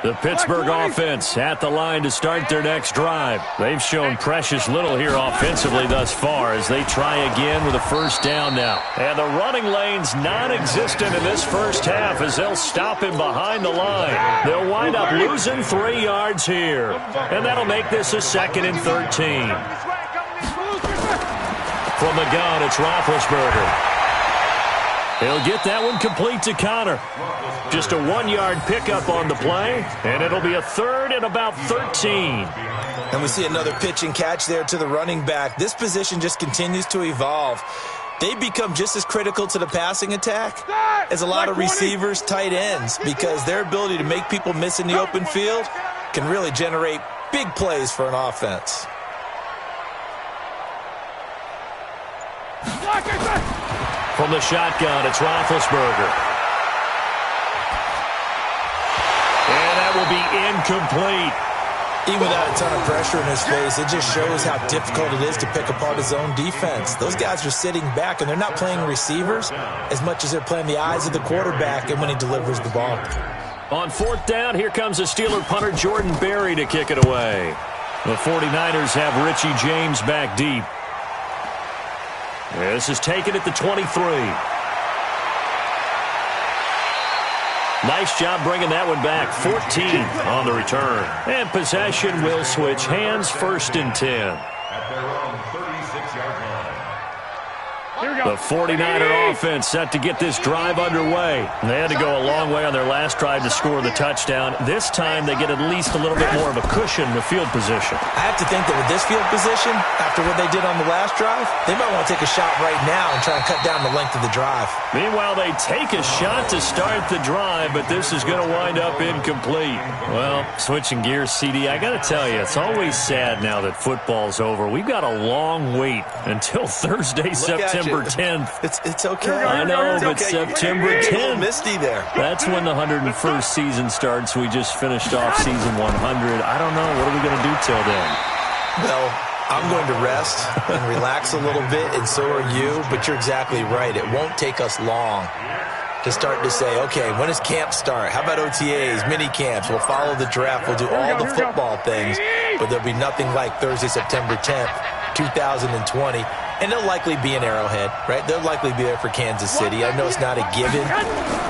The Pittsburgh offense at the line to start their next drive. They've shown precious little here offensively thus far as they try again with a 1st down now. And the running lane's non-existent in this 1st half as they'll stop him behind the line. They'll wind up losing 3 yards here. And that'll make this a 2nd and 13. From the gun, it's Roethlisberger. He'll get that one complete to Connor. Just a 1-yard pickup on the play, and it'll be a 3rd and about 13. And we see another pitch and catch there to the running back. This position just continues to evolve. They become just as critical to the passing attack as a lot of receivers, tight ends, because their ability to make people miss in the open field can really generate big plays for an offense. From the shotgun, it's Roethlisberger. And that will be incomplete. Even without a ton of pressure in his face, it just shows how difficult it is to pick apart his own defense. Those guys are sitting back, and they're not playing receivers as much as they're playing the eyes of the quarterback and when he delivers the ball. On 4th down, here comes the Steeler punter Jordan Berry to kick it away. The 49ers have Richie James back deep. This is taken at the 23. Nice job bringing that one back. 14 on the return. And possession will switch hands. 1st and 10. At their own 36-yard line. The 49er offense set to get this drive underway. They had to go a long way on their last drive to score the touchdown. This time they get at least a little bit more of a cushion with field position. I have to think that with this field position, after what they did on the last drive, they might want to take a shot right now and try and cut down the length of the drive. Meanwhile, they take a shot to start the drive, but this is going to wind up incomplete. Well, switching gears, CD, I got to tell you, it's always sad now that football's over. We've got a long wait until Thursday, September 10th. It's okay. I know, but okay. September 10th. You're a little misty there. That's when the 101st season starts. We just finished off season 100. I don't know. What are we going to do till then? Well, I'm going to rest and relax a little bit, and so are you. But you're exactly right. It won't take us long to start to say, okay, when does camp start? How about OTAs, mini camps? We'll follow the draft. We'll do all the football things. But there'll be nothing like Thursday, September 10th, 2020. And they'll likely be in Arrowhead, right? They'll likely be there for Kansas City. I know it's not a given,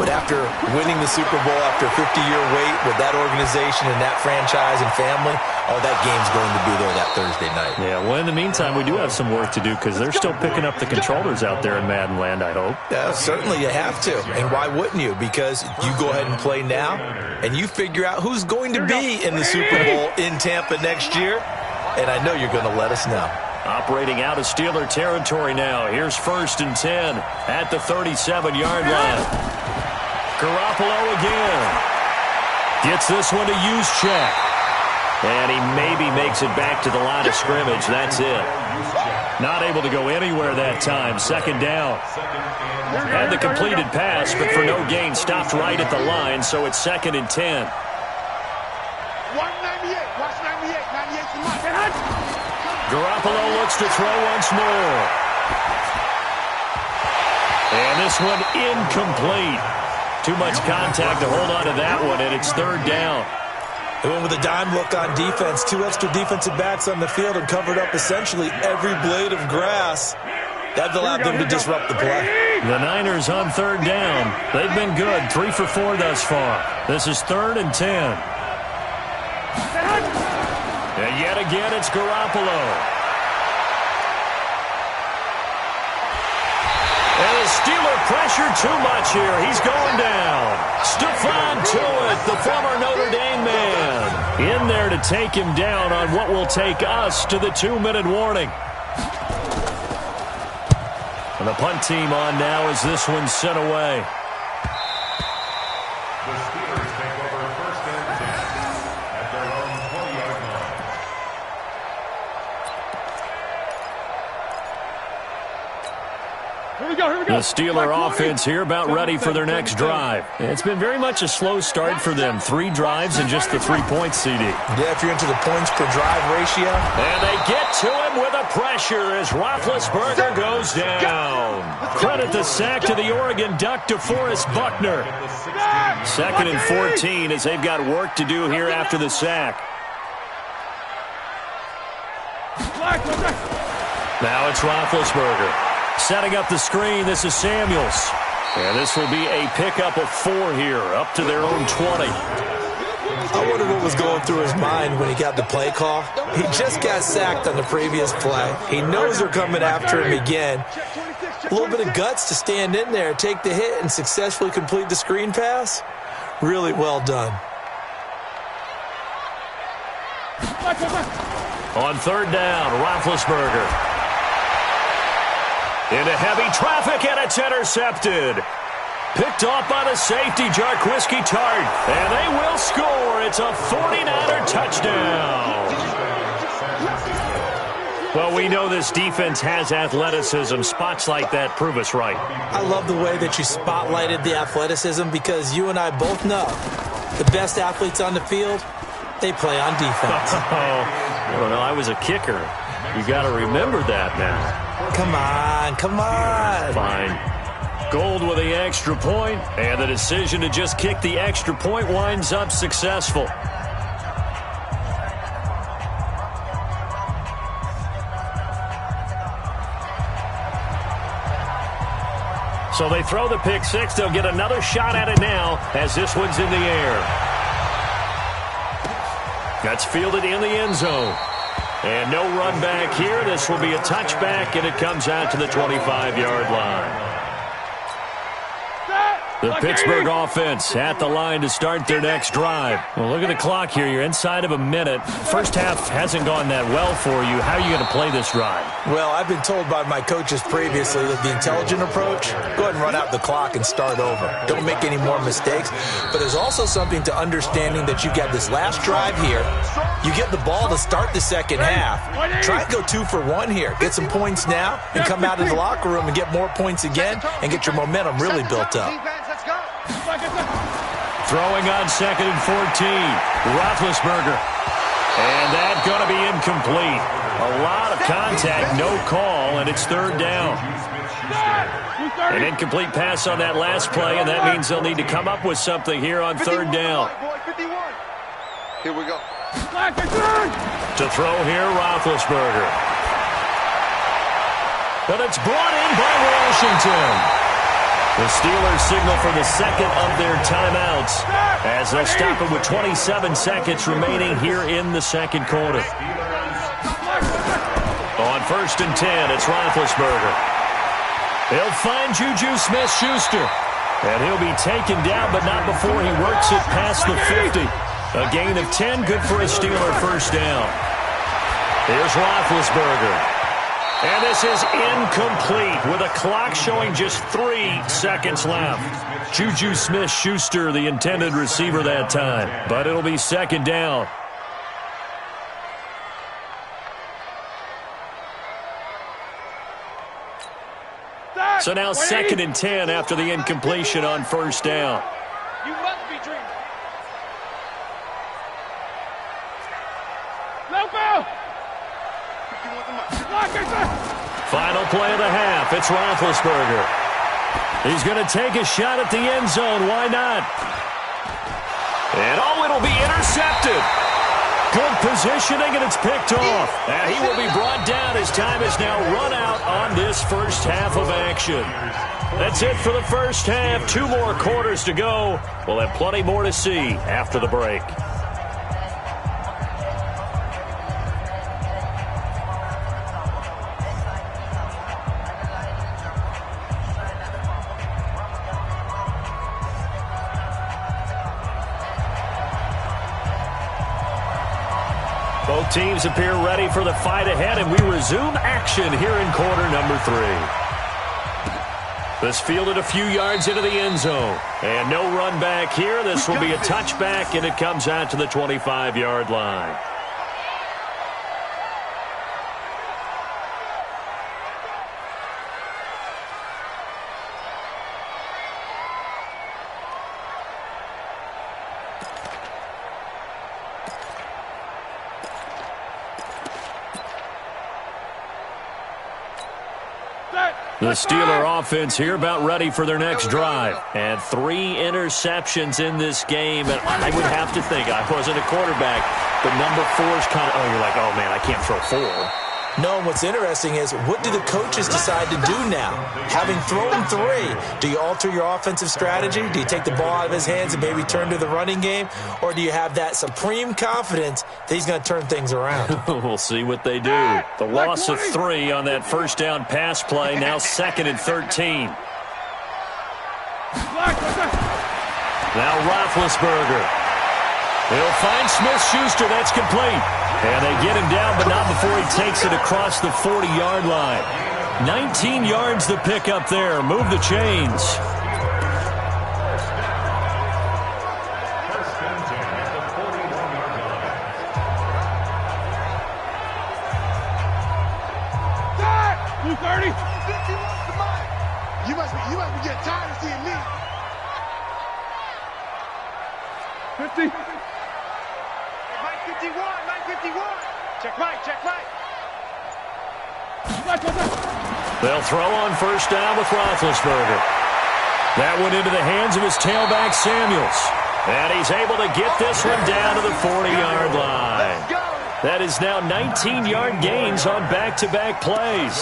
but after winning the Super Bowl, after a 50-year wait with that organization and that franchise and family, oh, that game's going to be there that Thursday night. Yeah, well, in the meantime, we do have some work to do because they're still picking up the controllers out there in Madden land, I hope. Yeah, certainly you have to. And why wouldn't you? Because you go ahead and play now, and you figure out who's going to be in the Super Bowl in Tampa next year, and I know you're going to let us know. Operating out of Steeler territory now. Here's 1st and 10 at the 37-yard line. Garoppolo again. Gets this one to use check. And he maybe makes it back to the line of scrimmage. That's it. Not able to go anywhere that time. 2nd down. Had the completed pass, but for no gain. Stopped right at the line, so it's 2nd and 10. 198. Watch 98. 98's the mark. Garoppolo looks to throw once more. And this one incomplete. Too much contact to hold on to that one, and it's 3rd down. They went with a dime look on defense. 2 extra defensive backs on the field and covered up essentially every blade of grass. That allowed them to disrupt the play. The Niners on 3rd down. They've been good. 3 for 4 thus far. This is 3rd and 10. And yet again, it's Garoppolo. And the Steeler pressure too much here. He's going down. Stephon Tuitt, the former Notre Dame man, in there to take him down on what will take us to the 2-minute warning. And the punt team on now as this one's sent away. The Steelers take over 1st and 10 at their own 20-yard line. Here we go. The Steeler offense here about ready for their next drive. It's been very much a slow start for them. 3 drives and just the 3-point CD. Yeah, if you're into the points per drive ratio. And they get to him with a pressure as Roethlisberger goes down. Credit the sack to the Oregon Duck, DeForest Buckner. 2nd and 14 as they've got work to do here after the sack. Now it's Roethlisberger. Setting up the screen, this is Samuels. And this will be a pickup of 4 here, up to their own 20. I wonder what was going through his mind when he got the play call. He just got sacked on the previous play. He knows they're coming after him again. A little bit of guts to stand in there, take the hit, and successfully complete the screen pass. Really well done. On 3rd down, Roethlisberger. Into heavy traffic, and it's intercepted. Picked off by the safety, Jarquiski Tart. And they will score. It's a 49er touchdown. Well, we know this defense has athleticism. Spots like that prove us right. I love the way that you spotlighted the athleticism because you and I both know the best athletes on the field, they play on defense. I don't know. I was a kicker. You got to remember that now. Come on, come on. Fine. Gold with the extra point, and the decision to just kick the extra point winds up successful. So they throw the pick 6. They'll get another shot at it now as this one's in the air. That's fielded in the end zone. And no run back here. This will be a touchback, and it comes out to the 25-yard line. The Pittsburgh offense at the line to start their next drive. Well, look at the clock here. You're inside of a minute. First half hasn't gone that well for you. How are you going to play this drive? Well, I've been told by my coaches previously that the intelligent approach, go ahead and run out the clock and start over. Don't make any more mistakes. But there's also something to understanding that you got this last drive here. You get the ball to start the second half. Try and go 2 for 1 here. Get some points now and come out of the locker room and get more points again and get your momentum really built up. Throwing on 2nd and 14. Roethlisberger. And that's going to be incomplete. A lot of contact, no call, and it's 3rd down. An incomplete pass on that last play, and that means they'll need to come up with something here on 3rd down. Here we go. To throw here, Roethlisberger. But it's brought in by Washington. The Steelers signal for the second of their timeouts as they'll stop it with 27 seconds remaining here in the second quarter. On 1st and 10, it's Roethlisberger. He'll find Juju Smith-Schuster. And he'll be taken down, but not before he works it past the 50. A gain of 10, good for a Steeler first down. Here's Roethlisberger. And this is incomplete with a clock showing just 3 seconds left. Juju Smith-Schuster, the intended receiver that time. But it'll be second down. So now second and 10 after the incompletion on first down. You must be dreaming. Final play of the half. It's Roethlisberger. He's going to take a shot at the end zone. Why not? And it'll be intercepted. Good positioning, and it's picked off. And he will be brought down as time is now run out on this first half of action. That's it for the first half. 2 more quarters to go. We'll have plenty more to see after the break. Both teams appear ready for the fight ahead, and we resume action here in quarter number 3. This fielded a few yards into the end zone. And no run back here. This will be a touchback, and it comes out to the 25-yard line. The Steeler offense here about ready for their next drive. And 3 interceptions in this game. And I would have to think, I wasn't a quarterback, but number 4 is kind of, you're like, oh, man, I can't throw 4. No, what's interesting is what do the coaches decide to do now? Having thrown 3, do you alter your offensive strategy? Do you take the ball out of his hands and maybe turn to the running game? Or do you have that supreme confidence that he's going to turn things around? We'll see what they do. The loss of 3 on that first down pass play, now second and 13. Now Roethlisberger. He'll find Smith-Schuster. That's complete. And they get him down, but not before he takes it across the 40-yard line. 19 yards to pick up there. Move the chains. First and 10 at the 41-yard line. $230. You must be getting tired of seeing me. 50. Mike 51, Mike 51. Check right. They'll throw on first down with Roethlisberger. That went into the hands of his tailback, Samuels. And he's able to get this one down to the 40-yard line. That is now 19-yard gains on back-to-back plays.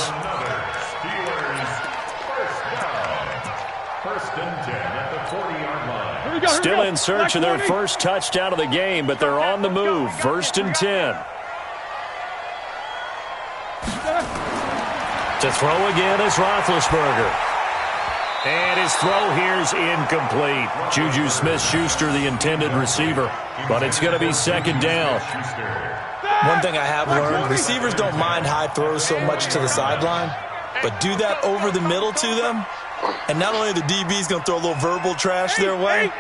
Steelers first down. First and 10 at the 40-yard line. Still in search of their first touchdown of the game, but they're on the move. First and 10. To throw again is Roethlisberger. And his throw here is incomplete. Juju Smith-Schuster, the intended receiver. But it's going to be second down. One thing I have learned, receivers don't mind high throws so much to the sideline, but do that over the middle to them, and not only are the DBs going to throw a little verbal trash their way,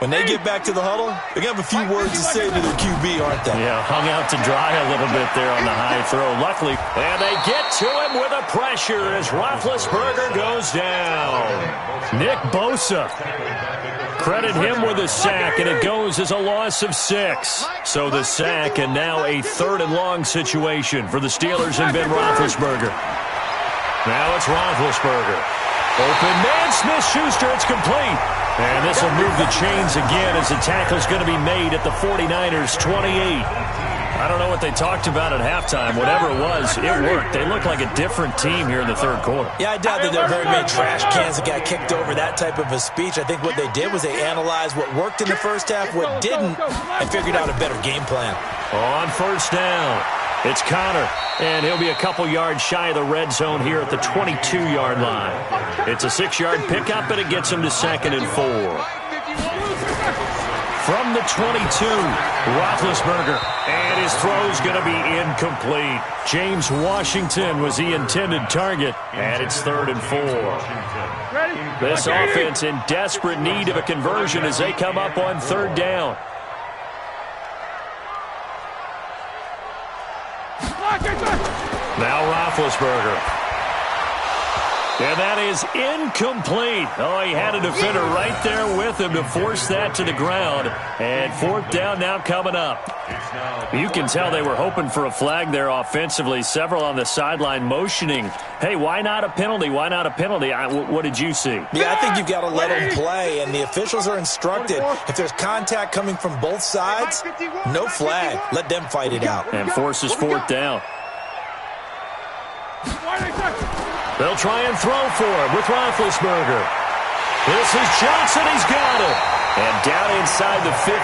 when they get back to the huddle, they're going to have a few words to say to their QB, aren't they? Yeah, hung out to dry a little bit there on the high throw. Luckily, and they get to him with a pressure as Roethlisberger goes down. Nick Bosa. Credit him with a sack, and it goes as a loss of 6. So the sack, and now a 3rd and long situation for the Steelers and Ben Roethlisberger. Now it's Roethlisberger. Open man, Smith-Schuster, it's complete. And this will move the chains again as the tackle's going to be made at the 49ers' 28. I don't know what they talked about at halftime. Whatever it was, it worked. They look like a different team here in the 3rd quarter. Yeah, I doubt that there are very many trash cans that got kicked over that type of a speech. I think what they did was they analyzed what worked in the first half, what didn't, and figured out a better game plan. On first down, it's Connor, and he'll be a couple yards shy of the red zone here at the 22-yard line. It's a 6-yard pickup, and it gets him to second and 4. From the 22, Roethlisberger. And his throw's going to be incomplete. James Washington was the intended target. And it's 3rd and 4. This offense in desperate need of a conversion as they come up on 3rd down. Now Roethlisberger. And that is incomplete. Oh, he had a defender right there with him to force that to the ground. And 4th down now coming up. You can tell they were hoping for a flag there offensively. Several on the sideline motioning. Hey, why not a penalty? Why not a penalty? What did you see? Yeah, I think you've got to let them play, and the officials are instructed. If there's contact coming from both sides, no flag. Let them fight it out. And forces 4th down. They'll try and throw for him with Roethlisberger. This is Johnson. He's got it. And down inside the 15,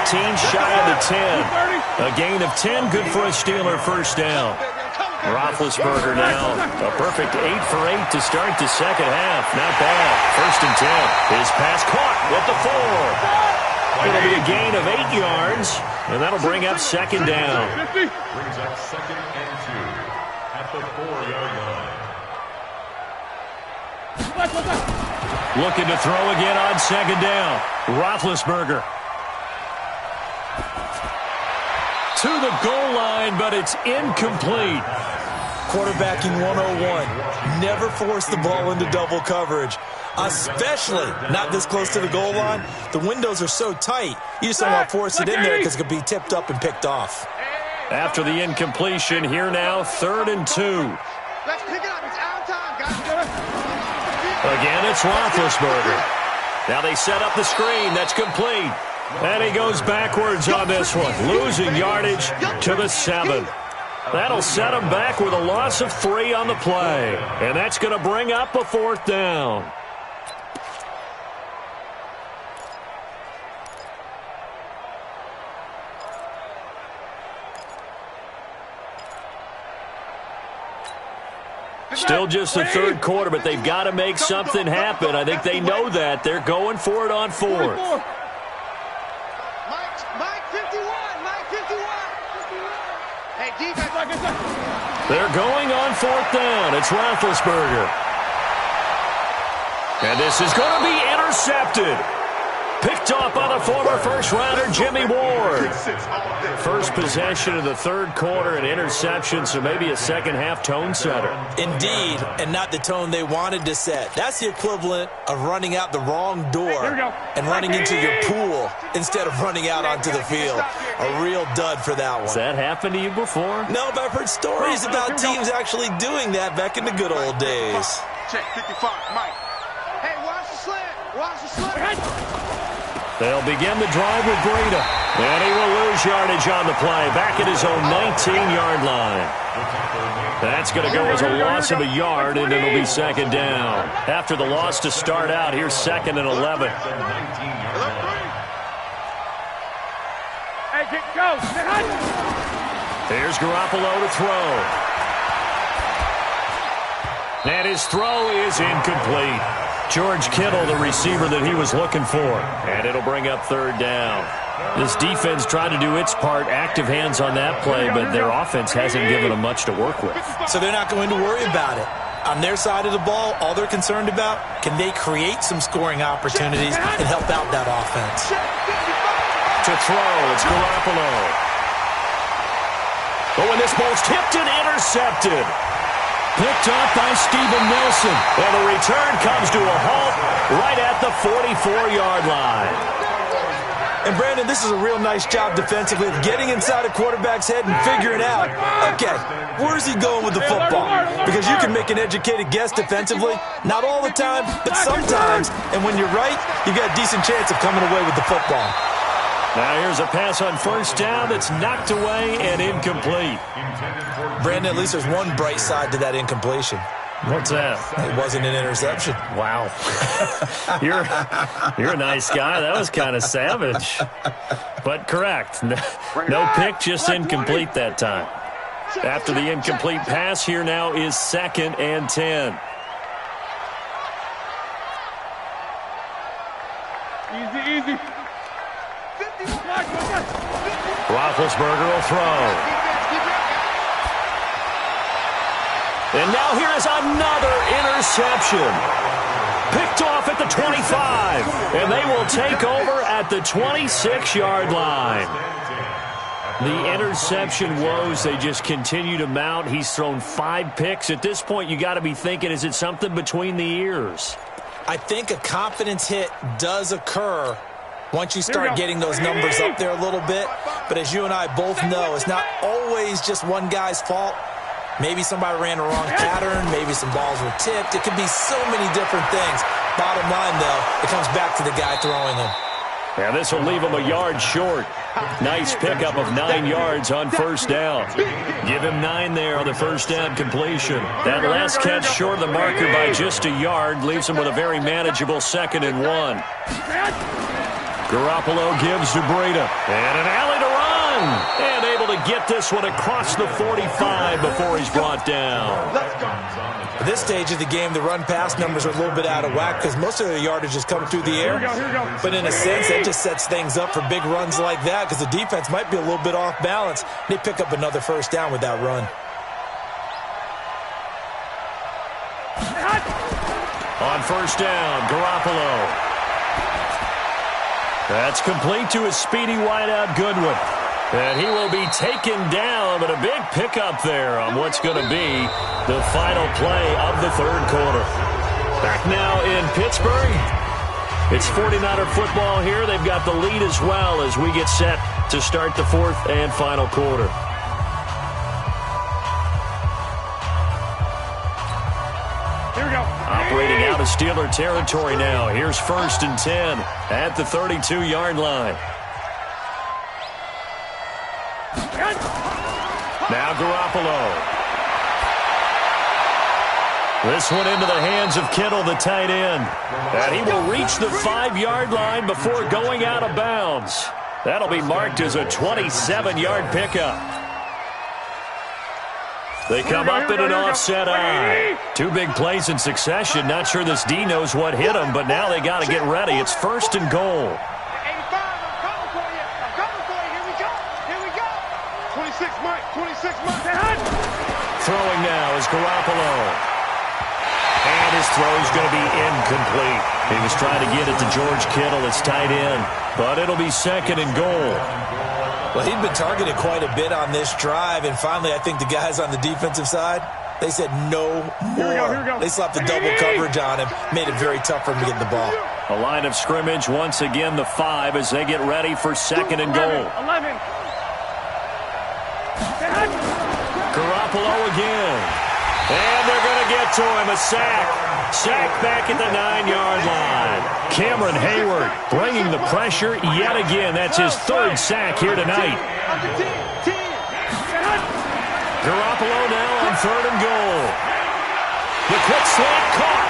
shy of the 10. A gain of 10, good for a Steeler 1st down. Roethlisberger now a perfect 8 for 8 to start the second half. Not bad. 1st and 10. His pass caught at the 4. It'll be a gain of 8 yards, and that'll bring up 2nd down. Brings up 2nd and 2 at the 4-yard line. Looking to throw again on 2nd down. Roethlisberger. To the goal line, but it's incomplete. Quarterbacking 101. Never force the ball into double coverage, especially not this close to the goal line. The windows are so tight, you just don't want to force it in there because it could be tipped up and picked off. After the incompletion, here now 3rd and 2. Let's pick it up. It's our time, guys. Again, it's Roethlisberger. Now they set up the screen. That's complete. And he goes backwards on this one, losing yardage to the 7. That'll set him back with a loss of 3 on the play. And that's going to bring up a 4th down. Still just the 3rd quarter, but they've got to make something happen. I think they know that. They're going for it on 4th. Mike 51. Mike 51. Hey, defense. They're going on 4th down. It's Roethlisberger. And this is going to be intercepted. Picked off by the former first-rounder Jimmy Ward. First possession of the 3rd quarter, an interception, so maybe a second-half tone setter. Indeed, and not the tone they wanted to set. That's the equivalent of running out the wrong door and running into your pool instead of running out onto the field. A real dud for that one. Has that happened to you before? No, but I've heard stories about teams actually doing that back in the good old days. Check 55, Mike. Hey, watch the slant. Watch the slant. They'll begin the drive with Breida. And he will lose yardage on the play. Back at his own 19-yard line. That's going to go as a loss of a yard, and it'll be 2nd down. After the loss to start out, here's 2nd and 11. Hey, go. There's Garoppolo to throw. And his throw is incomplete. George Kittle, the receiver that he was looking for. And it'll bring up 3rd down. This defense tried to do its part, active hands on that play, but their offense hasn't given them much to work with. So they're not going to worry about it. On their side of the ball, all they're concerned about, can they create some scoring opportunities and help out that offense? To throw, it's Garoppolo. But when this ball's tipped and intercepted. Picked off by Steven Nelson. And the return comes to a halt right at the 44-yard line. And, Brandon, this is a real nice job defensively of getting inside a quarterback's head and figuring out, okay, where's he going with the football? Because you can make an educated guess defensively. Not all the time, but sometimes. And when you're right, you've got a decent chance of coming away with the football. Now here's a pass on 1st down that's knocked away and incomplete. Brandon, at least there's one bright side to that incompletion. What's that? It wasn't an interception. Wow. You're a nice guy. That was kind of savage. But correct. No pick, just incomplete that time. After the incomplete pass, here now is 2nd and 10. Easy. Roethlisberger will throw. And now here is another interception. Picked off at the 25. And they will take over at the 26-yard line. The interception woes, they just continue to mount. He's thrown 5 picks. At this point, you got to be thinking, is it something between the ears? I think a confidence hit does occur once you start getting those numbers up there a little bit. But as you and I both know, it's not always just one guy's fault. Maybe somebody ran the wrong pattern. Maybe some balls were tipped. It could be so many different things. Bottom line, though, it comes back to the guy throwing them. And this will leave him a yard short. Nice pickup of 9 yards on first down. Give him 9 there on the first down completion. That last catch short of the marker by just a yard leaves him with a very manageable 2nd and 1. Garoppolo gives to Breida. And an alley to run. And able to get this one across the 45 before he's brought down. At this stage of the game, the run-pass numbers are a little bit out of whack because most of the yardage is coming through the air. But in a sense, that just sets things up for big runs like that because the defense might be a little bit off balance. They pick up another first down with that run. On first down, Garoppolo. That's complete to his speedy wideout Goodwin. And he will be taken down, but a big pickup there on what's going to be the final play of the third quarter. Back now in Pittsburgh. It's 49er football here. They've got the lead as well as we get set to start the fourth and final quarter. Here we go. Operating out of Steeler territory now. Here's 1st and 10 at the 32-yard line. Now Garoppolo. This one into the hands of Kittle, the tight end. And he will reach the 5-yard line before going out of bounds. That'll be marked as a 27-yard pickup. They come up in an offset eye. 2 big plays in succession. Not sure this D knows what hit him, but now they got to get ready. It's 1st and goal. 26 months. Throwing now is Garoppolo. And his throw is going to be incomplete. He was trying to get it to George Kittle, his tight end. But it'll be 2nd and goal. Well, he'd been targeted quite a bit on this drive. And finally, I think the guys on the defensive side, they said no more. Here we go. They slapped the double coverage on him. Made it very tough for him to get the ball. A line of scrimmage, once again the 5 as they get ready for 2nd and goal. 11. Garoppolo again. And they're going to get to him. A sack. Sack back at the 9-yard line. Cameron Hayward bringing the pressure yet again. That's his 3rd sack here tonight. Garoppolo now on 3rd and goal. The quick slant caught.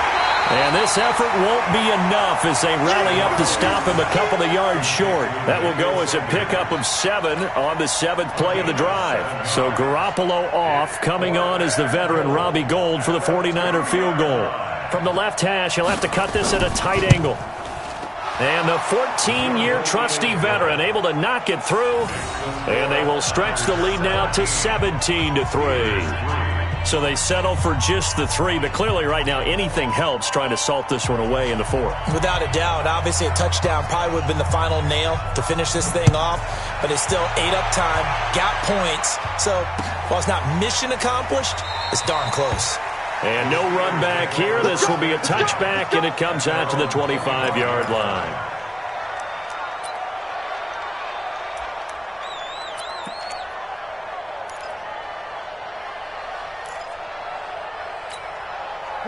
And this effort won't be enough as they rally up to stop him a couple of yards short. That will go as a pickup of 7 on the 7th play of the drive. So Garoppolo off, coming on as the veteran Robbie Gould for the 49er field goal. From the left hash, he'll have to cut this at a tight angle. And the 14-year trusty veteran able to knock it through. And they will stretch the lead now to 17-3. So they settle for just the 3, but clearly right now anything helps trying to salt this one away in the 4th. Without a doubt, obviously a touchdown probably would have been the final nail to finish this thing off, but it's still 8 up time, got points. So while it's not mission accomplished, it's darn close. And no run back here. This will be a touchback, and it comes out to the 25-yard line.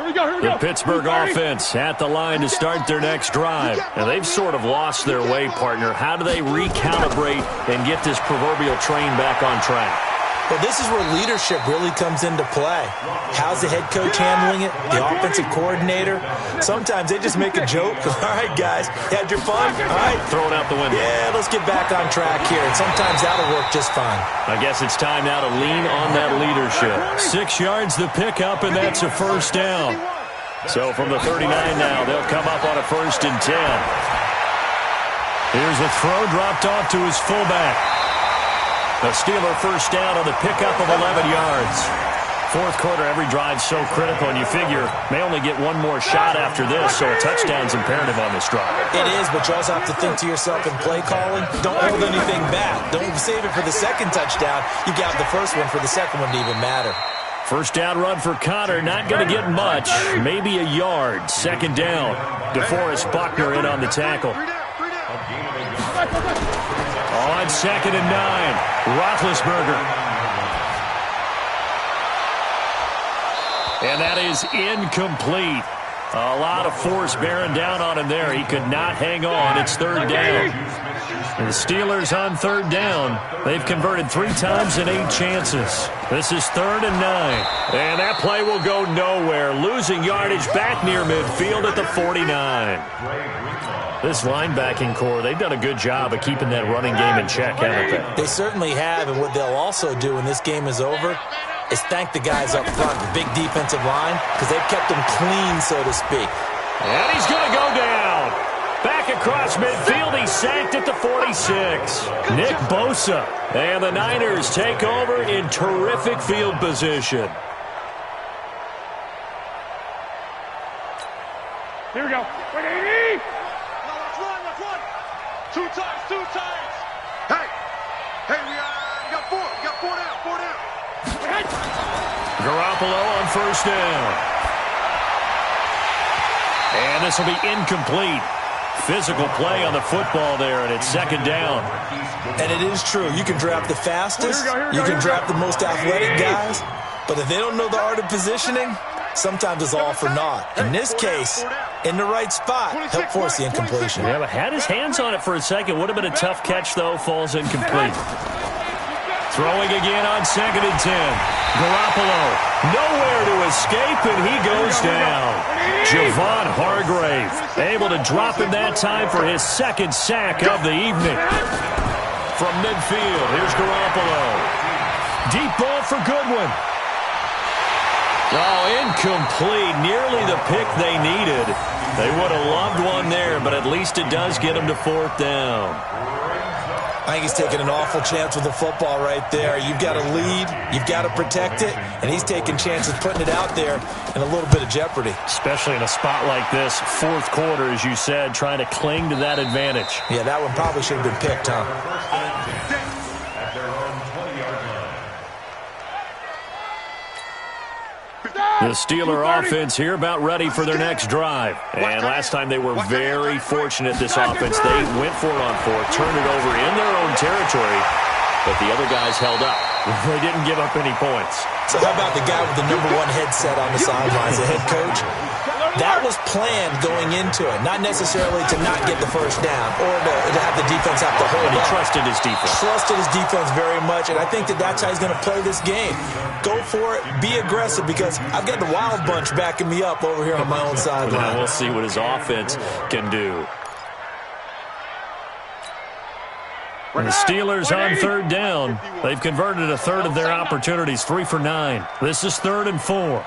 The Pittsburgh offense at the line to start their next drive. And they've sort of lost their way, partner. How do they recalibrate and get this proverbial train back on track? Well, this is where leadership really comes into play. How's the head coach handling it? The offensive coordinator? Sometimes they just make a joke. All right, guys, had your fun? All right. Throw it out the window. Yeah, let's get back on track here. And sometimes that'll work just fine. I guess it's time now to lean on that leadership. 6 yards the pickup, and that's a first down. So from the 39 now, they'll come up on a 1st and 10. Here's a throw dropped off to his fullback. A Steeler first down on the pickup of 11 yards. Fourth quarter, every drive's so critical, and you figure may only get one more shot after this, so a touchdown's imperative on this drive. It is, but you also have to think to yourself in play calling, don't hold anything back. Don't save it for the second touchdown. You got the first one for the second one to even matter. First down run for Connor, not going to get much, maybe a yard. Second down, DeForest Buckner in on the tackle. On 2nd and 9, Roethlisberger. And that is incomplete. A lot of force bearing down on him there. He could not hang on. It's third down. And the Steelers on third down. They've converted 3 times in 8 chances. This is 3rd and 9. And that play will go nowhere. Losing yardage back near midfield at the 49. This linebacking core, they've done a good job of keeping that running game in check, haven't they? They certainly have, and what they'll also do when this game is over is thank the guys up front, the big defensive line, because they've kept them clean, so to speak. And he's going to go down. Back across midfield, he's sacked at the 46. Nick Bosa. And the Niners take over in terrific field position. Here we go. 180. Let's run. 2 times. Hey, we got 4. We got 4 down. Garoppolo on first down. And this will be incomplete. Physical play on the football there, and it's second down. And it is true. You can draft the fastest. You can draft the most athletic guys. But if they don't know the art of positioning, sometimes it's all for naught. In this case, in the right spot, help force the incompletion. Yeah, but had his hands on it for a second. Would have been a tough catch, though. Falls incomplete. Throwing again on 2nd and 10. Garoppolo, nowhere to escape, and he goes down. Javon Hargrave, able to drop him that time for his 2nd sack of the evening. From midfield, here's Garoppolo. Deep ball for Goodwin. Oh, incomplete. Nearly the pick they needed. They would have loved one there, but at least it does get them to 4th down. I think he's taking an awful chance with the football right there. You've got to lead, you've got to protect it, and he's taking chances putting it out there in a little bit of jeopardy. Especially in a spot like this, 4th quarter, as you said, trying to cling to that advantage. Yeah, that one probably should have been picked, huh? The Steeler offense here about ready for their next drive. And last time they were very fortunate, this offense. They went for it on 4th, turned it over in their own territory, but the other guys held up. They didn't give up any points. So how about the guy with the #1 headset on the sidelines, the head coach? That was planned going into it, not necessarily to not get the first down or to have the defense have to hold And he up. trusted his defense. Trusted his defense very much, and I think that's how he's going to play this game. Go for it, be aggressive, because I've got the wild bunch backing me up over here on my own sideline. Now we'll see what his offense can do. And the Steelers on 3rd down. They've converted a 1/3 of their opportunities, 3 for 9. This is 3rd and 4.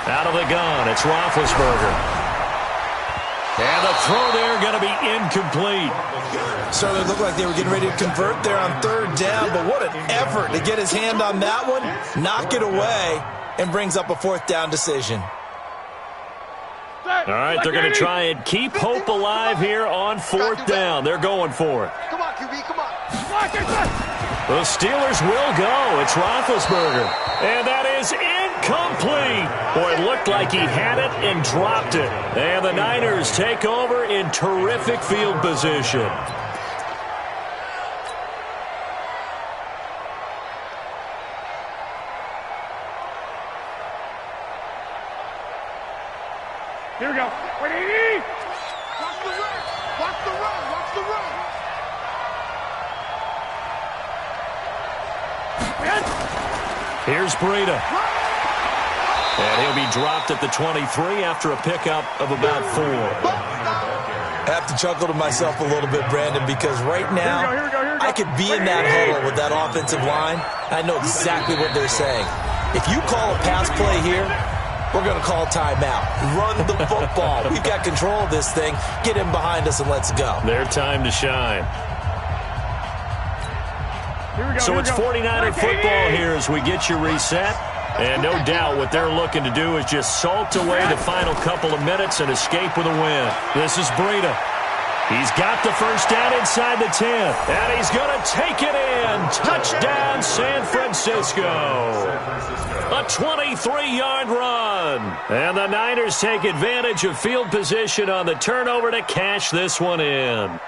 Out of the gun, it's Roethlisberger. And the throw there going to be incomplete. Certainly looked like they were getting ready to convert there on 3rd down, but what an effort to get his hand on that one, knock it away, and brings up a 4th down decision. All right, they're going to try and keep hope alive here on 4th down. They're going for it. Come on, QB, come on. The Steelers will go. It's Roethlisberger. And that is incomplete. Boy, it looked like he had it and dropped it. And the Niners take over in terrific field position. Here we go. 180. Watch the run. Watch the run. Watch the run. Here's Breida. And he'll be dropped at the 23 after a pickup of about 4. I have to chuckle to myself a little bit, Brandon, because right now Here we go. I could be in that huddle with that offensive line. I know exactly what they're saying. If you call a pass play here, we're going to call timeout. Run the football. We've got control of this thing. Get in behind us and let's go. Their time to shine. So it's 49er football here as we get you reset. And no doubt what they're looking to do is just salt away the final couple of minutes and escape with a win. This is Breida. He's got the first down inside the 10. And he's going to take it in. Touchdown, San Francisco. A 23-yard run. And the Niners take advantage of field position on the turnover to cash this one in.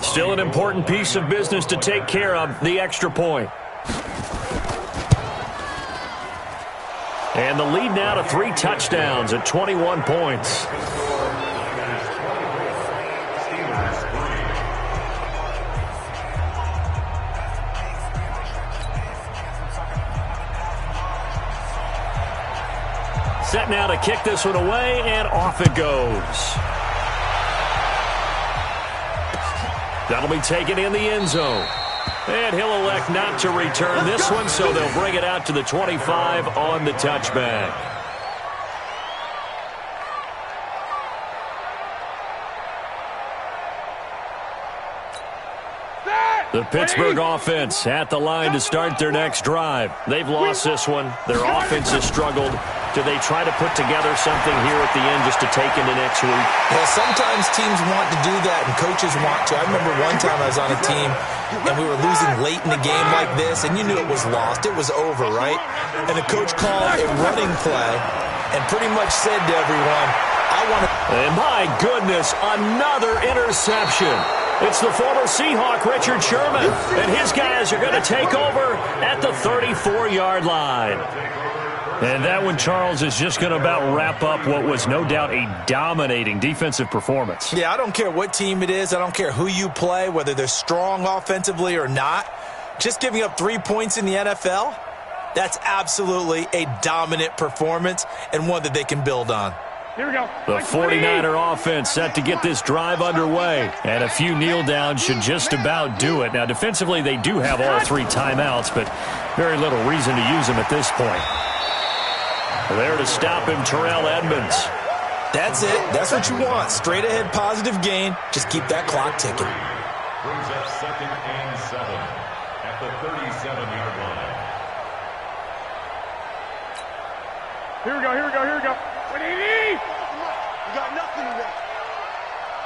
Still an important piece of business to take care of, the extra point. And the lead now to 3 touchdowns at 21 points. Set now to kick this one away, and off it goes. That'll be taken in the end zone. And he'll elect not to return this one, so they'll bring it out to the 25 on the touchback. The Pittsburgh offense at the line to start their next drive. They've lost this one. Their offense has struggled. Do they try to put together something here at the end just to take into next week? Well, sometimes teams want to do that and coaches want to. I remember one time I was on a team and we were losing late in the game like this, and you knew it was lost. It was over, right? And the coach called a running play and pretty much said to everyone, I want to... And my goodness, another interception. It's the former Seahawk, Richard Sherman, and his guys are going to take over at the 34-yard line. And that one, Charles, is just going to about wrap up what was no doubt a dominating defensive performance. Yeah, I don't care what team it is. I don't care who you play, whether they're strong offensively or not. Just giving up 3 points in the NFL, that's absolutely a dominant performance and one that they can build on. Here we go. The 49er offense set to get this drive underway. And a few kneel downs should just about do it. Now, defensively, they do have all 3 timeouts, but very little reason to use them at this point. There to stop him, Terrell Edmonds. That's it. That's what you want. Straight ahead positive gain. Just keep that clock ticking. Brings up 2nd and 7 at the 37-yard line. Here we go, here we go, here we go. What do you need? You got nothing today.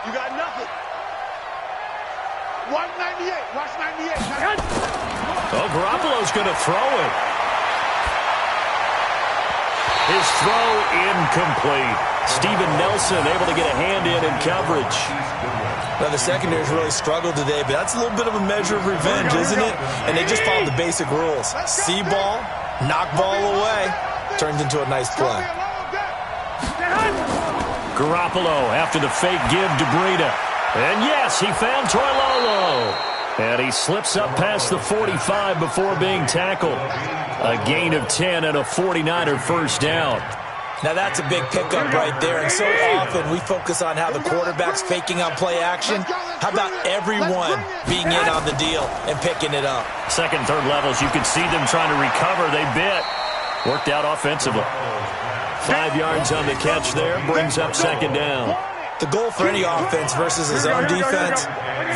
You got nothing. Watch 98. Watch 98. Oh, Garoppolo's going to throw it. His throw incomplete. Steven Nelson able to get a hand in coverage. Now, the secondary's really struggled today, but that's a little bit of a measure of revenge, isn't it? And they just followed the basic rules. See ball, knock ball away, turns into a nice play. Garoppolo after the fake give to Breida. And yes, he found Toilolo. And he slips up past the 45 before being tackled. A gain of 10 and a 49er first down. Now that's a big pickup right there, and so often we focus on how the quarterback's faking on play action. How about everyone being in on the deal and picking it up? Second, third levels, you could see them trying to recover. They bit. Worked out offensively. 5 yards on the catch there, brings up second down. The goal for any offense versus his own defense,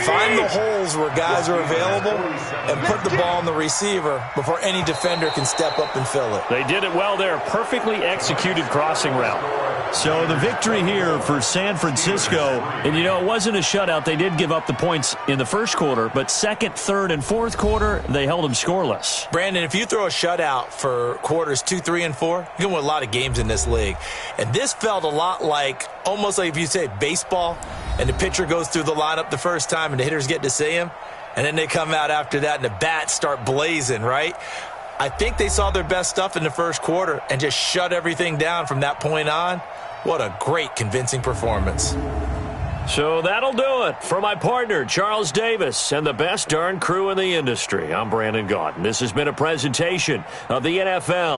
find the holes where guys are available and put the ball on the receiver before any defender can step up and fill it. They did it well there. Perfectly executed crossing route. So the victory here for San Francisco. And, you know, it wasn't a shutout. They did give up the points in the first quarter, but second, third, and fourth quarter, they held them scoreless. Brandon, if you throw a shutout for quarters 2, 3, and 4, you can win a lot of games in this league. And this felt a lot like, almost like if you say baseball, and the pitcher goes through the lineup the first time and the hitters get to see him, and then they come out after that and the bats start blazing, right? I think they saw their best stuff in the first quarter and just shut everything down from that point on. What a great, convincing performance. So that'll do it for my partner, Charles Davis, and the best darn crew in the industry. I'm Brandon Gaudin. This has been a presentation of the NFL.